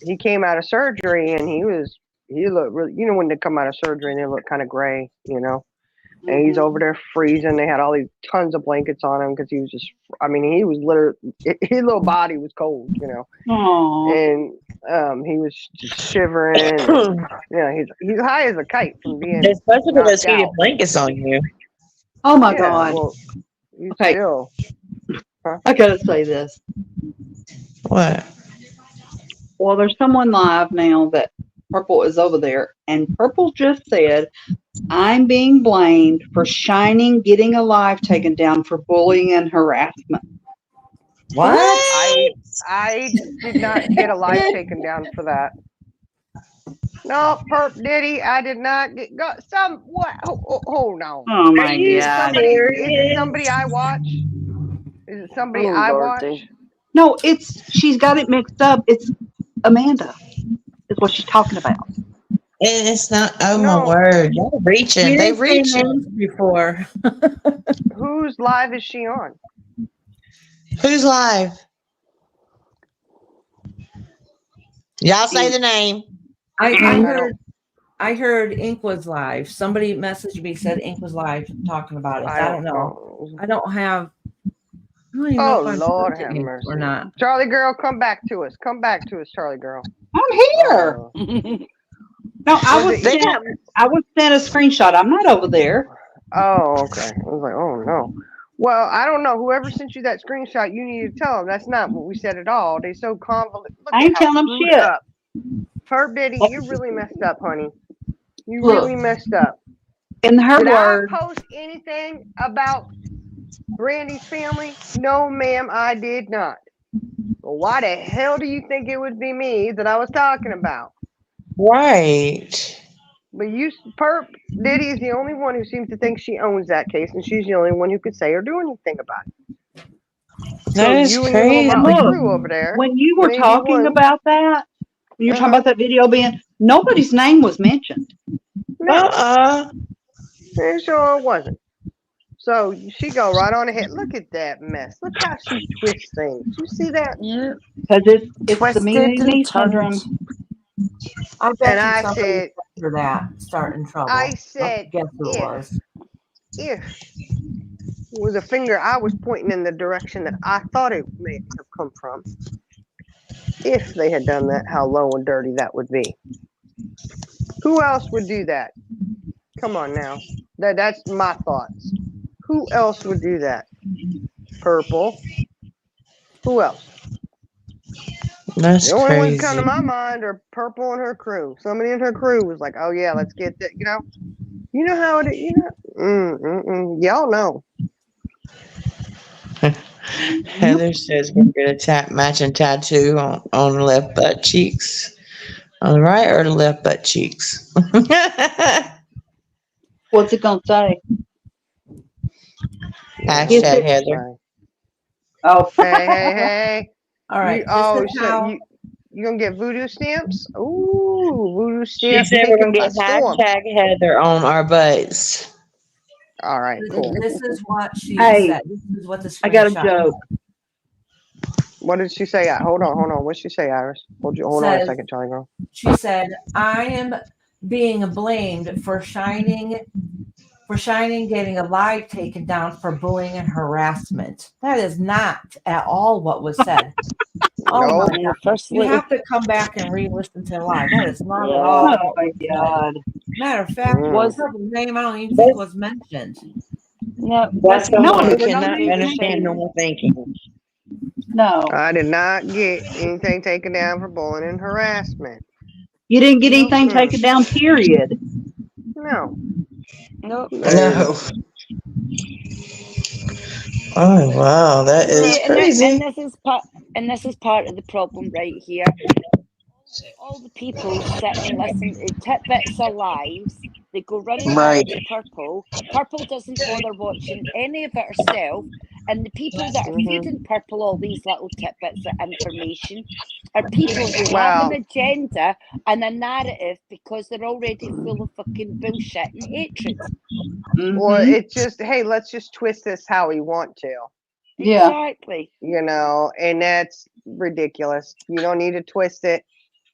he came out of surgery and he looked really, when they come out of surgery and they look kind of gray, and he's over there freezing. They had all these tons of blankets on him because he was he was literally, his little body was cold, Aww. and he was just shivering. He's high as a kite from being. They're supposed to put those knocked heated out. blankets on you. Oh my God. Well, he's Okay. still. I gotta say this. What? Well, there's someone live now that Purple is over there, and Purple just said, I'm being blamed for Shining getting a life taken down for bullying and harassment. What? I did not get a life taken down for that. No, perp Diddy, I did not get what? Hold on. Oh my Is it God. somebody? Is it somebody I watch? Is it somebody Oh, I Lordy. watch? No, she's got it mixed up. It's Amanda. Is what she's talking about. And it's not. Oh my No. word! Y'all reaching. We They didn't say reaching. names before. Whose live is she on? Who's live? Y'all say the name. I I heard I heard Ink was live. Somebody messaged me, said Ink was live talking about us. I don't know. I don't even know Oh if I'm Lord, to have Ink mercy. or not. Charlie girl, come back to us. Come back to us, Charlie girl. I'm here. Oh. No, I Was was it- sent a screenshot. I'm not over there. Oh, okay. I was like, oh no. Well, I don't know. Whoever sent you that screenshot, you need to tell them that's not what we said at all. They so convoluted. Look I at ain't how telling them screwed shit. up. Herb Diddy, you really messed up, honey. You Look. really messed up. In her Did words, I post anything about Brandy's family? No, ma'am, I did not. Well, why the hell do you think it would be me that I was talking about? Right. But Perp Diddy is the only one who seems to think she owns that case, and she's the only one who could say or do anything about it. That is you and your little crazy. motley Look, crew over there. when you were maybe talking one. about that, when you're talking Uh-huh. about that video being, nobody's name was mentioned. No, it sure wasn't. So she go right on ahead. Look at that mess. Look how she twists things. You see that? Yeah. Because it's the Twisted me and me and syndrome. turned. I bet And you I somebody said, for that starting trouble. I said, guess who it was? if was a finger I was pointing in the direction that I thought it may have come from. If they had done that, how low and dirty that would be. Who else would do that? Come on now. That's my thoughts. Who else would do that? Purple. Who else? That's The only ones come crazy. to my mind are Purple and her crew. Somebody in her crew was like, "Oh yeah, let's get that." You know how it is. Y'all know. Heather says we're gonna tap matching tattoo on the left butt cheeks. On the right or the left butt cheeks? What's it going to say? Hashtag Heather. Oh, Hey. All right. You gonna get voodoo stamps? Ooh, voodoo She stamp said we're taken gonna by get storm. hashtag Heather on our butts. All right, cool. This is what she Hey, said. This is what the I got a screenshot joke. What did she say? Hold on. What did she say, Iris? Hold on a Says- second, Charlie girl. She said, "I am being blamed for Shining getting a live taken down for bullying and harassment." That is not at all what was said. Oh No. my God. First You little. have to come back and re-listen to the live. That is not at Yeah. all. Oh what my was said. God. Matter of fact, Was- her name I don't even think was mentioned. No, That's wasn't No, someone who there was cannot no understand normal thinking. No. I did not get anything taken down for bullying and harassment. You didn't get anything Mm-mm. taken down, period. No. No. No. Oh wow, that is See, crazy. and this is part of the problem right here. All the people sit and listen to tidbits of lives. They go running Right. back to Purple. Purple doesn't bother watching any of it herself. And the people that are feeding Purple all these little tidbits of information are people who have an agenda and a narrative because they're already full of fucking bullshit and hatred. Well, it's just, hey, let's just twist this how we want to. Yeah. Exactly. And that's ridiculous. You don't need to twist it.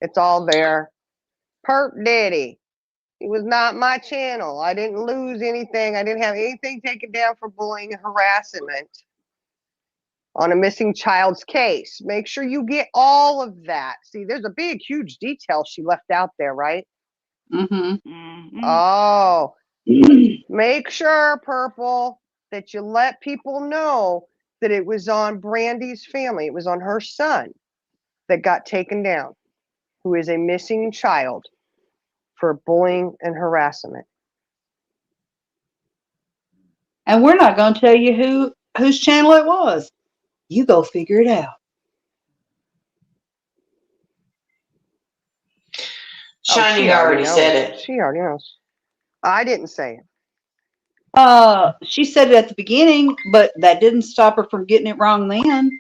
It's all there. Perp Diddy. It was not my channel. I didn't lose anything. I didn't have anything taken down for bullying and harassment on a missing child's case. Make sure you get all of that. See, there's a big, huge detail she left out there, right? Oh, make sure, Purple, that you let people know that it was on Brandy's family. It was on her son that got taken down, who is a missing child for bullying and harassment. And we're not going to tell you whose channel it was. You go figure it out. Shining she already knows. said it. She already knows. I didn't say it. She said it at the beginning, but that didn't stop her from getting it wrong then.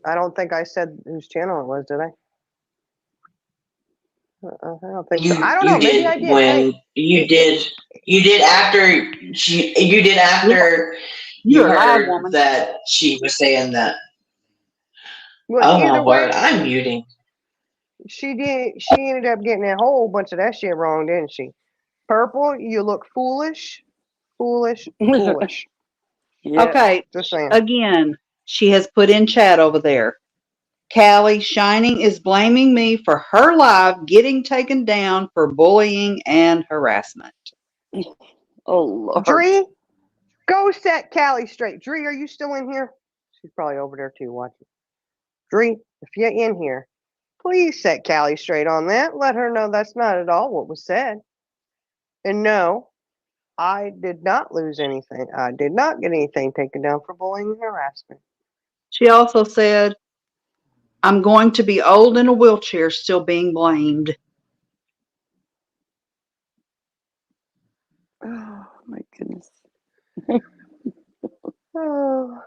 I don't think I said whose channel it was, did I? I don't think so. I don't know. Maybe I did. When Hey, you did. You did after you did after you You're a loud heard woman. that she was saying that. well, Oh my either way, word! I'm muting. she did. She ended up getting a whole bunch of that shit wrong, didn't she? Purple, you look foolish, foolish, foolish. Yeah. Okay, Just saying. again, she has put in chat over there. Callie Shining is blaming me for her live getting taken down for bullying and harassment. Oh Lord. Dree, go set Callie straight. Dree, are you still in here? She's probably over there too watching. Dree, if you're in here, please set Callie straight on that. Let her know that's not at all what was said. And no, I did not lose anything. I did not get anything taken down for bullying and harassment. She also said, I'm going to be old in a wheelchair still being blamed. Oh my goodness. Oh,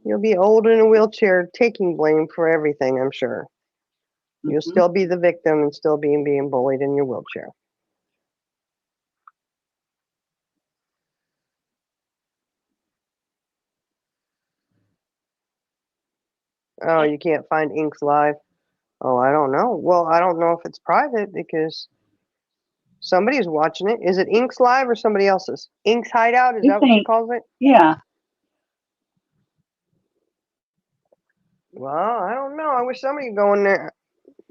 you'll be old in a wheelchair taking blame for everything, I'm sure. You'll still be the victim and still being bullied in your wheelchair. Oh, you can't find Inks Live? Oh, I don't know. Well, I don't know if it's private because somebody's watching it. Is it Inks Live or somebody else's? Inks Hideout? Is that what she calls it? Yeah. Well, I don't know. I wish somebody would go in there.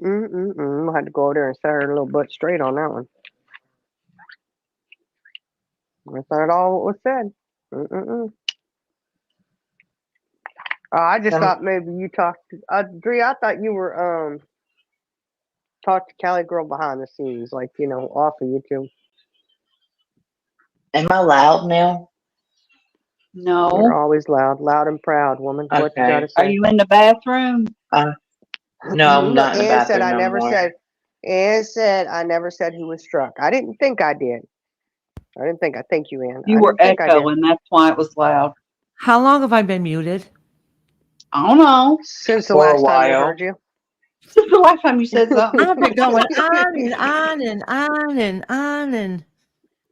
I had to go over there and set her little butt straight on that one. That's not all what was said. I just thought maybe you talked to Dree, I thought you were talk to Cali Girl behind the scenes, like, off of YouTube. Am I loud now? No. You're always loud and proud, woman. What you gotta Okay. say? Are you in the bathroom? No, I'm not in the Ann said bathroom I no never more. said. Ann said I never said who was struck. I didn't think I did. I thank you, Ann. You I were didn't think I did. echoing. That's why it was loud. How long have I been muted? I don't know. Since the For a last time we while. heard you. Since the last time you said something. I've been going on and on and on and on and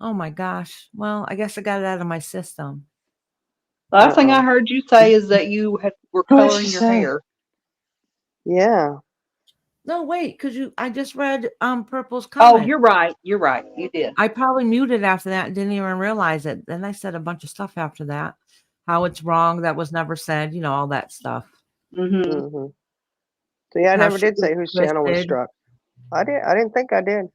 oh my gosh. Well, I guess I got it out of my system. Last thing I heard you say is that you were What did coloring she your say? hair. Yeah. No, wait, because I just read Purple's comment. Oh, you're right. You're right. You did. I probably muted after that and didn't even realize it. Then I said a bunch of stuff after that. How it's wrong, that was never said, all that stuff. So yeah, I How never she did was say whose channel was twisted. struck. I didn't think I did.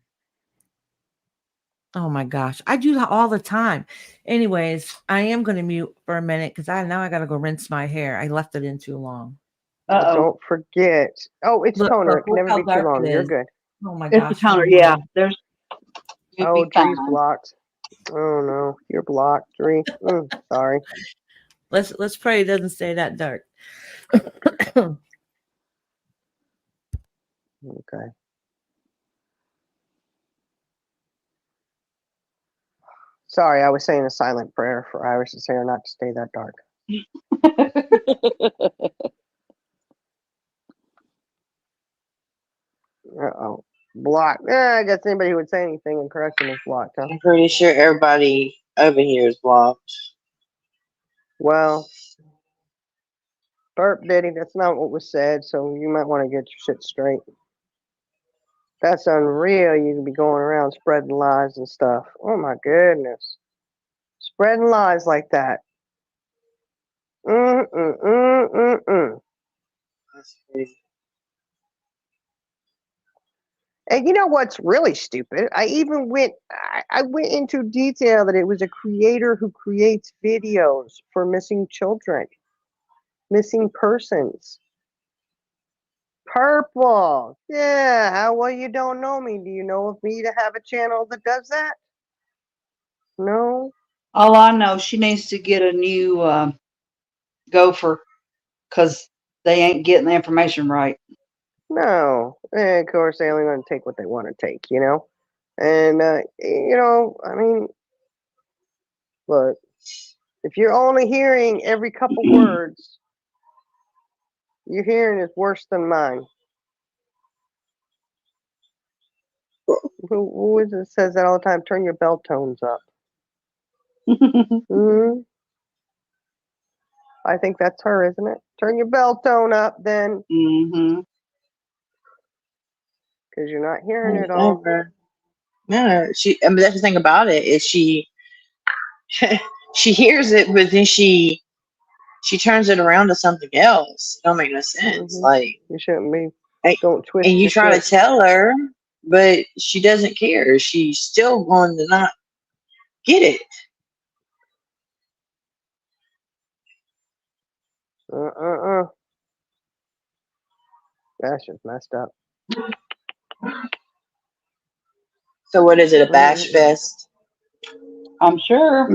Oh my gosh. I do that all the time. Anyways, I am going to mute for a minute because now I got to go rinse my hair. I left it in too long. Don't forget. Oh, it's Look, toner. It can look never how be too dark long. it You're is. good. Oh my It's gosh. the toner. no Yeah. way. Oh, Dree's blocked. Oh no, you're blocked, Dree. Sorry. Let's pray it doesn't stay that dark. Okay. Sorry, I was saying a silent prayer for Iris's hair not to stay that dark. Uh-oh. Blocked. I guess anybody who would say anything and correct him is blocked, huh? I'm pretty sure everybody over here is blocked. Well, burp Diddy, that's not what was said, so you might want to get your shit straight. That's unreal. You can be going around spreading lies and stuff. Oh my goodness. Spreading lies like that. That's crazy. And you know what's really stupid? I even went into detail that it was a creator who creates videos for missing children, missing persons. Purple. Yeah, how well you don't know me. Do you know of me to have a channel that does that? No. All I know, she needs to get a new gopher because they ain't getting the information right. No. And of course, they only want to take what they want to take, you know? And, you know, I mean, look, if you're only hearing every couple words, your hearing is worse than mine. Who is it says that all the time? Turn your bell tones up. Hmm. I think that's her, isn't it? Turn your bell tone up then, Mm-hmm. because you're not hearing it all. Never. No, I mean, that's the thing about it is she hears it, but then she turns it around to something else. It don't make no sense. Mhm. Like, You shouldn't be. and, Don't twist and you your try to shit. tell her, but she doesn't care. She's still going to not get it. That's just messed up. So what is it? A bash fest? I'm sure.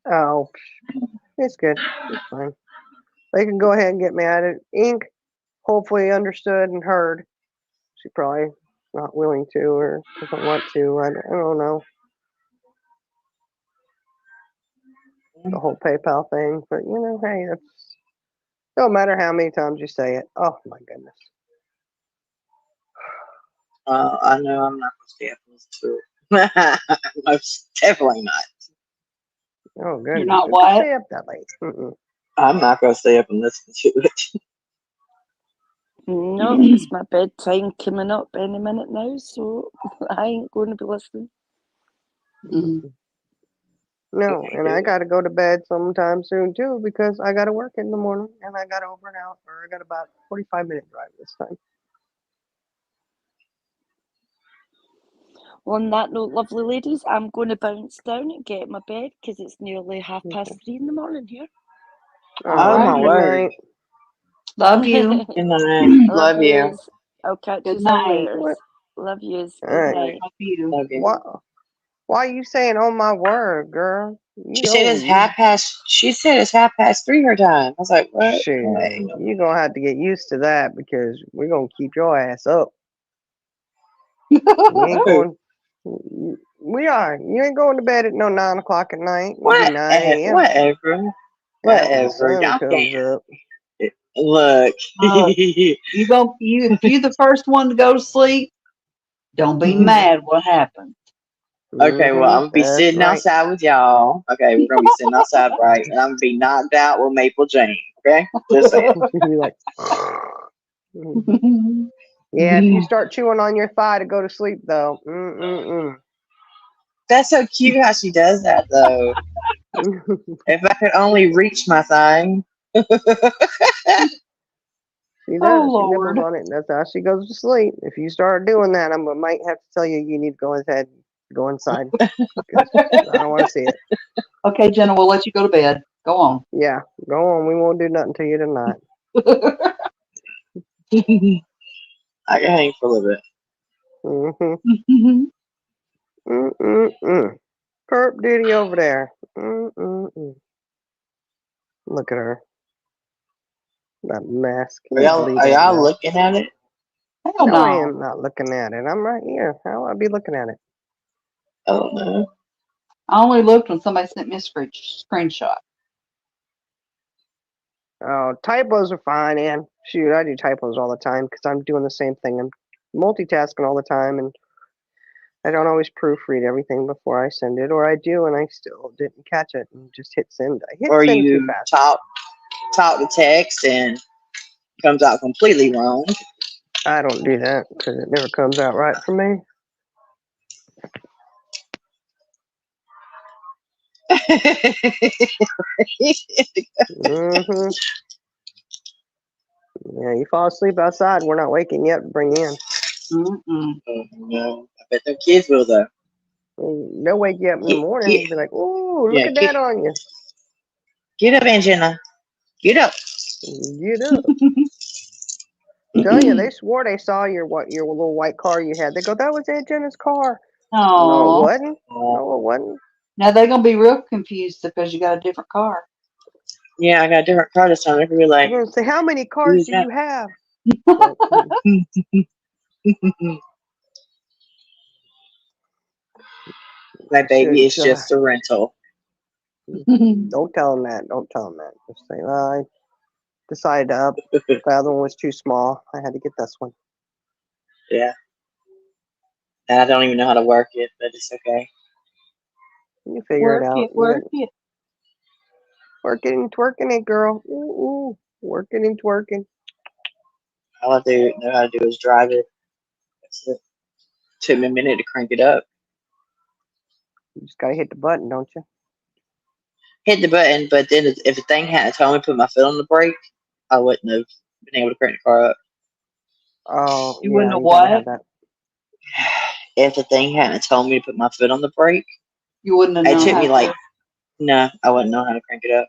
Oh, it's good. It's fine. They can go ahead and get mad at Ink. Hopefully understood and heard. She probably not willing to or doesn't want to. I don't know. The whole PayPal thing. But, you know, hey, that's don't matter how many times you say it. Oh, my goodness. I know I'm not going to stay up and listen to it. Most definitely not. Oh, goodness. You're not Who what? can stay up that late? Mm-mm. I'm not going to stay up and listen to it. No, it's my bedtime coming up any minute now, so I ain't going to be listening. Mhm. No, and I got to go to bed sometime soon, too, because I got to work in the morning, and I got over and out, or I got about 45-minute drive this time. Well, on that note, lovely ladies, I'm going to bounce down and get my bed because it's nearly 3:30 in the morning here. Oh, my Good word. night. Love you. Good night. Love you. Yous. I'll catch Good you all night. later. What? Love yous. All Good right. night. Love you. Love you. Why are you saying, oh, my word, girl? You She said know it's half past. She said it's 3:30 her time. I was like, what? shit. Hey. You're going to have to get used to that because we're going to keep your ass up. You ain't going. We are. You ain't going to bed at no 9 o'clock at night. It'll be 9 a.m. Whatever. after the Whatever. sun Y'all comes can. up. Look. If you the first one to go to sleep, don't be mad what happened. Okay, well, I'm gonna be That's sitting right. outside with y'all. Okay, we're gonna be sitting outside, right? And I'm gonna be knocked out with Maple Jane. Okay, just saying. You're like, yeah. If you start chewing on your thigh to go to sleep, though, That's so cute how she does that, though. If I could only reach my thigh. She Oh does. She nibbles Lord. on it, and that's how she goes to sleep. If you start doing that, might have to tell you need to go ahead, go inside. 'Cause I don't want to see it. Okay, Jenna, we'll let you go to bed. Go on. Yeah, go on. We won't do nothing to you tonight. I can hang for a little bit. Perp Diddy over there. Look at her. That mask. Can you believe Are that y'all mask? looking at it? Hell No, I no. am not looking at it. I'm right here. How would I be looking at it? Oh no. I only looked when somebody sent me a screenshot. Oh, typos are fine, Ann. Shoot, I do typos all the time because I'm doing the same thing. I'm multitasking all the time, and I don't always proofread everything before I send it, or I do and I still didn't catch it and just hit send. I hit Or send too you fast. talk to text and comes out completely wrong. I don't do that because it never comes out right for me. Mm-hmm. Yeah, you fall asleep outside, we're not waking you up to bring you in. Mm-mm. Oh no. I bet the kids will though. They'll wake you up in the morning and be like, "Ooh, look at that on you." Get up, Angela. Get up. Get up. Tell you, they swore they saw your little white car you had. They go, "That was Aunt Jenna's car." No, it Oh. wasn't. No, it wasn't. Now they're gonna be real confused because you got a different car. Yeah, I got a different car this time. They're gonna be like, I'm gonna say, "How many cars who's do that? you have?" But, My baby is should, just a rental. don't tell him that. Don't tell him that. Just say, well, I decided to up. The other one was too small. I had to get this one. Yeah. And I don't even know how to work it, but it's okay. You figure Work it out. it, work it. Working and twerking it, girl. Ooh, ooh. Working and twerking. All I do know how to do is drive it. That's it. Took me a minute to crank it up. You just gotta hit the button, don't you? Hit the button, but then if the thing hadn't told me to put my foot on the brake, I wouldn't have been able to crank the car up. Oh, You yeah, wouldn't have you gotta what? have that. If the thing hadn't told me to put my foot on the brake, You wouldn't have it known took how me to. like, no, I wouldn't know how to crank it up.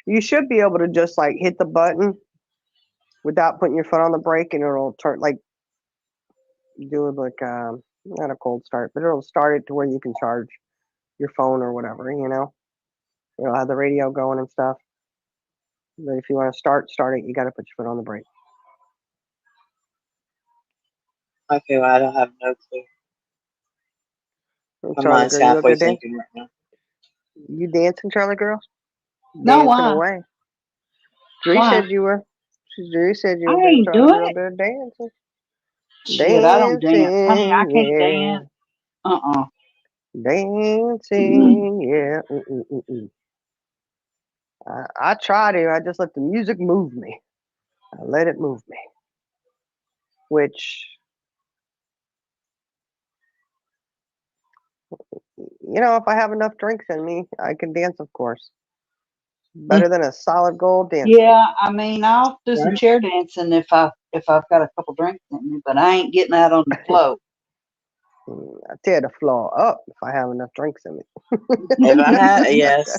You should be able to just like hit the button without putting your foot on the brake, and it'll turn like do it like not a cold start, but it'll start it to where you can charge your phone or whatever. You know, it'll have the radio going and stuff. But if you want to start it, you got to put your foot on the brake. Okay, well, I don't have no clue. And My Charlie mind's girl, you halfway okay, Dan? thinking right now. You dancing, Charlie girl? No, Dancing why? away. Dree Why? said you were. Dree said you I were ain't Charlie doing girl it. there dancing. Shit, I don't dance. Honey, I can't Yeah. dance. Uh-uh. Dancing, yeah. I try to. I just let the music move me. I let it move me. Which, you know, if I have enough drinks in me, I can dance, of course. Better than a solid gold dancer. Yeah, I mean, I'll do some Right. chair dancing if I've got a couple drinks in me, but I ain't getting out on the floor. I tear the floor up if I have enough drinks in me. If I had, yes.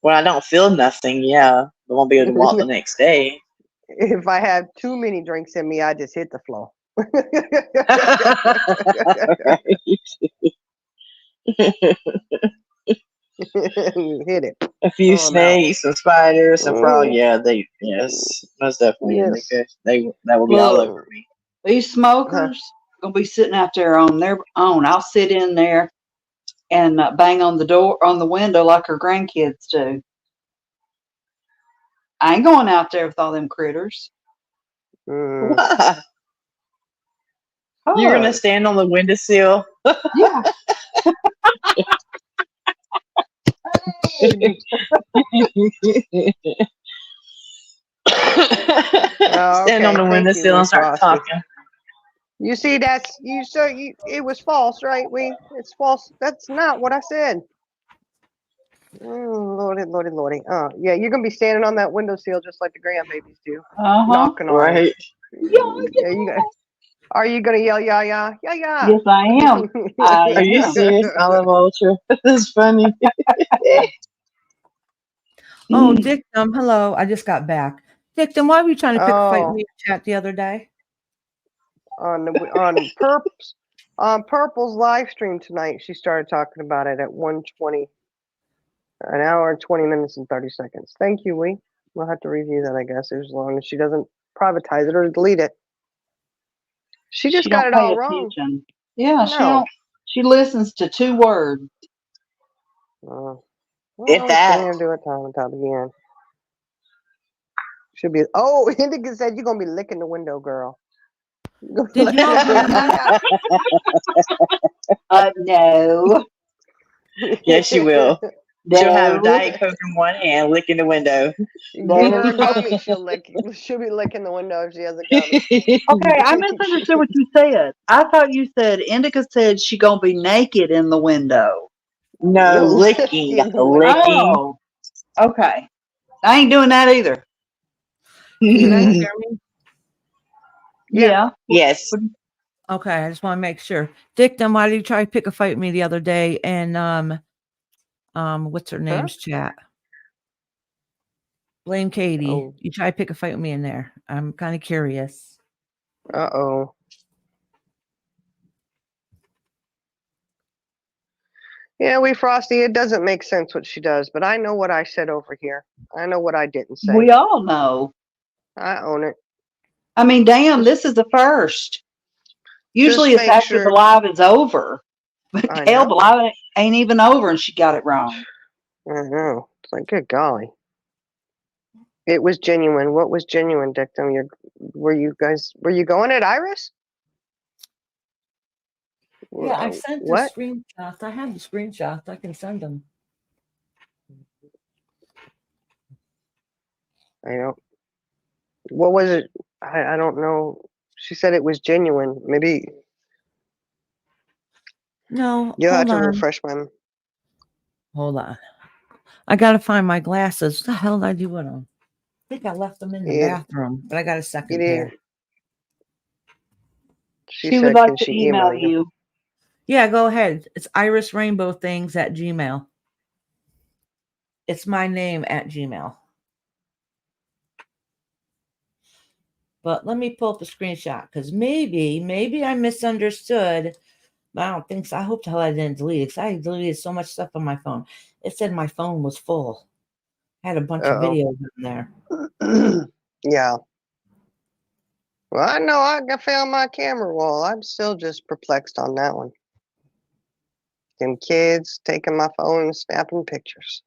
When I don't feel nothing, yeah, I won't be able to walk the next day. If I have too many drinks in me, I just hit the floor. Hit it. A few Oh, I'm out. snakes, some spiders, some frogs. Mhm. Yeah, yes, most definitely. Yes. That will be all over me. These smokers gonna be sitting out there on their own. I'll sit in there and bang on the door, on the window like her grandkids do. I ain't going out there with all them critters. Mm. Why? You're gonna Oh, stand on the windowsill? yeah. Stand on the Thank windowsill you, and start Frosty. talking. You see, it was false, right? It's false. That's not what I said. Lordy, lordy, lordy. Oh, yeah, you're gonna be standing on that windowsill just like the grandbabies do, Uh-huh. knocking on it. Right? Yeah, are you gonna yell, yeah, yeah, yeah, yeah? Yes, I am. I Are you am. serious, Olive Ultra? This is funny. Oh, Dictum, hello. I just got back. Dictum, why were you trying to pick a fight with me in chat the other day? on Purple's live stream tonight, she started talking about it at 1:20, an hour and 20 minutes and 30 seconds. Thank you, we'll have to review that, I guess, as long as she doesn't privatize it or delete it. She just got don't it pay all wrong. attention. Yeah, she No. don't. She listens to 2 words. Well, If we've seen that. her do it time and time again. Should be. Indica said you're gonna be licking the window, girl. Did you all hear me? No. Yes, she will. She'll have a No. Diet Coke in one hand, licking the window. Give her a gummy, she'll be licking the window if she has a gummy. Okay, I misunderstood what you said. I thought you said Indica said she gonna be naked in the window. No, licking. Licking the window. Licking. Oh, okay. I ain't doing that either. Can you guys hear me? Yeah. Yes. Okay, I just want to make sure. Dictum, why did you try to pick a fight with me the other day? And what's her name's chat? Blame Katie. Oh. You try to pick a fight with me in there. I'm kind of curious. Uh-oh. Yeah, Frosty, it doesn't make sense what she does, but I know what I said over here. I know what I didn't say. We all know. I own it. I mean, damn, this is the first. Usually Just it's make after the sure. live is over. But I hell, the know. live ain't even over and she got it wrong. I know. It's like, good golly. It was genuine. What was genuine, Dictum? Were you going at Iris? Yeah, I've sent the What? screenshots. I have the screenshots. I can send them. I don't. What was it? I don't know. She said it was genuine. Maybe No, you'll have hold to on. refresh my. Hold on. I gotta find my glasses. What the hell did I do with them? I think I left them in the You, bathroom, but I got a you second didn't. pair. She She would said, like "Can to she email email you?" you. Yeah, go ahead. It's irisrainbowthings@gmail. It's my name at Gmail. But let me pull up a screenshot because maybe I misunderstood. But I don't think so. I hope the hell I didn't delete it because I deleted so much stuff on my phone. It said my phone was full. I had a bunch of Uh videos in there. oh. Yeah. Well, I know I found my camera roll. I'm still just perplexed on that one. Them kids taking my phone and snapping pictures.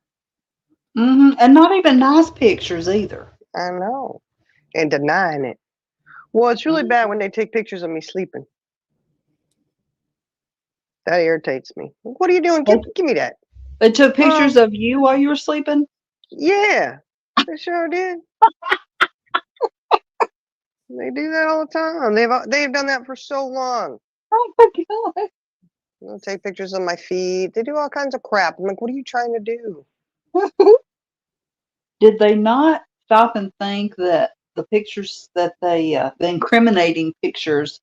And not even nice pictures either. I know. And denying it. Well, it's really bad when they take pictures of me sleeping. That irritates me. What are you doing? Give me that. They took pictures of you while you were sleeping? Yeah, they sure did. They do that all the time. They've done that for so long. Oh my God. They'll take pictures of my feet. They do all kinds of crap. I'm like, what are you trying to do? Did they not stop and think that the pictures that the incriminating pictures,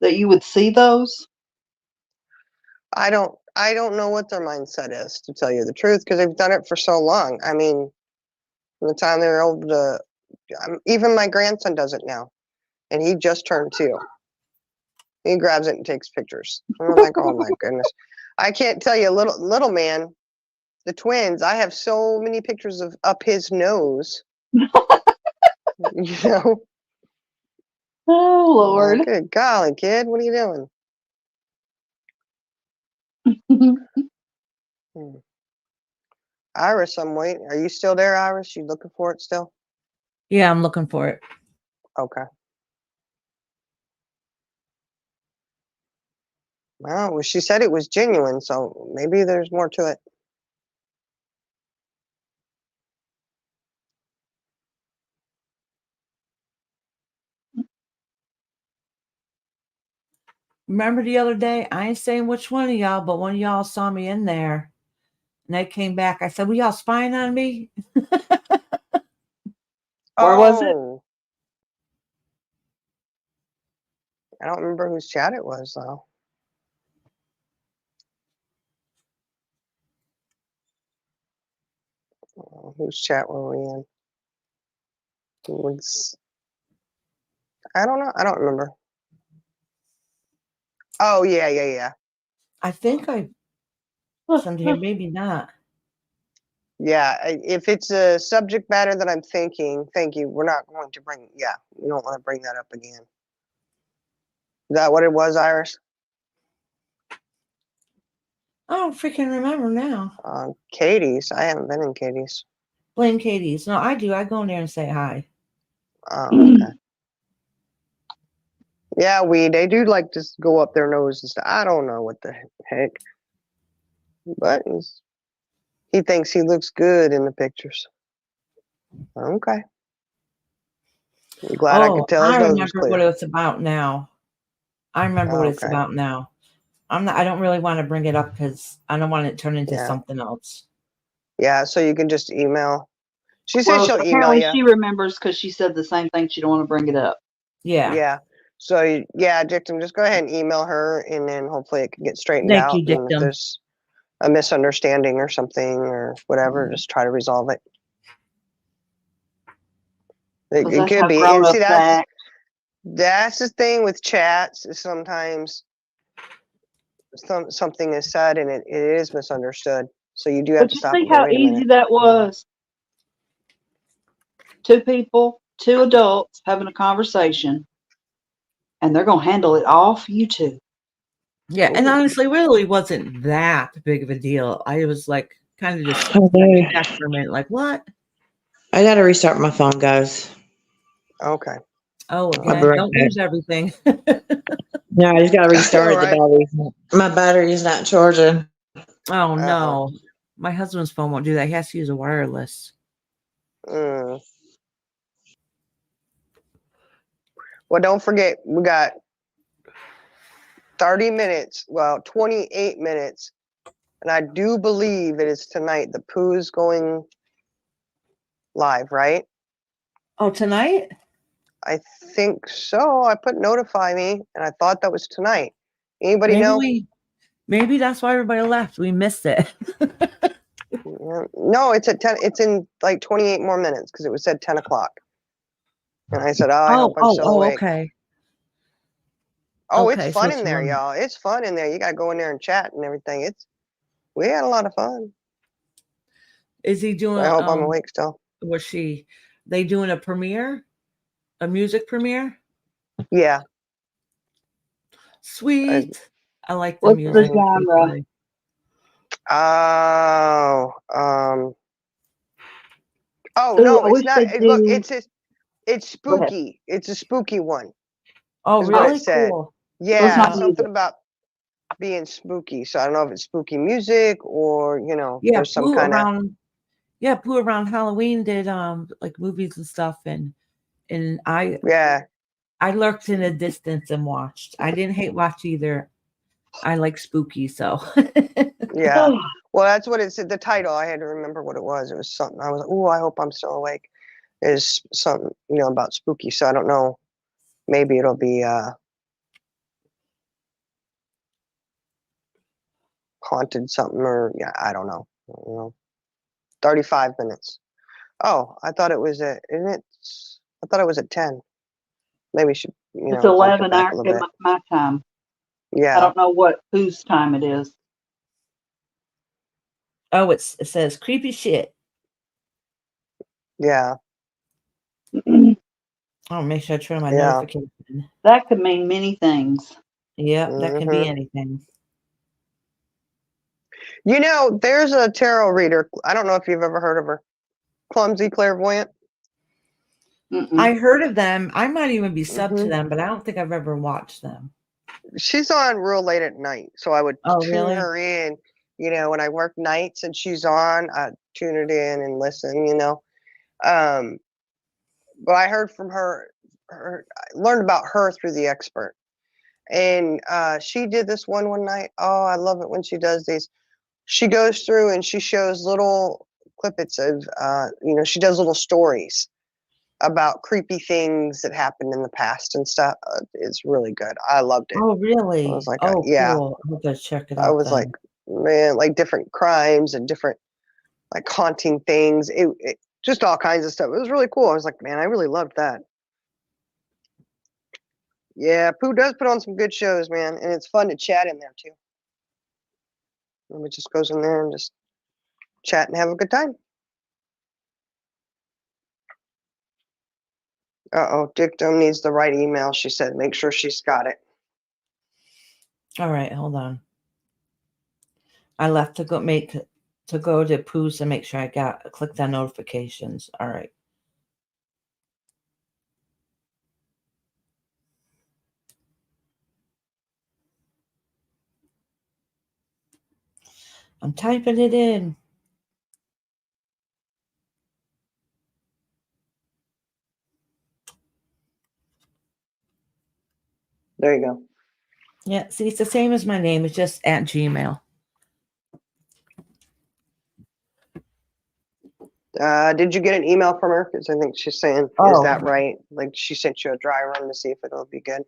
that you would see those? I don't know what their mindset is, to tell you the truth, because they've done it for so long. I mean, from the time they were able to, even my grandson does it now, and he just turned 2. He grabs it and takes pictures. And I'm like, oh my goodness. I can't tell you, little man, the twins, I have so many pictures of up his nose. You know? Oh, Lord. Like, good golly, kid, what are you doing? Iris, I'm waiting. Are you still there, Iris? You looking for it still? Yeah, I'm looking for it. Okay. Well, she said it was genuine, so maybe there's more to it. Remember the other day? I ain't saying which one of y'all, but one of y'all saw me in there. And they came back. I said, were y'all spying on me? Where was it? I don't remember whose chat it was, though. Whose chat were we in? I don't know. I don't remember. Oh, yeah. I think I sent here, maybe not. Yeah, if it's a subject matter that I'm thinking, thank you. We're not going to bring, we don't want to bring that up again. Is that what it was, Iris? I don't freaking remember now. Katie's. I haven't been in Katie's. Blame Katie's. No, I do. I go in there and say hi. Oh, okay. Yeah, they do like to go up their nose and stuff. I don't know what the heck. But he thinks he looks good in the pictures. Okay. I'm glad I could tell his I nose was remember clear. what it's about now. I remember what it's Okay. about now. I don't really want to bring it up because I don't want it to turn into something else. Yeah, so you can just email. She said she'll email apparently you. she remembers because she said the same thing. She don't want to bring it up. Yeah. Yeah. So Dictum, just go ahead and email her, and then hopefully it can get straightened Thank out. you, And if Dictum. there's a misunderstanding or something or whatever, just try to resolve it. It could be. And see, that's the thing with chats, is sometimes something is said and it is misunderstood. So you do have to stop and See go, how wait a easy minute. that was? 2 people two adults having a conversation, and they're going to handle it all for you two. Yeah, and Ooh. honestly, really wasn't that big of a deal. I was like kind of just Okay. back for a minute, like what? I gotta restart my phone, guys. Okay. Oh, I'll be again, right don't back. lose everything. No, I just gotta restart it. The Right. my battery's not charging. Oh Uh-oh. no, my husband's phone won't do that. He has to use a wireless. Mm. Well, don't forget, we got 30 minutes, well, 28 minutes. And I do believe it is tonight. The Pooh's going live, right? Oh, tonight? I think so. I put notify me and I thought that was tonight. Anybody know? Maybe that's why everybody left. We missed it. No, it's at 10. It's in like 28 more minutes because it was said 10 o'clock. And I said, I hope I'm still awake. Okay. Oh, it's Okay, so fun it's in there, one. y'all. It's fun in there. You got to go in there and chat and everything. We had a lot of fun. Is he doing? I hope I'm awake still. They doing a premiere? A music premiere? Yeah. Sweet. I like the What's the music. genre? Oh, oh Ooh, no, I it's wish not. they'd Look, do. it's Go ahead. spooky. It's a spooky one. Oh, Is what really? it said. Cool. So it's Yeah, not something music. about being spooky. So I don't know if it's spooky music or Yeah, there's some kind of. Pooh around Halloween did like movies and stuff, and I Yeah. lurked in the distance and watched. I didn't hate watch either. I like spooky, so Yeah. Well, that's what it said. The title, I had to remember what it was. It was something. I was like, oh, I hope I'm still awake. Is something about spooky. So I don't know. Maybe it'll be haunted something or I don't know. 35 minutes. Oh, I thought it was at. Isn't it? I thought it was at 10. Maybe we should It's bump it 11 back a hour little in bit. my time. I Yeah. don't know whose time it is. oh, it says creepy shit. Yeah. I'll make sure I turn on my Yeah. notification. That could mean many things. Yep, that can be Mhm. anything. There's a tarot reader. I don't know if you've ever heard of her. Clumsy Clairvoyant. Mm-mm. I heard of them. I might even be sub to Mhm. them, but I don't think I've ever watched them. She's on real late at night, so I would Oh, tune really? her in. When I work nights and she's on, I tune it in and listen. But I heard from her. I learned about her through the expert, and she did this one night. Oh, I love it when she does these. She goes through and she shows little clippets of, she does little stories about creepy things that happened in the past and stuff. It's really good. I loved it. Oh, I really? was like, Oh, yeah. cool. I'm gonna check it I out was like, then. man, like different crimes and different like haunting things. It just all kinds of stuff. It was really cool. I was like, man, I really loved that. Yeah, Pooh does put on some good shows, man, and it's fun to chat in there too. And it just goes in there and just chat and have a good time. Uh-oh, Dictum needs the right email, she said. Make sure she's got it. All right, hold on. I left to go to Pooh's to make sure I clicked on notifications. All right. I'm typing it in. There you go. Yeah, see, it's the same as my name. It's just at Gmail. Did you get an email from her? Because I think she's saying, is that right? Like she sent you a dry run to see if it'll be good.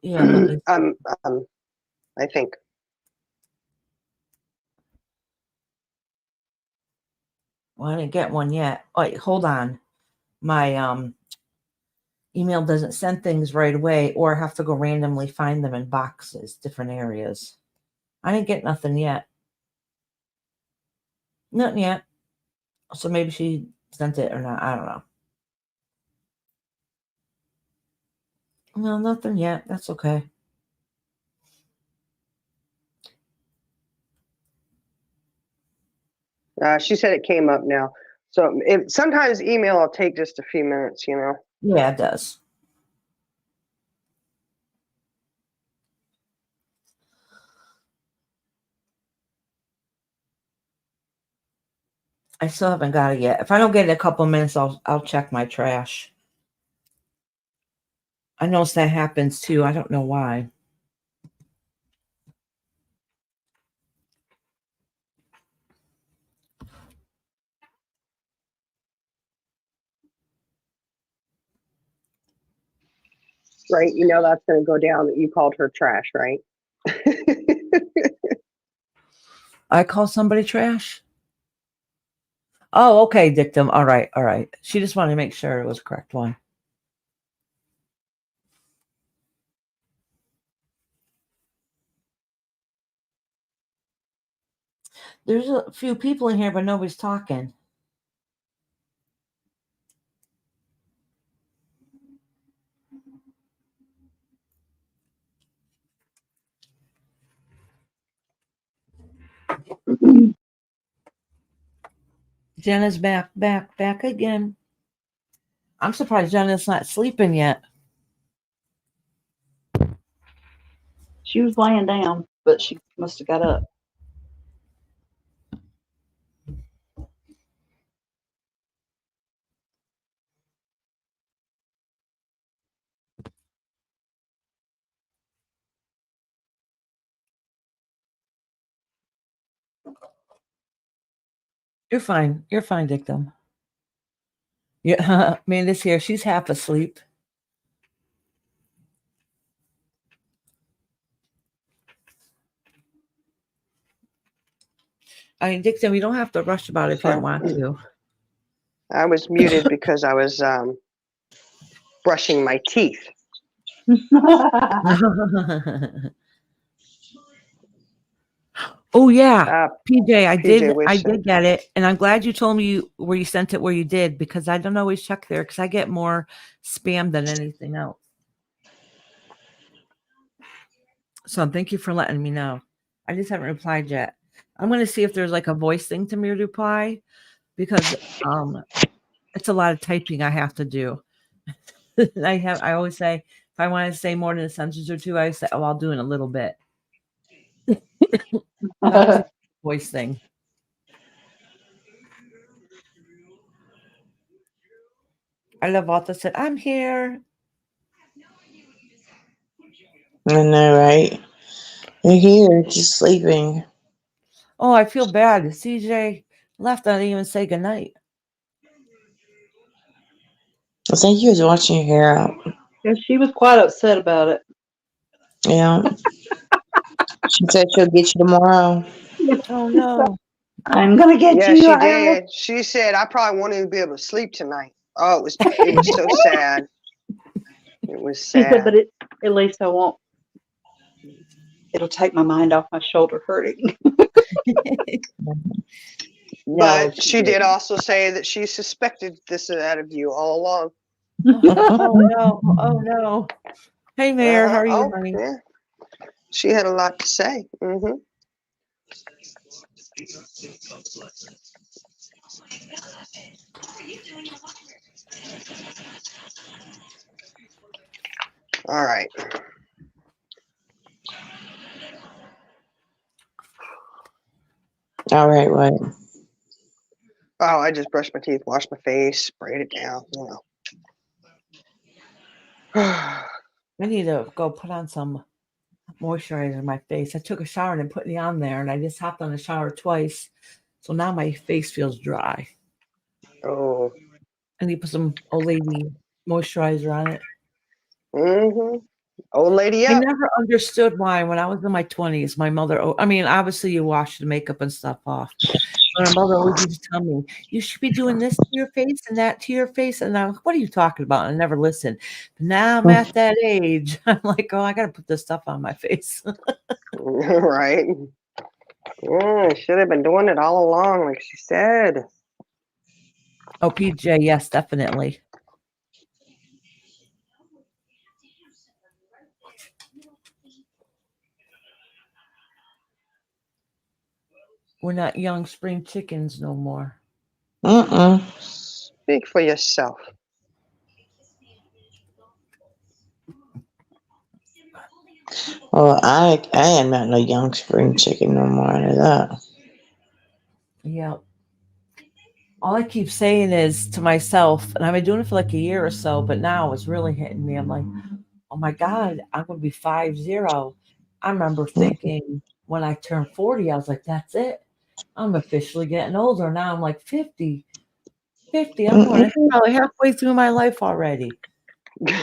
Yeah, let me. I think. Well, I didn't get one yet. Wait, hold on. My email doesn't send things right away, or I have to go randomly find them in boxes, different areas. I didn't get nothing yet. Nothing yet. So maybe she sent it or not. I don't know. No, nothing yet. That's okay. She said it came up now. So sometimes email will take just a few minutes, you know. Yeah, it does. I still haven't got it yet. If I don't get it in a couple of minutes, I'll check my trash. I notice that happens too. I don't know why. Right? You know that's going to go down that you called her trash, right? I call somebody trash? Oh, okay, dictum. All right, all right. She just wanted to make sure it was the correct one. There's a few people in here, but nobody's talking. Jenna's back again. I'm surprised Jenna's not sleeping yet. She was laying down, but she must have got up. You're fine. You're fine, dictum. Yeah, Amanda's here. She's half asleep. I mean, dictum, you don't have to rush about it if you don't want to. I was muted because I was brushing my teeth. Oh yeah, PJ, I wish did get it, and I'm glad you told me where you sent it, where you did, because I don't always check there because I get more spam than anything else. So thank you for letting me know. I just haven't replied yet. I'm going to see if there's like a voice thing to me to reply, because it's a lot of typing I have to do. I always say if I want to say more than a sentence or two, I say, oh, I'll do it in a little bit. Voice thing. I love Alta said, I'm here. I know, right? You're here, just sleeping. Oh, I feel bad. CJ left. I didn't even say goodnight. I think you was watching your hair out. Yeah, she was quite upset about it. Yeah. She said she'll get you tomorrow. Oh no. I'm gonna get Yeah, you. she did. She said I probably won't even be able to sleep tonight. Oh, it was so sad. It was She said, sad. but at least I won't. It'll take my mind off my shoulder hurting. But she did also say that she suspected this out of you all along. Oh no. Oh no. Hey Mayor, how are you, honey? Yeah. She had a lot to say. Mm-hmm. All right. All right, what? Oh, I just brushed my teeth, washed my face, sprayed it down, you know. I need to go put on some moisturizer on my face. I took a shower and then put it on there, and I just hopped on the shower twice. So now my face feels dry. Oh. I need to put some old lady moisturizer on it. Mm-hmm. Old lady I up. never understood why when I was in my 20s, my mother, I mean, obviously you wash the makeup and stuff off. My mother always used to tell me, you should be doing this to your face and that to your face. And I'm like, what are you talking about? And I never listened. But now I'm at that age. I'm like, oh, I got to put this stuff on my face. Right. Yeah, should have been doing it all along, like she said. Oh, PJ, yes, definitely. We're not young spring chickens no more. Speak for yourself. Well, I am not no young spring chicken no more out of that. Yep. All I keep saying is to myself, and I've been doing it for like a year or so, but now it's really hitting me. I'm like, oh my God, I'm going to be 50. I remember thinking when I turned 40, I was like, that's it. I'm officially getting older. Now I'm like 50. I'm going probably halfway through my life already.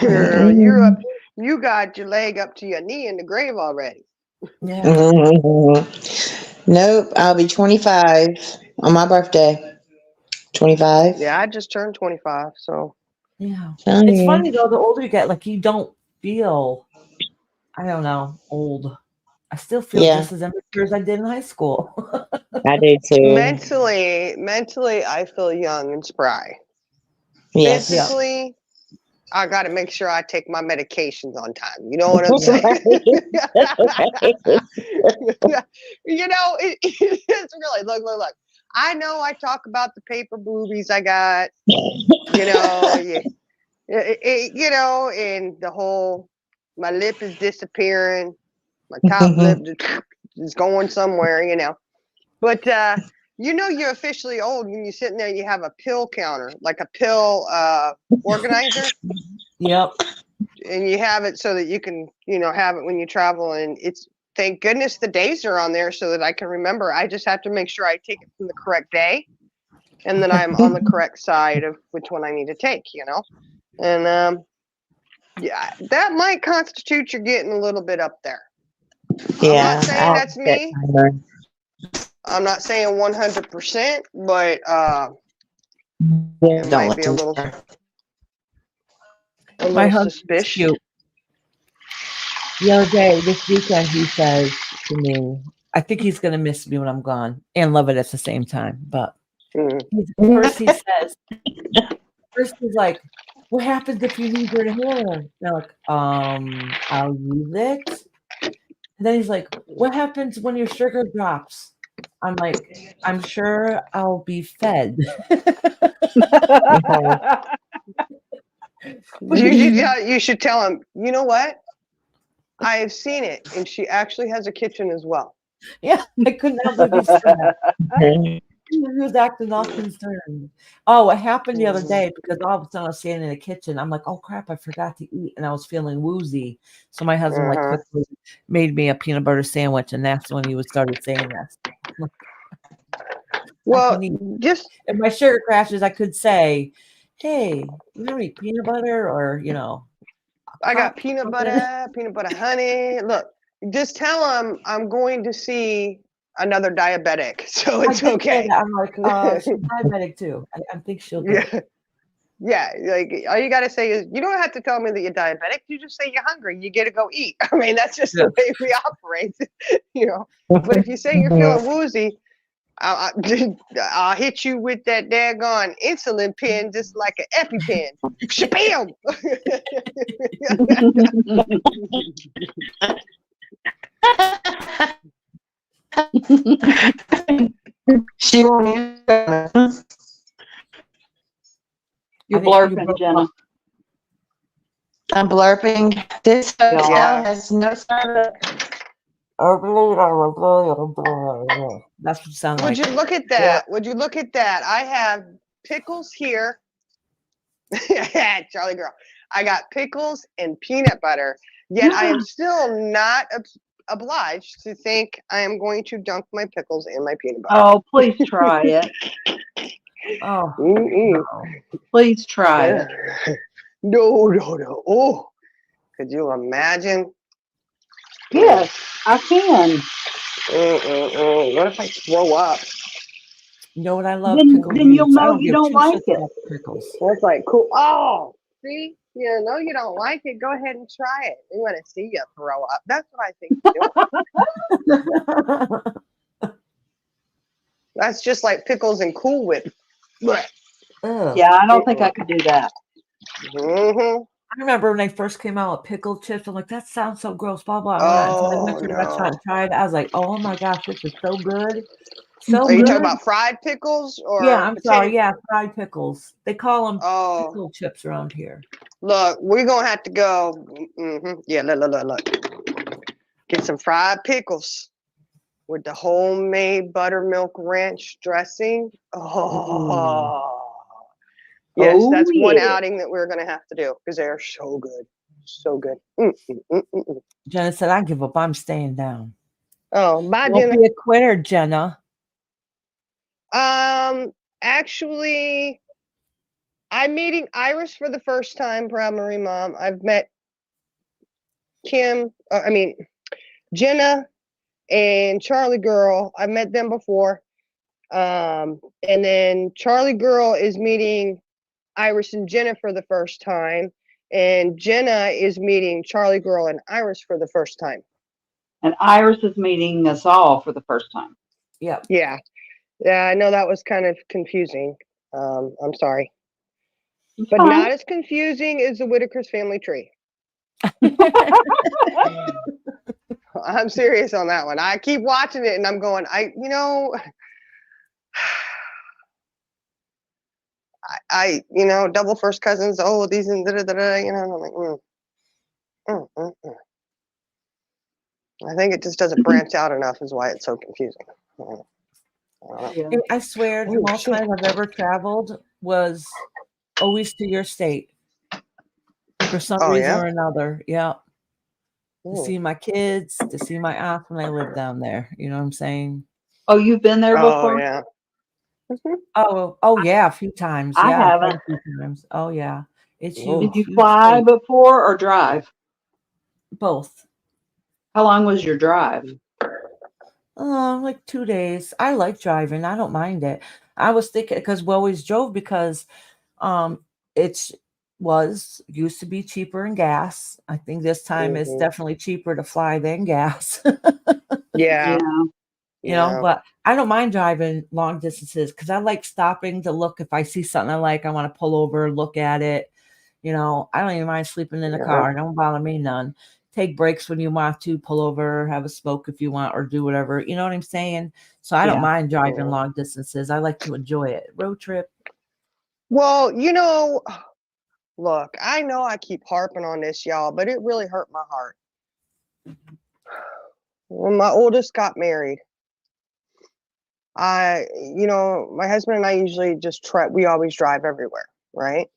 Girl, you're up. You got your leg up to your knee in the grave already. Yeah. Nope, I'll be 25 on my birthday. 25. Yeah, I just turned 25, so. Yeah. Tell It's you. funny though, the older you get, like you don't feel, I don't know, old. I still feel Yeah, just as immature as I did in high school. I do too. Mentally, I feel young and spry. Yes. Yeah. Physically, I got to make sure I take my medications on time. You know what I'm saying? You know, it's really, look. I know I talk about the paper boobies I got, you know, you know, and the whole, my lip is disappearing, my top lip is going somewhere, you know. But you know you're officially old when you're sitting there and you have a pill counter, like a pill organizer, Yep. and you have it so that you can, you know, have it when you travel. And it's, thank goodness the days are on there so that I can remember. I just have to make sure I take it from the correct day, and that I'm on the correct side of which one I need to take, you know. And yeah, that might constitute you're getting a little bit up there. I'm not saying that's me. I'm not saying 100%, but it might be a little My husband's suspicious. cute. The other day, this weekend, he says to me, I think he's going to miss me when I'm gone and love it at the same time. But first he says, he's like, what happens if you need your hair? And I'm like, I'll use it. And then he's like, what happens when your sugar drops? I'm like, I'm sure I'll be fed. You should tell him, you know what? I have seen it, and she actually has a kitchen as well. Yeah, I couldn't help but be said that. He was acting all concerned. Oh, it happened the other day because all of a sudden I was standing in the kitchen. I'm like, oh crap, I forgot to eat, and I was feeling woozy. So my husband like quickly made me a peanut butter sandwich, and that's when he started saying that. Well, just if my sugar crashes, I could say, hey, you ever eat peanut butter, or you know, I got peanut butter honey. Look, just tell him I'm going to see another diabetic, so it's okay. I'm like, she's diabetic too. I think she'll go. Yeah, like all you gotta say is, you don't have to tell me that you're diabetic. You just say you're hungry. You get to go eat. I mean, that's just the way we operate, you know. But if you say you're feeling woozy, I'll hit you with that daggone insulin pen, just like an EpiPen. Shabam! She won't use. You're blurping, Jenna. I'm blurping. This hotel has no service. That's what you sound like. Would you look at that? Would you look at that? I have pickles here. Charlie girl. I got pickles and peanut butter, yet I am still not obliged to think I am going to dunk my pickles in my peanut butter. Oh, please try it. Oh, no. Please try it. No. Oh, could you imagine? Yes, I can. What if I throw up? You know what I love? Then pickles. you'll know you give don't two like shits it. about pickles. That's like cool. Oh, see, you know you don't like it. Go ahead and try it. We want to see you throw up. That's what I think you're doing. That's just like pickles and Cool Whip. Yeah, I don't think I could do that. I remember when they first came out with pickled chips. I'm like, that sounds so gross, blah blah. Until I went to the restaurant and tried it. I was like, oh my gosh, this is so good. So Are you talking good. about fried pickles or Yeah, I'm potato? sorry. Yeah, fried pickles. They call them Oh, pickle chips around here. look, we're gonna have to go. Yeah, look. Get some fried pickles with the homemade buttermilk ranch dressing. Oh, yes, Oh, that's one yeah. outing that we're gonna have to do because they are so good, so good. Mm. Jenna said, I give up. I'm staying down. Oh, bye, Don't Jenna. be a quitter, Jenna. Actually, I'm meeting Iris for the first time, Proud Marie Mom. I've met Jenna and Charlie Girl. I've met them before. And then Charlie Girl is meeting Iris and Jenna for the first time. And Jenna is meeting Charlie Girl and Iris for the first time. And Iris is meeting us all for the first time. Yep. Yeah. Yeah, I know that was kind of confusing. I'm sorry. It's But fine. not as confusing as the Whitaker's family tree. I'm serious on that one. I keep watching it and I'm going, double first cousins. Oh, these and da da da da. I'm like, I think it just doesn't branch out enough, is why it's so confusing. Yeah. I swear, the Oh, most shit. time I've ever traveled was always to your state for some Oh, reason yeah? or another. Yeah. To Ooh. see my kids, to see my aunt when I lived down there. You know what I'm saying? Oh, you've been there Oh, before? yeah. Oh yeah, a few times. I Yeah, quite haven't. a few times. Oh yeah. It's Ooh. Did huge, you huge fly state. before or drive? Both. How long was your drive? Like 2 days. I like driving. I don't mind it. I was thinking because we always drove because it's was used to be cheaper in gas. I think this time it's Mhm. definitely cheaper to fly than gas. Yeah. Yeah. But I don't mind driving long distances because I like stopping to look if I see something I like, I want to pull over, look at it. I don't even mind sleeping in the Yeah. car. Don't bother me none. Take breaks when you want to, pull over, have a smoke if you want, or do whatever. You know what I'm saying? So I don't Yeah. mind driving Yeah. long distances. I like to enjoy it. Road trip. Well, look, I know I keep harping on this, y'all, but it really hurt my heart. When my oldest got married, my husband and I usually just we always drive everywhere, right?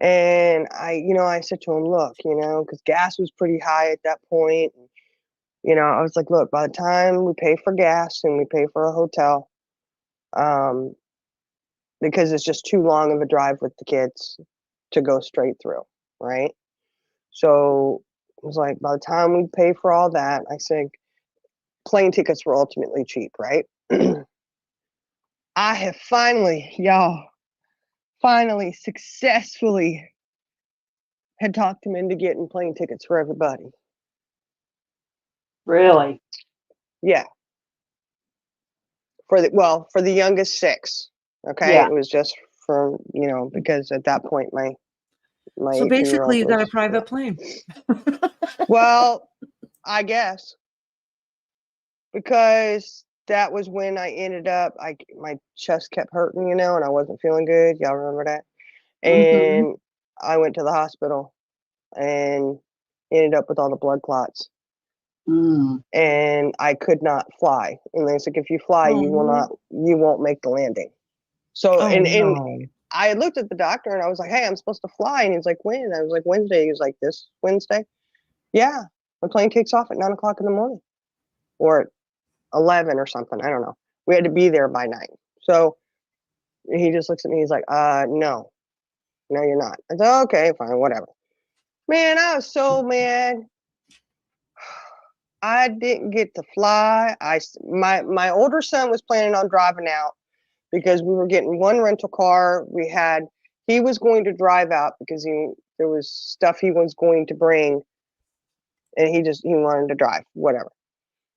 And I said to him, look, because gas was pretty high at that point. I was like, look, by the time we pay for gas and we pay for a hotel, because it's just too long of a drive with the kids to go straight through, right? So it was like, by the time we pay for all that, I think plane tickets were ultimately cheap, right? I have finally successfully had talked him into getting plane tickets for everybody. Really? Yeah. For the youngest 6. Okay. Yeah. It was just for, because at that point my So 18-year-old basically, you got a was, private plane. well, I guess, because that was when I ended up, my chest kept hurting, and I wasn't feeling good. Y'all remember that? Mm-hmm. And I went to the hospital and ended up with all the blood clots. Mm. And I could not fly. And they said, if you fly, you won't make the landing. So, Oh and no. I looked at the doctor and I was like, hey, I'm supposed to fly. And he's like, when? I was like, Wednesday. He was like, this Wednesday? Yeah. The plane takes off at 9:00 in the morning or at 11 or something. I don't know. We had to be there by 9. So he just looks at me. He's like, no, you're not. I said, okay, fine, whatever. Man, I was so mad. I didn't get to fly. My older son was planning on driving out because we were getting one rental car. He was going to drive out because there was stuff he was going to bring, and he wanted to drive, whatever.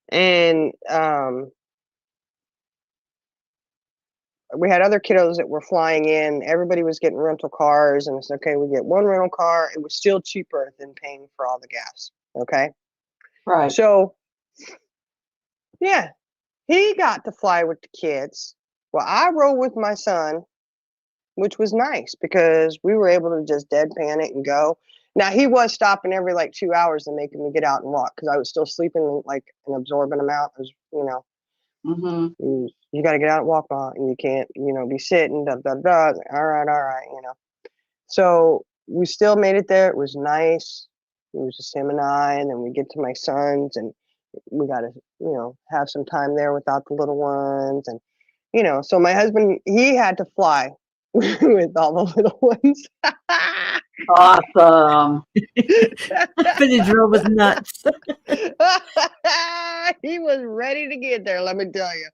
And we had other kiddos that were flying in. Everybody was getting rental cars, and it's okay. We get one rental car. It was still cheaper than paying for all the gas. Okay, Right. so yeah. He got to fly with the kids. Well, I rode with my son, which was nice because we were able to just deadpan it and go. Now he was stopping every like 2 hours and making me get out and walk because I was still sleeping like an absorbent amount. It was, Mm-hmm. you got to get out and walk on, and you can't, be sitting. Da, da, da. All right. So we still made it there. It was nice. It was just him and I, and then we get to my son's, and we got to, have some time there without the little ones, and so my husband, he had to fly with all the little ones. Awesome. But the drill was nuts. He was ready to get there, let me tell you.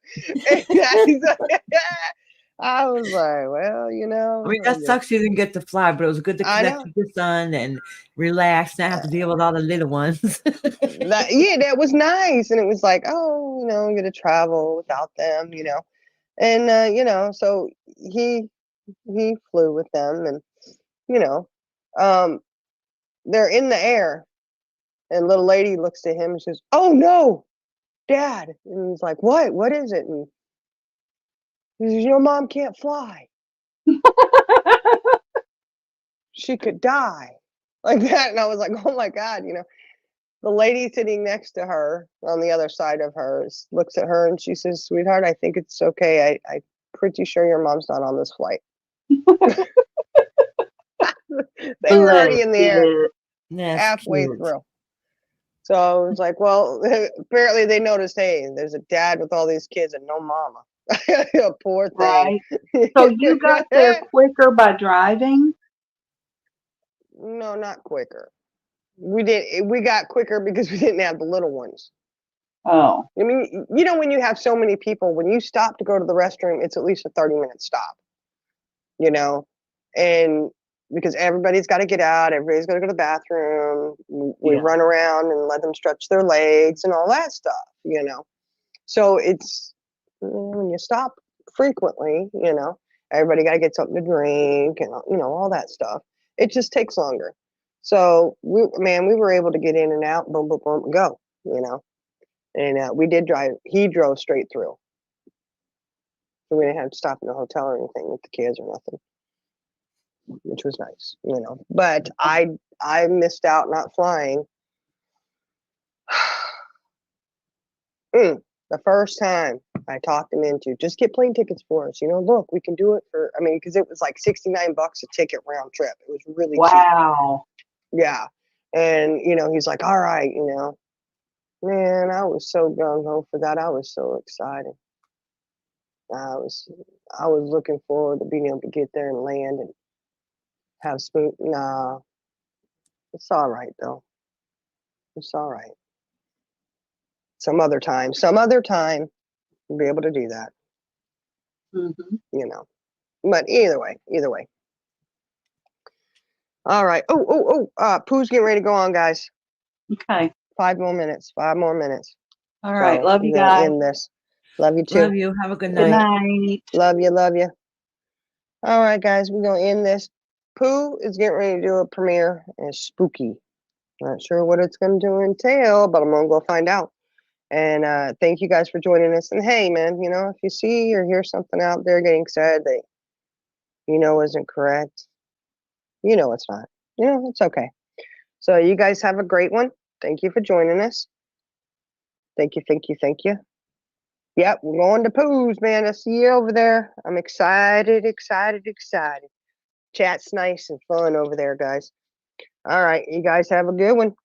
I was like, well, I mean, that sucks you didn't get to fly, but it was good to I connect know. with your son and relax, not have to deal with all the little ones. That was nice. And it was like, oh, you get to travel without them, and so he flew with them, and um they're in the air, and little lady looks at him and says, oh no, Dad. And he's like, what is it? And he says, your mom can't fly, she could die, like that. And I was like, oh my God. The lady sitting next to her on the other side of her looks at her and she says, sweetheart, I think it's okay. I'm pretty sure your mom's not on this flight. They were already in the air That's halfway cute. through. So I was like, well, apparently they noticed, hey, there's a dad with all these kids and no mama. Poor thing. Right. So you got there quicker by driving? No, not quicker. We got quicker because we didn't have the little ones. Oh. I mean, when you have so many people, when you stop to go to the restroom, it's at least a 30-minute stop, and because everybody's got to get out, everybody's got to go to the bathroom. We Yeah. run around and let them stretch their legs and all that stuff, So it's, when you stop frequently, everybody got to get something to drink and, all that stuff. It just takes longer. So we were able to get in and out, boom, boom, boom, and go, and we did drive. He drove straight through. So we didn't have to stop in a hotel or anything with the kids or nothing, which was nice, But I missed out not flying. The first time I talked him into, just get plane tickets for us. Look, we can do it for, because it was like $69 a ticket round trip. It was really cheap. Wow. Yeah. And, he's like, all right, man, I was so gung ho for that. I was so excited. I was looking forward to being able to get there and land and have smooth. Nah, it's all right though. It's all right. Some other time, we'll be able to do that. Mm-hmm. But either way. All right. Pooh's getting ready to go on, guys. Okay. 5 more minutes. All right. So Love you we're gonna guys. end this. Love you too. Love you. Have a good Good night. night. Love you. All right, guys, we're gonna end this. Pooh is getting ready to do a premiere as Spooky. Not sure what it's gonna do entail, but I'm gonna go find out. And thank you guys for joining us. And hey, man, if you see or hear something out there getting said that isn't correct, it's not. It's okay. So you guys have a great one. Thank you for joining us. Thank you. Yep, we're going to Pooh's, man. I see you over there. I'm excited. Chat's nice and fun over there, guys. All right, you guys have a good one.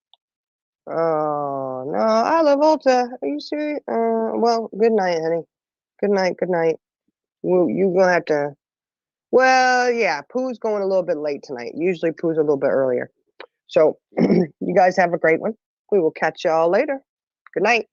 Oh, no, I love Ulta. Are you serious? Well, good night, honey. Good night. Well, you're going to have to, well, yeah, Pooh's going a little bit late tonight. Usually Pooh's a little bit earlier. So you guys have a great one. We will catch y'all later. Good night.